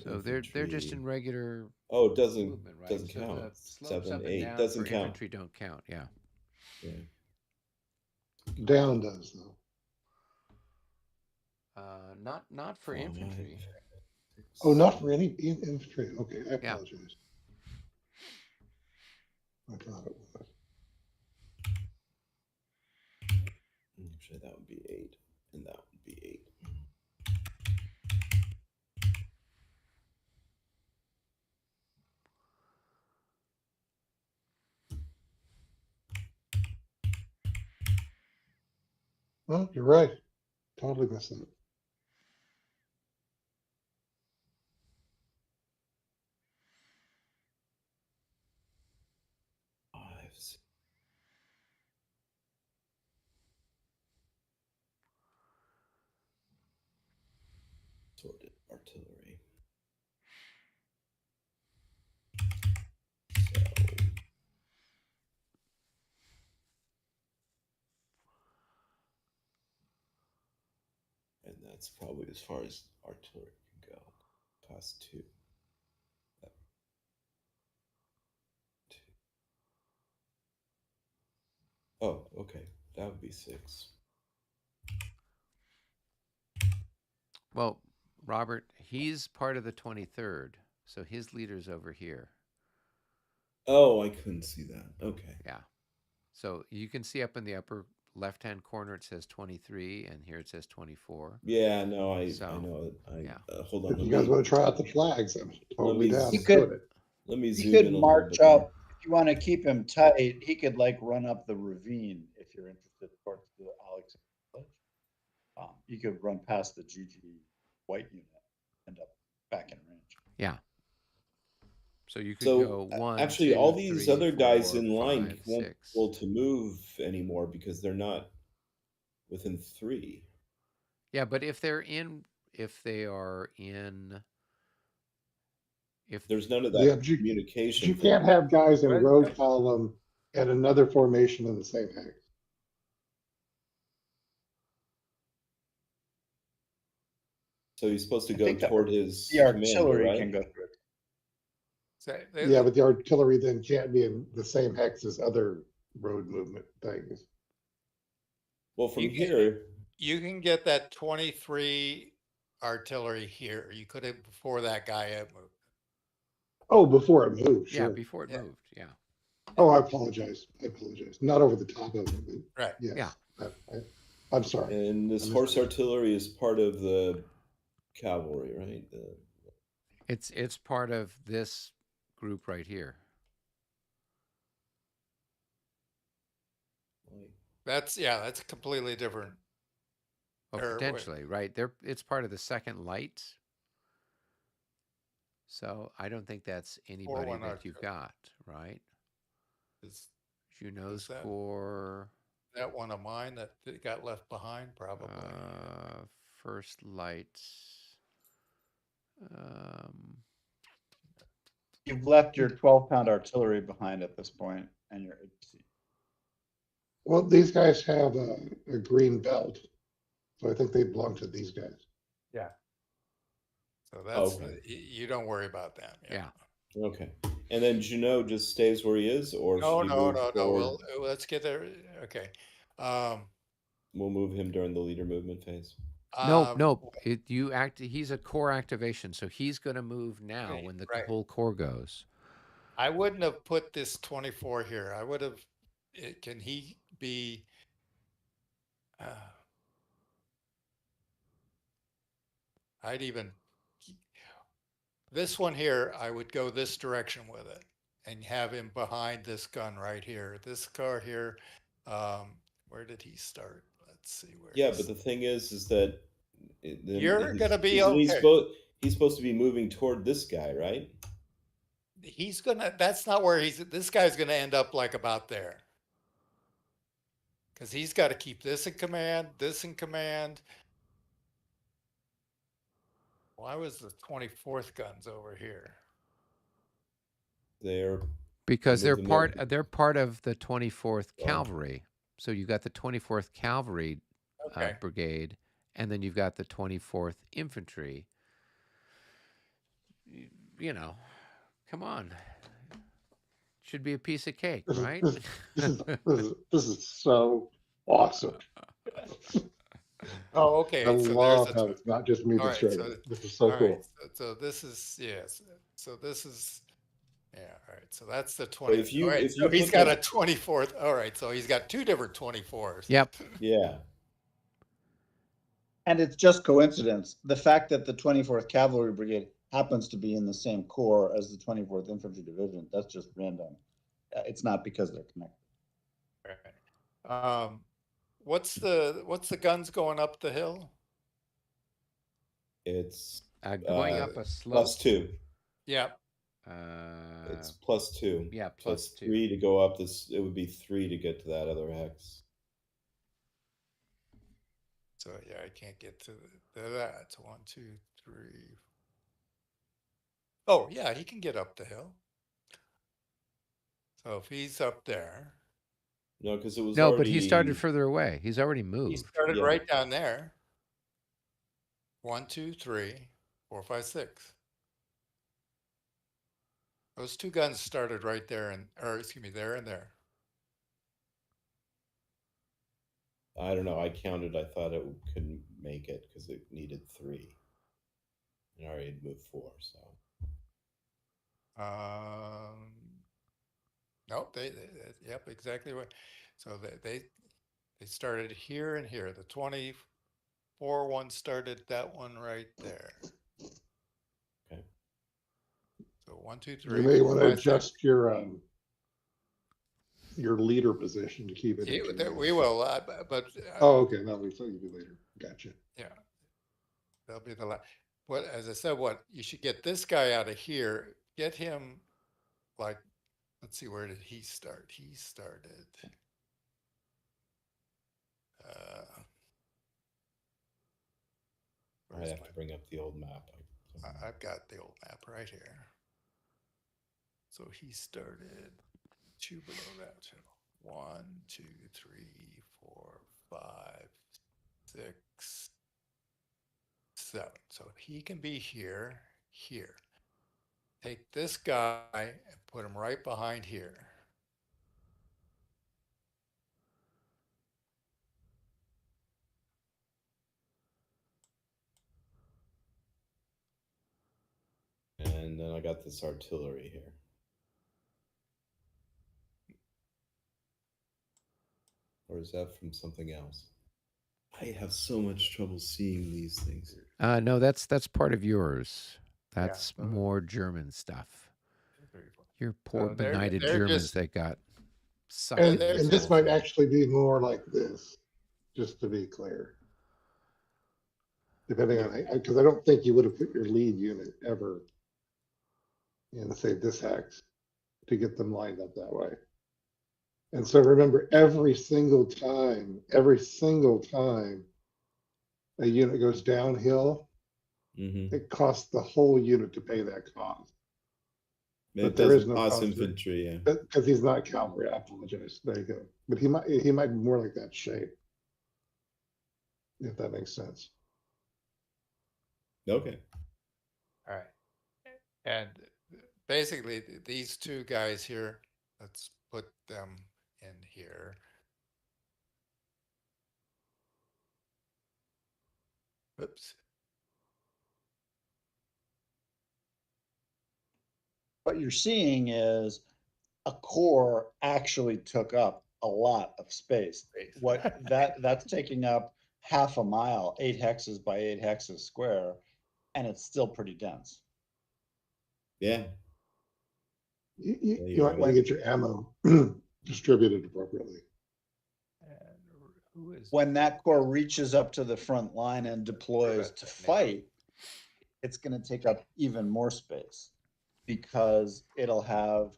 So they're just in regular. Oh, it doesn't movement, right? doesn't so count. The slopes 7, up 8 and down doesn't for count. infantry don't count. Yeah. Yeah. Down does though. Not for infantry. 6, Oh, not for any infantry. Okay, I apologize. I thought it was. Actually, that would be 8, and that would be 8. Well, you're right. Totally missing it. Sorted artillery. And that's probably as far as artillery can go. Past 2. 2. Oh, okay. That would be 6. Well, Robert, he's part of the 23rd, so his leader's over here. Oh, I couldn't see that. Okay. Yeah. So you can see up in the upper left-hand corner it says 23, and here it says 24. Yeah, no, I know it. Hold on. If you guys want to try out the flags, I'm totally down. You could, let me he zoom could in a march little bit up. If you want to keep him tight, he could like run up the ravine if you're interested towards the Alex village. You could run past the GG white unit, end up back in range. Yeah. So you could So go 1. actually, 2, all these 3, other 4, guys in line 5, won't be 6. able to move anymore because they're not within 3. Yeah, but if they are in, if there's none of that Yeah, communication. you can't have guys in road column and another formation in the same hex. So he's supposed to go toward his the artillery commander, right? can go through it. Yeah, but the artillery then can't be in the same hex as other road movement things. Well, from here, You can get that 23 artillery here. You could have before that guy had moved. Oh, before it moved, Yeah, sure. before it Yeah. moved. Yeah. Oh, I apologize. I apologize. Not over the top of it, but Right. yes. Yeah. I'm sorry. And this I horse misunderstood. artillery is part of the cavalry, right? It's part of this group right here. That's completely different. Well, Or wait. potentially, right? It's part of the second light. So I don't think that's anybody 4-1 that you've got, right? Is Juno's that- core. that one of mine that got left behind? Probably. First light. Um, You've left your 12-pound artillery behind at this point, and your APC. Well, these guys have a green belt, so I think they belong to these guys. So that's Okay. you don't worry about that. yeah. Okay. And then Junot just stays where he is, or No, should he no, move no, no. forward? Let's get there. Okay. We'll move him during the leader movement phase. No. He's a core activation, so he's going to move now Right, when the right. whole core goes. I wouldn't have put this 24 here. I would have. Can he be? I'd even. This one here, I would go this direction with it and have him behind this gun right here. This car here, where did he start? Let's see where. Yeah, but the thing is that You're gonna be he's okay. he's supposed to be moving toward this guy, right? He's gonna. That's not where he's. This guy's gonna end up like about there. Because he's got to keep this in command, this in command. Why was the 24th guns over here? Because they're moved them there. part of the 24th Cavalry. So you've got the 24th Cavalry Okay. Brigade, and then you've got the 24th Infantry. You know, come on. Should be a piece of cake, right? This is so awesome. Oh, okay. I So love there's how it's not just moving all right, straight. so- This is so all cool. right, so this is yes. So this is yeah. All right. So that's the 20. if you- all right, if so you he's put got that- a 24th. All right. So he's got two different 24s. Yep. Yeah. And it's just coincidence. The fact that the 24th Cavalry Brigade happens to be in the same corps as the 24th Infantry Division, that's just random. It's not because they're connected. Right. What's the guns going up the hill? It's Going up a slope. +2. Yeah. It's +2. Yeah, So it's +2. 3 to go up this. It would be 3 to get to that other hex. So yeah, I can't get to that. 1, 2, 3. Oh yeah, he can get up the hill. So if he's up there, No, because it was No, already... but he started further away. He's already he moved. started Yeah. right down there. 1, 2, 3, 4, 5, 6. Those two guns started right there, there and there. I don't know. I counted. I thought it couldn't make it because it needed 3. And I already had moved 4, so... Nope, yep, exactly right. So they started here and here. The 24 one started that one right there. Okay. So 1, 2, 3. You may 4, want to 5, 6. adjust your leader position to keep it. Yeah, we will, but Oh, okay. That'll be something you do later. Gotcha. yeah, that'll be the last. What, as I said, what you should get this guy out of here. Get him, like, let's see, where did he start? He started. I have to bring up the old map. I've got the old map right here. So he started 2 below that. 1, 2, 3, 4, 5, 6, 7. So he can be here. Take this guy and put him right behind here. And then I got this artillery here. Or is that from something else? I have so much trouble seeing these things. No, that's part of yours. That's more German stuff. Your poor benighted Germans, they got sucked. And into this whole might thing. actually be more like this, just to be clear. Depending on, because I don't think you would have put your lead unit ever in, say, this hex to get them lined up that way. And so remember, every single time a unit goes downhill, it costs the whole unit to pay that cost. But there is no cost infantry, yeah. Because he's not cavalry. I apologize. There you go. But he might be more like that shape, if that makes sense. Okay. All right. And basically, these two guys here, let's put them in here. Oops. What you're seeing is a core actually took up a lot of space. What that's taking up half a mile, 8 hexes by 8 hexes square, and it's still pretty dense. Yeah. You might want to get your ammo distributed appropriately. When that core reaches up to the front line and deploys to fight, it's going to take up even more space because it'll have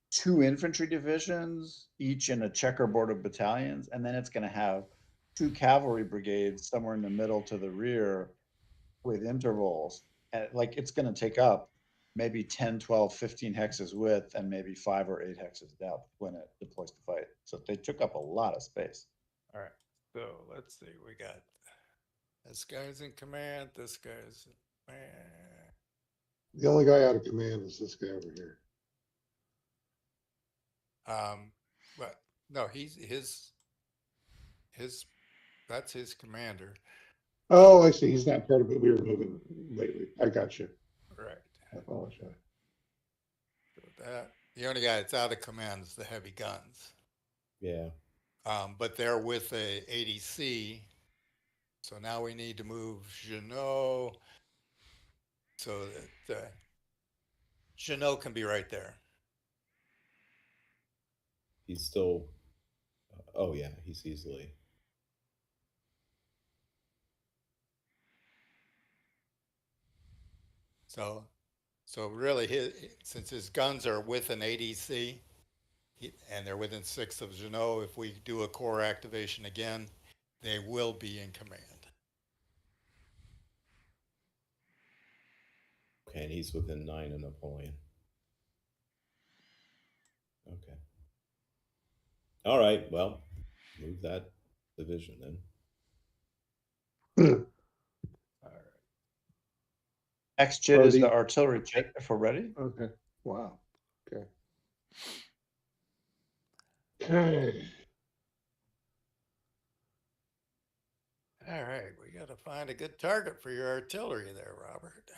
2 infantry divisions, each in a checkerboard of battalions, and then it's going to have 2 cavalry brigades somewhere in the middle to the rear with intervals. And like it's going to take up maybe 10, 12, 15 hexes width and maybe 5 or 8 hexes depth when it deploys to fight. So they took up a lot of space. All right. So let's see. We got this guy's in command. This guy's in command. The only guy out of command is this guy over here. But no, his that's his commander. Oh, I see. He's not part of it. We were moving lately. I got you. Right. I apologize. So that the only guy that's out of command is the heavy guns. Yeah. But they're with a ADC. So now we need to move Jeannot so that Jeannot can be right there. He's still, oh yeah, he's easily. So really, since his guns are with an ADC, and they're within 6 of Jeannot, if we do a core activation again, they will be in command. Okay, and he's within 9 of Napoleon. Okay. All right, well, move that division then. All right. Next JIT is the artillery JIT if we're ready. Okay. Wow. Okay. Okay. All right, we got to find a good target for your artillery there, Robert.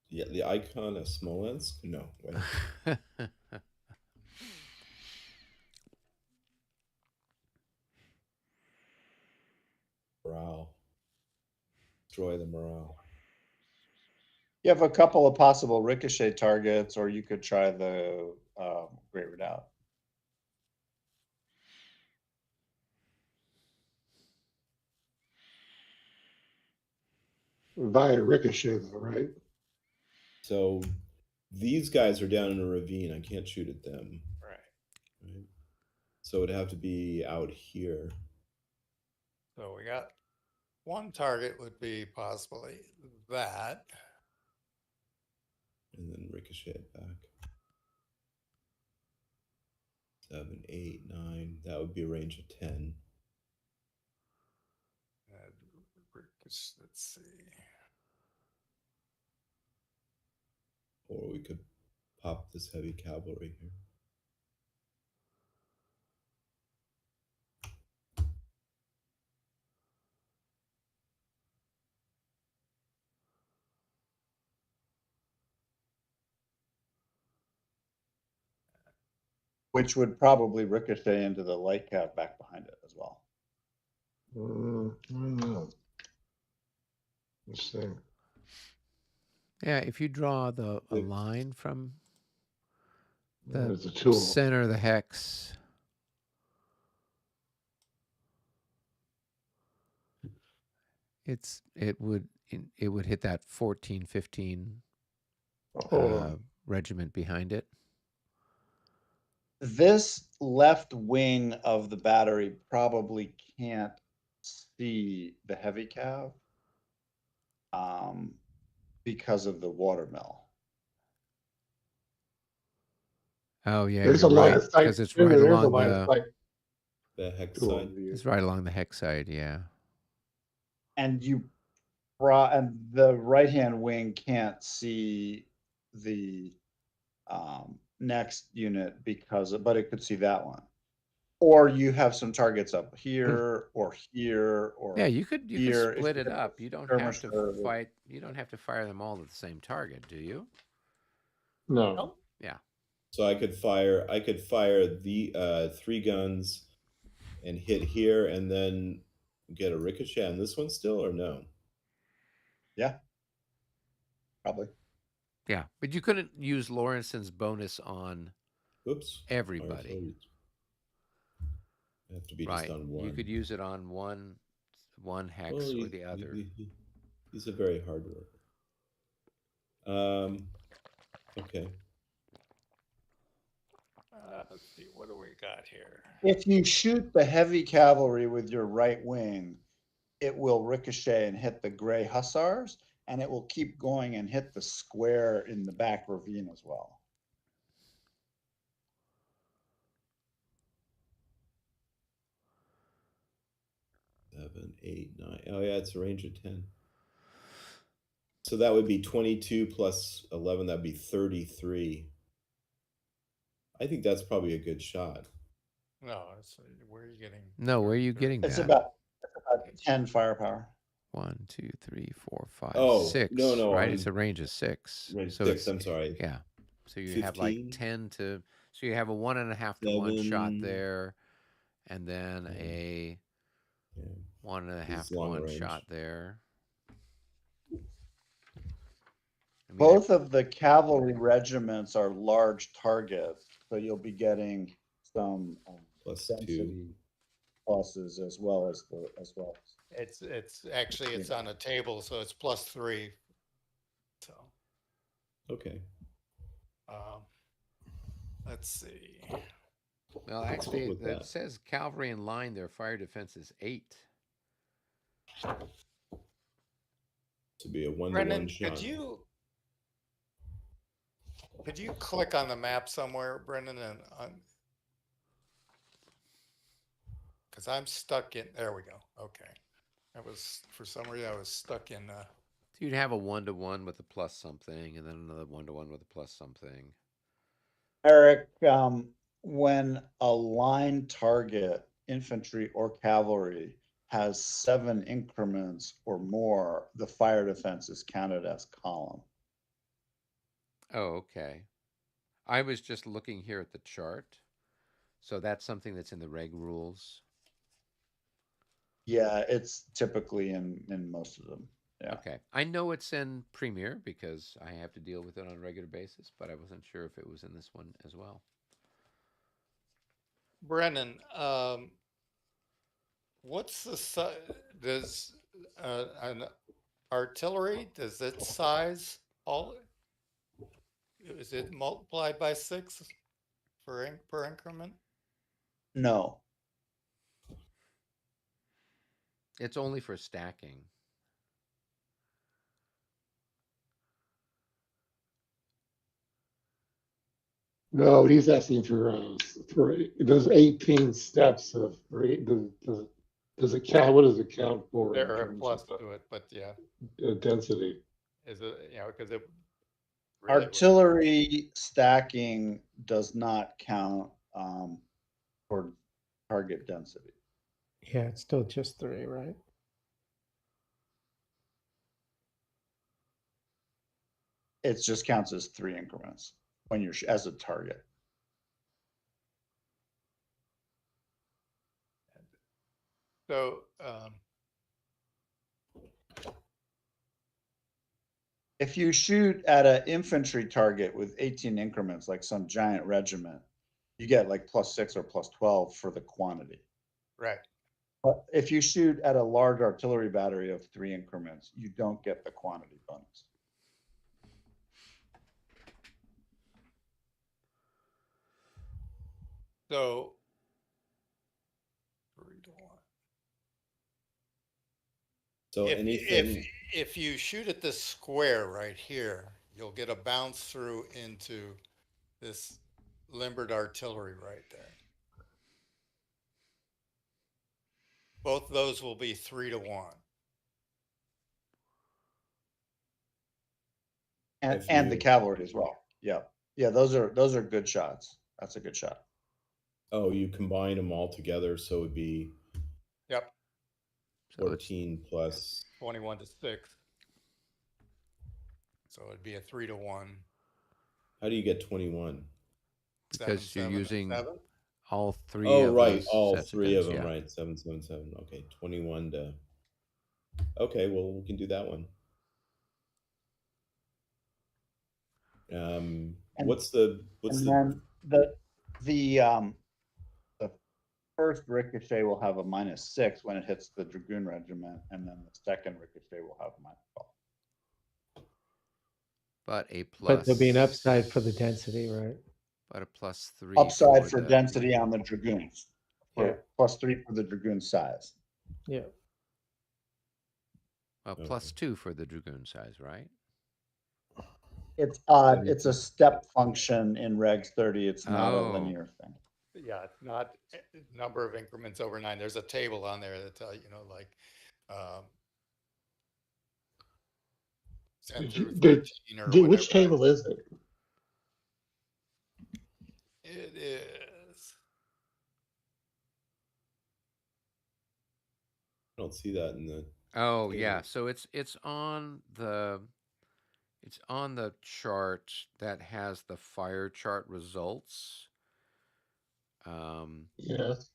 Yeah, the icon of Smolensk? No, wait. Morale. Destroy the morale. You have a couple of possible ricochet targets, or you could try the Great Redoubt. Via ricochet, though, right? So these guys are down in a ravine. I can't shoot at them. Right. So it'd have to be out here. So we got one target would be possibly that. And then ricochet it back. 7, 8, 9. That would be a range of 10. Let's see. Or we could pop this heavy cavalry here. which would probably ricochet into the light cav back behind it as well. I don't know. Let's see. Yeah, if you draw a line from There's the a tool. center of the hex, it would hit that 14, 15 regiment behind it. This left wing of the battery probably can't see the heavy cav because of the watermill. Oh yeah, There's you're a line right, of sight. because it's right There's a along line of sight The hex tool side. to use. it's right along the hex side. Yeah. And and the right hand wing can't see the next unit but it could see that one. Or you have some targets up here or here or Yeah, you could here. If split you it get a up. You don't have to skirmisher, fight. You don't have to fire them all at the same target, do you? No. Yeah. So I could fire the 3 guns and hit here and then get a ricochet on this one still, or no? Yeah. Probably. Yeah, but you couldn't use Lawrenson's bonus on Oops. everybody. I have to be Right. just on one. You could use it on one hex or the other. He's a very hard worker. Okay. Let's see, what do we got here? If you shoot the heavy cavalry with your right wing, it will ricochet and hit the gray hussars, and it will keep going and hit the square in the back ravine as well. Seven, 8, 9. Oh yeah, it's a range of 10. So that would be 22 plus 11. That'd be 33. I think that's probably a good shot. No, where are you getting? No, where are you getting It's that? about 10 firepower. 1, 2, 3, 4, 5, Oh, 6. no, right? It's a range of 6. Range so 6. I'm sorry. Yeah. So you have like 10 to. So you have a 1.5 to 1 shot there, and then a 1.5 to 1 shot there. I mean, Both of the cavalry regiments are large targets, so you'll be getting some Plus density 2. pluses as well. It's actually it's on a table, so it's +3. So Okay. Let's see. Well, actually, with it that. says cavalry in line. Their fire defense is 8. To be a 1-to-1 Brendan, shot. could you click on the map somewhere, Brendan, and because I'm stuck in. There we go. Okay, that was for some reason I was stuck in. So you'd have a 1-to-1 with a plus something, and then another 1-to-1 with a plus something. Eric, when a line target, infantry or cavalry, has 7 increments or more, the fire defense is counted as column. Oh, okay. I was just looking here at the chart. So that's something that's in the reg rules. Yeah, it's typically in most of them. Yeah. Okay. I know it's in Premier because I have to deal with it on a regular basis, but I wasn't sure if it was in this one as well. Brendan, what's the does an artillery, does its size is it multiplied by 6 per increment? No. It's only for stacking. No, he's asking for does 18 steps of does it count? What does it count for? There are plus to it, but yeah. Density. Is it, because it Artillery stacking does not count for target density. Yeah, it's still just 3, right? It just counts as 3 increments when you're as a target. So, If you shoot at an infantry target with 18 increments, like some giant regiment, you get like +6 or +12 for the quantity. right. But if you shoot at a large artillery battery of 3 increments, you don't get the quantity bonus. So 3 to 1. So anything. If you shoot at this square right here, you'll get a bounce through into this limbered artillery right there. Both those will be 3 to 1. And the cavalry as well. Yeah. Yeah, those are good shots. That's a good shot. Oh, you combine them all together, so it'd be Yep. 14 plus 21 to 6. So it'd be a 3 to 1. How do you get 21? Because 7, you're 7, using 7. all three Oh, of right, those all sets three of guns, them, yeah. right? 7, 7, 7. Okay, 21 to. Okay, well, we can do that one. What's the first ricochet will have a -6 when it hits the dragoon regiment, and then the second ricochet will have a -12. But a plus. But there'll be an upside for the density, right? But a +3. Upside for density on the dragoons. Yeah. +3 for the dragoon size. Yeah. Well, +2 for the dragoon size, right? It's odd. It's a step function in Regs 30. It's not a Oh. linear thing. Yeah, it's not number of increments over 9. There's a table on there that tell you know, like 10 through 13 or whatever. Which table is it? It is. I don't see that in the. Oh, table. yeah. So it's on the chart that has the fire chart results. Yes.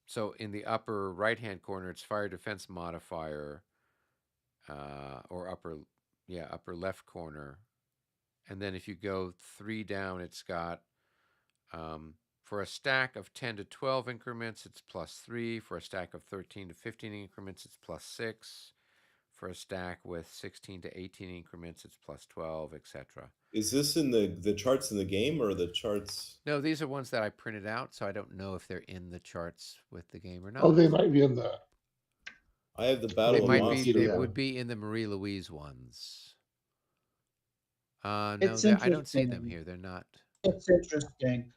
So in the upper right-hand corner, it's fire defense modifier, or upper left corner. And then if you go 3 down, it's got, for a stack of 10 to 12 increments, it's +3. For a stack of 13 to 15 increments, it's +6. For a stack with 16 to 18 increments, it's +12, etc. Is this in the charts in the game or the charts? No, these are ones that I printed out, so I don't know if they're in the charts with the game or not. Oh, they might be in the. I have the They Battle of might Moscow. be. They would be in the Marie Louise ones. No, It's I don't see them interesting. here. They're not. It's interesting.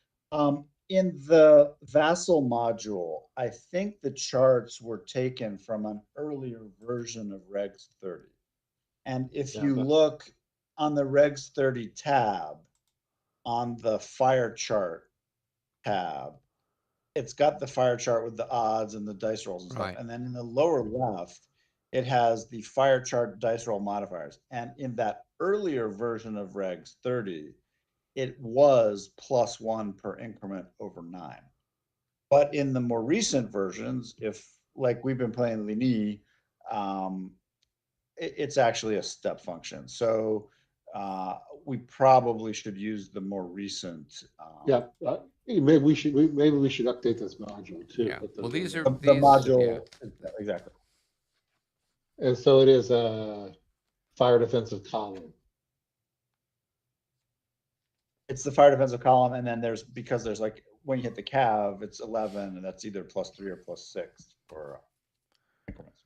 In the Vassal module, I think the charts were taken from an earlier version of Regs 30. And if Yeah, you but- look on the Regs 30 tab, on the fire chart tab, it's got the fire chart with the odds and the dice rolls and stuff. Right. And then in the lower left, it has the fire chart dice roll modifiers. And in that earlier version of Regs 30, it was +1 per increment over 9. But in the more recent versions, if like we've been playing Ligny, it's actually a step function. So we probably should use the more recent. Yeah, maybe we should update this module too. Yeah. put Well, those these in are there. The these, module, yeah. exactly. And so it is a fire defensive column. It's the fire defensive column, and then because there's like when you hit the cav, it's 11, and that's either +3 or +6 for increments.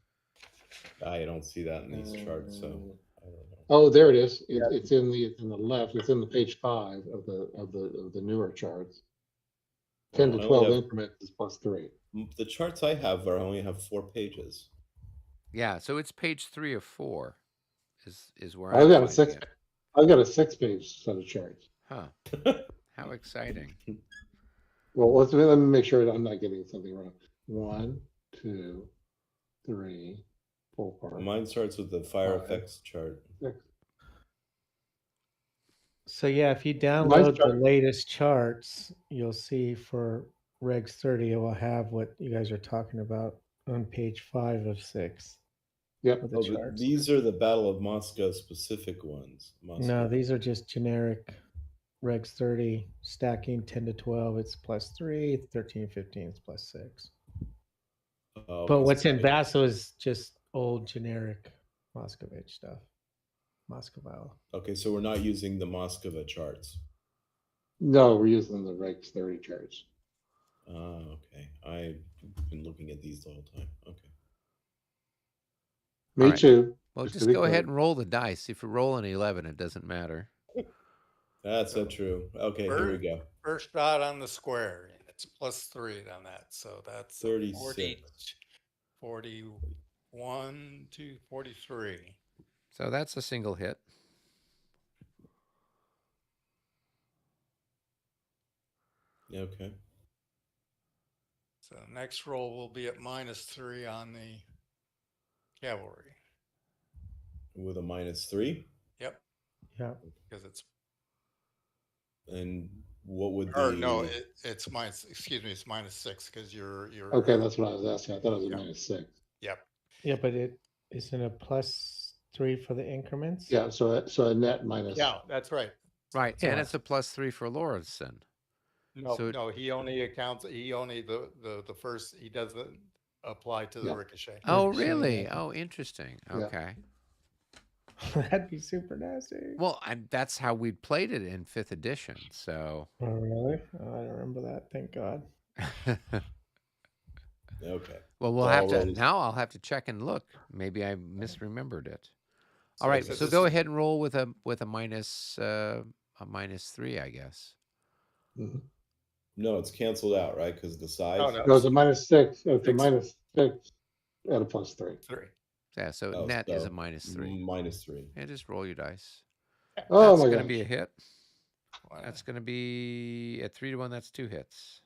I don't see that in these charts, so I don't know. Oh, there it is. Yeah. It's in the left. It's in the page 5 of the newer charts. 10 to Well, I 12 only have- increments is +3. The charts I have only have 4 pages. Yeah, so it's page 3 of 4 is where I've I'm got a finding 6. it. I've got a 6-page set of charts. Huh. How exciting. Well, let me make sure I'm not getting something wrong. 1, 2, 3, 4. Mine starts with the fire 5, effects chart. 6. So yeah, if you Nice download the chart. latest charts, you'll see for Regs 30, it will have what you guys are talking about on page 5 of 6. Yep. With the Oh, charts. these are the Battle of Moscow specific ones. No, these are just generic Regs 30 stacking 10 to 12. It's +3, 13, 15. It's +6. Oh, But okay, what's so in Vaso is just old generic Moscovich stuff. Moscow. okay, so we're not using the Moscow charts. No, we're using the Regs 30 charts. Okay. I've been looking at these the whole time. Okay. Me Alright. too. Well, to just be go clear. ahead and roll the dice. If you roll an 11, it doesn't matter. That's so true. Okay, here we go. First shot on the square. It's +3 on that. So that's 36. 41 to 43. So that's a single hit. Okay. So next roll will be at -3 on the cavalry. With a -3. Yep, Yeah. because it's And what would or the no, it's minus. Excuse me, it's -6 because you're Okay, that's what I was asking. I thought it was a Yeah. -6. Yep. Yeah, but it isn't a +3 for the increments. Yeah, so a net minus. Yeah, that's right. Right. So- And it's a +3 for Lawrenson. No, So- no, he only accounts. He only the first. He doesn't apply to the Yeah. ricochet. Oh, Ricochet, really? yeah. Oh, interesting. Yeah. Okay. That'd be super nasty. Well, that's how we played it in 5th edition. So. Oh, really? Oh, I don't remember that. Thank God. Okay. Well, we'll So have I'll to roll- now. I'll have to check and look. Maybe I misremembered it. All So right. I guess So this go is- ahead and roll with a -3, I guess. Mhm. No, it's canceled out, right? Because the size. Oh, no. No, it's a -6. It's a Six. -6 at a +3. 3. Yeah. So Oh, net is a so -3. -3. Yeah. Just roll your dice. Oh That's my going to gosh. be a hit. That's going to be at 3 to 1. That's 2 hits.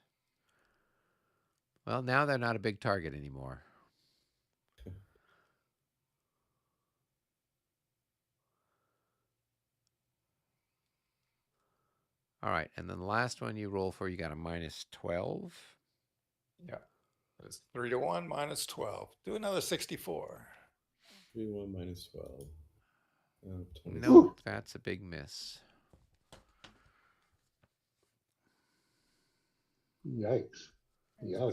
Well, now they're not a big target anymore. All right, and then the last one you roll for, you got a -12. Yeah, it's 3 to 1 -12. Do another 64. 3 to 1 -12. 26. Nope, that's a big miss. Yikes. Yeah.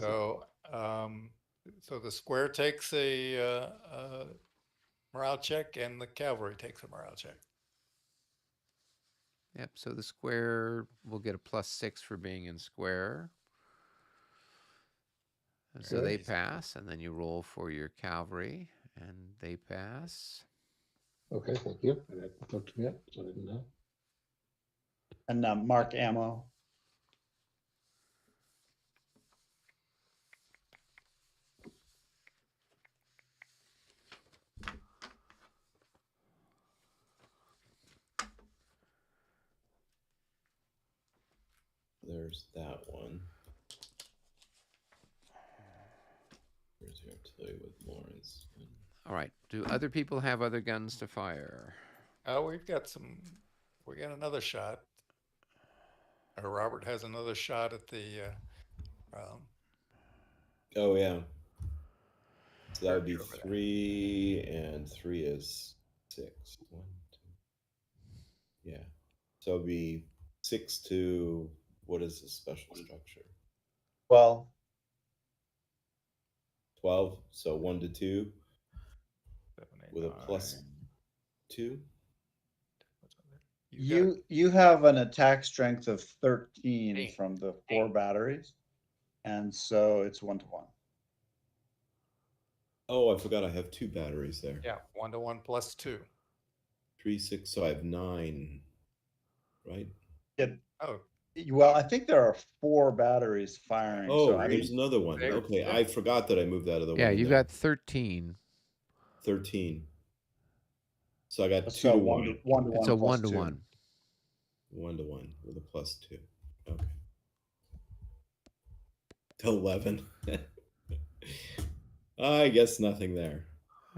So the square takes a morale check, and the cavalry takes a morale check. Yep, so the square will get a +6 for being in square. And so they Good. pass, and then you roll for your cavalry, and they pass. Okay, thank you. I didn't talk to me yet, so I didn't know. And mark ammo. There's that one. There's your artillery with Lawrence. All right, do other people have other guns to fire? Oh, we got another shot. Or Robert has another shot at the. Oh yeah. So that would be Over there. 3, and 3 is 6. 1, 2. Yeah. So it'd be 6 to what is the special structure? Well, 12. So 1 to 2 7, 8, with a 9. +2. you have an attack strength of 13 Eight. from the 4 batteries, and so it's 1 to 1. Oh, I forgot I have 2 batteries there. Yeah, 1 to 1 +2. 3, 6. So I have 9. Right? Oh, Well, I think there are 4 batteries firing. Oh, so I there's mean, another one. there- Okay, yeah. I forgot that I moved out of the Yeah, one. you got 13. 13. So I got 2 so to 1 1. to 1 to 1. It's a plus 1 to 2. 1. 1 to 1 with a +2. Okay. 11. I guess nothing there.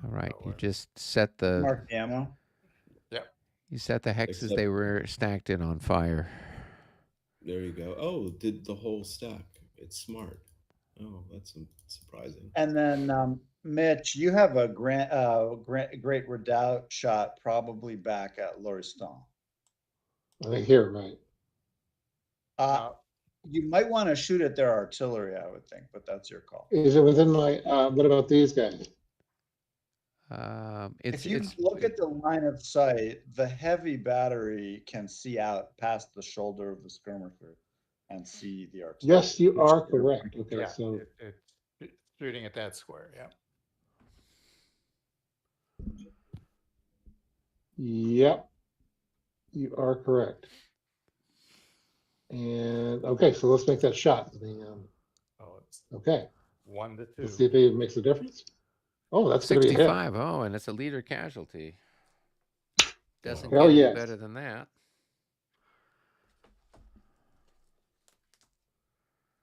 All right, Oh, you wait. just set the Mark the ammo. you set the hexes Except- they were stacked in on fire. There you go. Oh, did the whole stack. It's smart. Oh, that's surprising. And then Mitch, you have a great redoubt shot probably back at Lauriston. I think here, right? You might want to shoot at their artillery, I would think, but that's your call. Is it within my? What about these guys? If you look at the line of sight, the heavy battery can see out past the shoulder of the skirmisher and see the artillery. Yes, you are correct. Okay, Yeah, so it's shooting at that square. Yeah. yep, you are correct. And okay, so let's make that shot. It's Okay, 1 to 2. let's see if it makes a difference. Oh, that's going to be a hit. 65. Oh, and it's a leader casualty. Doesn't Hell get any yes. better than that.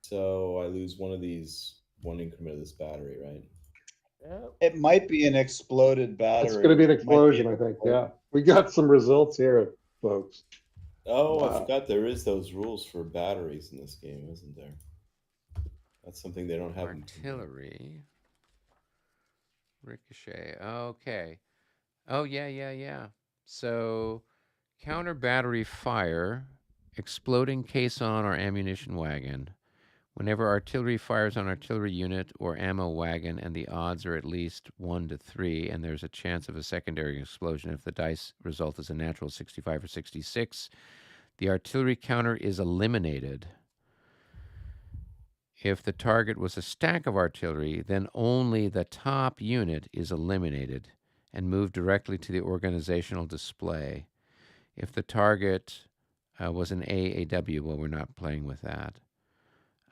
So I lose one of these, one increment of this battery, right? It might be an exploded battery. It's going to be an It might be explosion, I think. Yeah, we got some results here, folks. Oh, I forgot there is those rules for batteries in this game, isn't there? That's something they don't have. Artillery. Ricochet. Okay. Oh, yeah. So, counter battery fire, exploding caisson or ammunition wagon. Whenever artillery fires on artillery unit or ammo wagon and the odds are at least 1 to 3 and there's a chance of a secondary explosion if the dice result is a natural 65 or 66, the artillery counter is eliminated. If the target was a stack of artillery, then only the top unit is eliminated and moved directly to the organizational display. If the target was an AAW, well, we're not playing with that.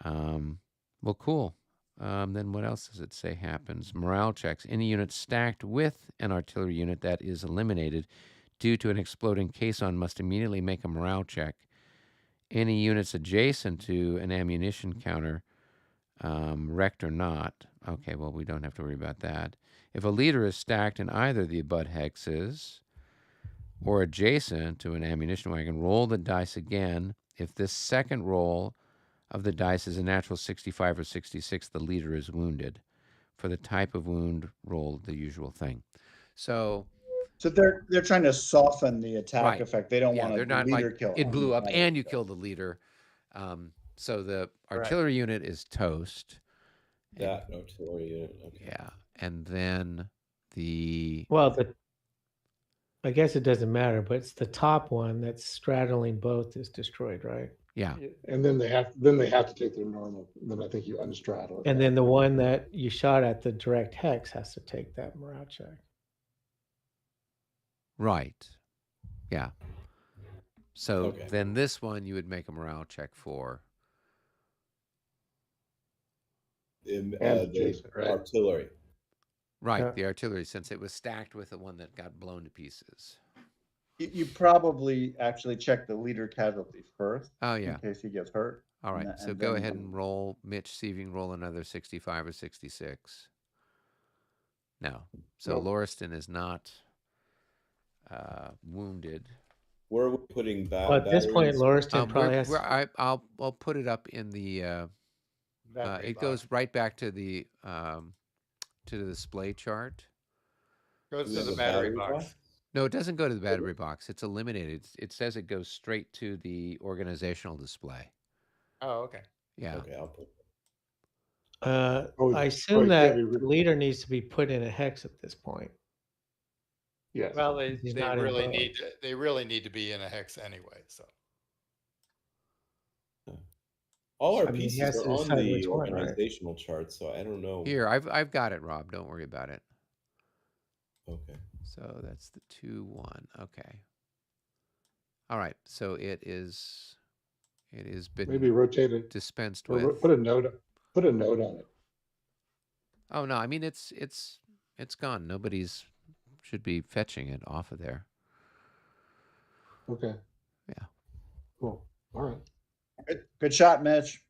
Well, cool. Then what else does it say happens? Morale checks. Any unit stacked with an artillery unit that is eliminated due to an exploding caisson must immediately make a morale check. Any units adjacent to an ammunition counter, wrecked or not. Okay, well, we don't have to worry about that. If a leader is stacked in either the abut hexes or adjacent to an ammunition wagon, roll the dice again. If this second roll of the dice is a natural 65 or 66, the leader is wounded. For the type of wound, roll the usual thing. So they're trying to soften the attack effect. They don't want they're not leader like kill. it blew up and you killed the leader. So the artillery unit is toast. That artillery unit. Okay. Yeah, and then the I guess it doesn't matter, but it's the top one that's straddling both is destroyed, right? Yeah. And then they have to take their normal. Then I think you unstraddle it. And then the one that you shot at the direct hex has to take that morale check. Right. Yeah. So then this one you would make a morale check for. The artillery. Right, the artillery, since it was stacked with the one that got blown to pieces. You probably actually check the leader casualty first. Oh, yeah. In case he gets hurt. All right, so go ahead and roll. Mitch, see if you can roll another 65 or 66. No. So Lauriston is not wounded. Where are we putting Well, at this point, Lauriston probably has. I'll put it up in the. It goes right back to the display chart. Goes to the battery box. No, it doesn't go to the battery box. It's eliminated. It says it goes straight to the organizational display. Oh, okay. Yeah. Okay, I'll put. I assume that the leader needs to be put in a hex at this point. Yes. Well, they really need to be in a hex anyway. So all our pieces are on the organizational chart, so I don't know. Here, I've got it, Rob. Don't worry about it. Okay. So that's the 2-1. Okay. All right. So it is been maybe rotate it, dispensed with. Put a note on it. Oh no, I mean it's gone. Nobody's should be fetching it off of there. Okay. Yeah. Cool. All right. Good shot, Mitch.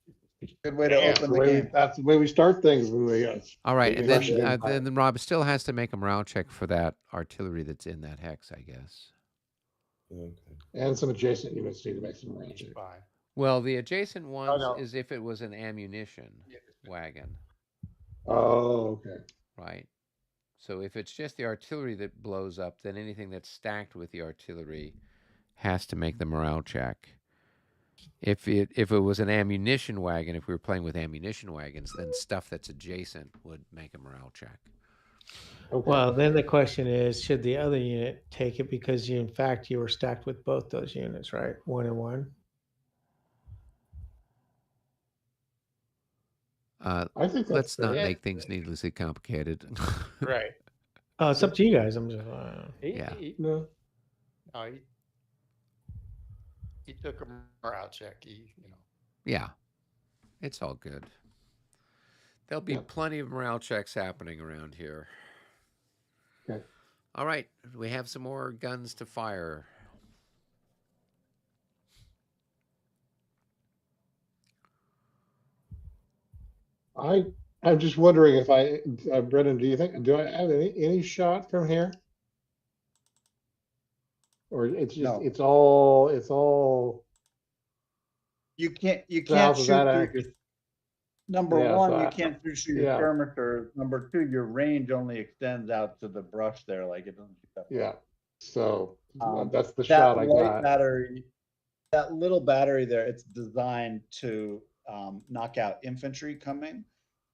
Good way to open the game. That's the way we start things. All right, and then Rob still has to make a morale check for that artillery that's in that hex, I guess. Okay. And some adjacent units need to make some morale checks. fine. Well, the adjacent ones is if it was an ammunition. wagon, Oh, okay. right? So if it's just the artillery that blows up, then anything that's stacked with the artillery has to make the morale check. If it was an ammunition wagon, if we were playing with ammunition wagons, then stuff that's adjacent would make a morale check. Okay. Well, then the question is, should the other unit take it because in fact you were stacked with both those units, right? 1 and 1. I think that's Let's not fair. make things needlessly complicated. Right. Oh, it's up to you guys. I'm just. Yeah. No. No, he took a morale check. Yeah, it's all good. There'll be plenty of morale checks happening around here. Okay. All right, we have some more guns to fire. I'm just wondering if Brendan, do I have any shot from here? Or it's just, No. it's all You can't south of shoot that through axis. number Yeah, one, so you I- can't shoot your yeah. skirmisher. Number two, your range only extends out to the brush there, like it doesn't shoot that far. Yeah. So that's the That shot I white got. battery, that little battery there, it's designed to knock out infantry coming,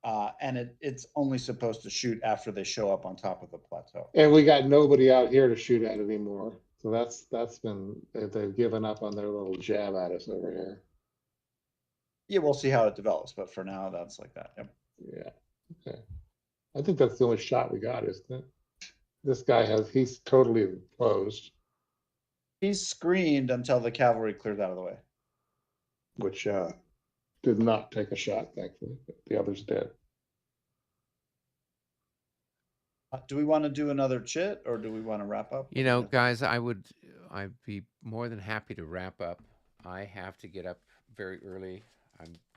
and it's only supposed to shoot after they show up on top of the plateau. And we got nobody out here to shoot at anymore. So that's been, they've given up on their little jab at us over here. Yeah, we'll see how it develops, but for now, that's like that. Yep. Yeah. Okay. I think that's the only shot we got, isn't it? This guy he's totally closed, He's screened until the cavalry clears out of the way. which did not take a shot, thankfully, but the others did. Do we want to do another chit, or do we want to wrap up? You know, guys, I'd be more than happy to wrap up. I have to get up very early.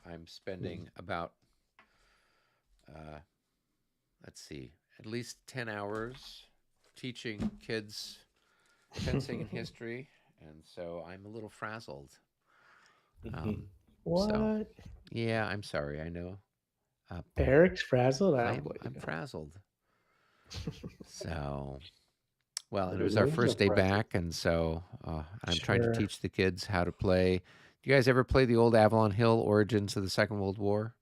I'm spending about let's see, at least 10 hours teaching kids fencing and history, and so I'm a little frazzled. What? So, yeah, I'm sorry. I know. Eric's frazzled. I'm frazzled. So, well, and it was our first day back, and so I'm trying to teach the kids how to play. Do you guys ever play the old Avalon Hill Origins of the Second World War?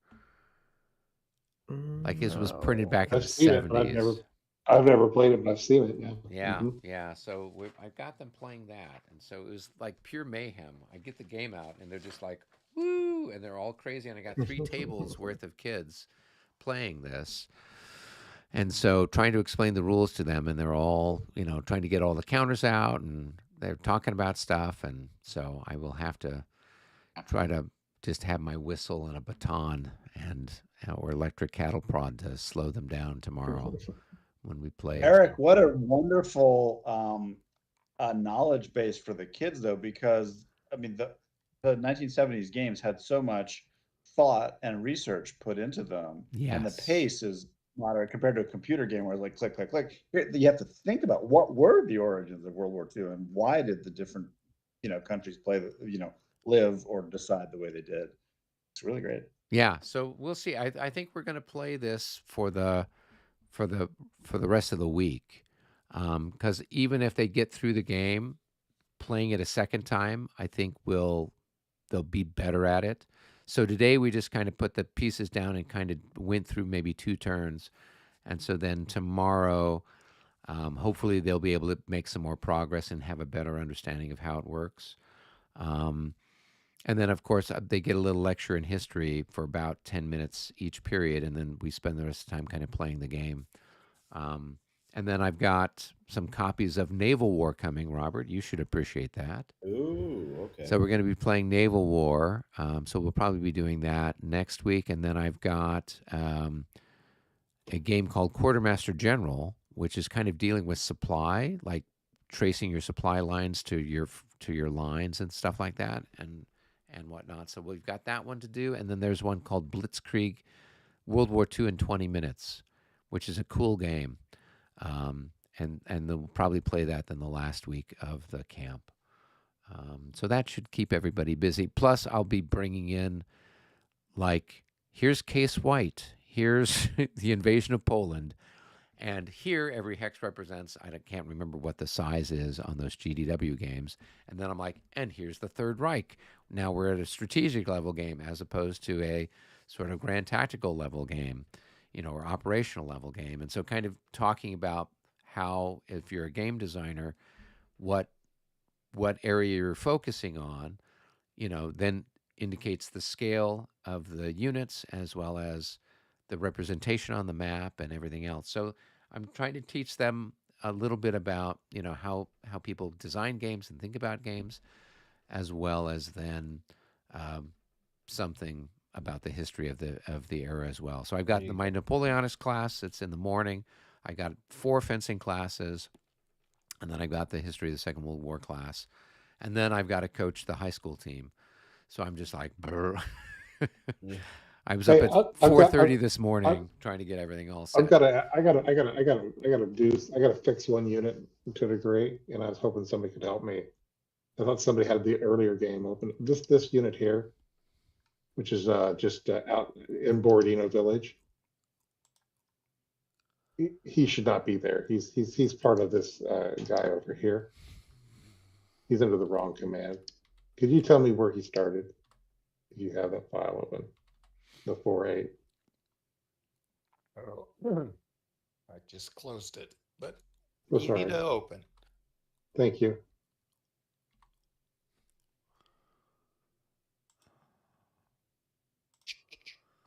Like this was printed back in the 70s. I've never played it, but I've seen it. Yeah. Yeah, yeah. So I've got them playing that, and so it was like pure mayhem. I get the game out, and they're just like, woo, and they're all crazy. And I got 3 tables worth of kids playing this. And so trying to explain the rules to them, and they're all, trying to get all the counters out, and they're talking about stuff. And so I will have to try to just have my whistle and a baton or electric cattle prod to slow them down tomorrow when we play. Eric, what a wonderful knowledge base for the kids, though, because I mean the 1970s games had so much thought and research put into them, and the pace is moderate compared to a computer game where it's like click, click, click. You have to think about what were the origins of World War II and why did the different countries live or decide the way they did. It's really great. Yeah, so we'll see. I think we're going to play this for the rest of the week, because even if they get through the game, playing it a second time, I think they'll be better at it. So today we just kind of put the pieces down and kind of went through maybe 2 turns, and so then tomorrow, hopefully they'll be able to make some more progress and have a better understanding of how it works. And then, of course, they get a little lecture in history for about 10 minutes each period, and then we spend the rest of the time kind of playing the game. And then I've got some copies of Naval War coming, Robert. You should appreciate that. Ooh, okay. So we're going to be playing Naval War. So we'll probably be doing that next week. And then I've got a game called Quartermaster General, which is kind of dealing with supply, like tracing your supply lines to your lines and stuff like that, and whatnot. So we've got that one to do. And then there's one called Blitzkrieg World War II in 20 Minutes, which is a cool game. And they'll probably play that in the last week of the camp. So that should keep everybody busy. Plus, I'll be bringing in like here's Case White, here's the invasion of Poland, and here every hex represents, I can't remember what the size is on those GDW games. And then I'm like, and here's the Third Reich. Now we're at a strategic level game as opposed to a sort of grand tactical level game, or operational level game. And so kind of talking about how, if you're a game designer, what area you're focusing on, then indicates the scale of the units as well as the representation on the map and everything else. So I'm trying to teach them a little bit about, how people design games and think about games, as well as then something about the history of the era as well. So I've got my Napoleonics class. It's in the morning. I got 4 fencing classes, and then I've got the history of the Second World War class, and then I've got to coach the high school team. So I'm just like, brr. I was up at 4:30 this morning trying to get everything all set. I gotta fix one unit to a degree, and I was hoping somebody could help me. I thought somebody had the earlier game open. This unit here, which is just out in Borodino Village. He should not be there. He's part of this guy over here. He's under the wrong command. Could you tell me where he started? If you have that file open, the 4.8. Oh, I just closed it, but Oh, you sorry. need to open. Thank you.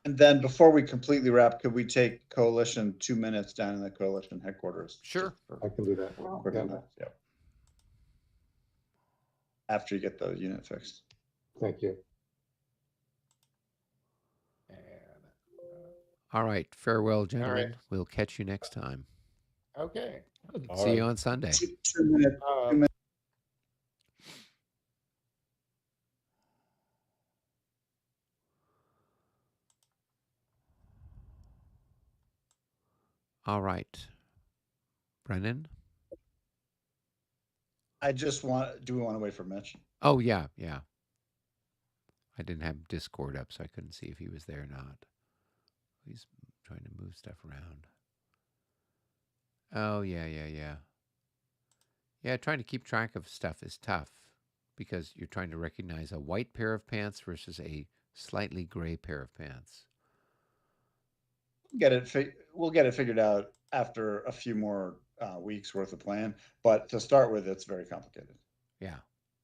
And then before we completely wrap, could we take coalition 2 minutes down in the coalition headquarters? Sure. I can do that. Yeah. After you get the unit fixed. Thank you. And All right. Farewell, gentlemen. right. We'll catch you next time. okay. See you on Sunday. 2 minutes. All right. Brennan? Do we want to wait for Mitch? Oh, yeah. I didn't have Discord up, so I couldn't see if he was there or not. He's trying to move stuff around. Oh, yeah. Yeah, trying to keep track of stuff is tough because you're trying to recognize a white pair of pants versus a slightly gray pair of pants. We'll get it figured out after a few more weeks worth of playing. But to start with, it's very complicated. Yeah.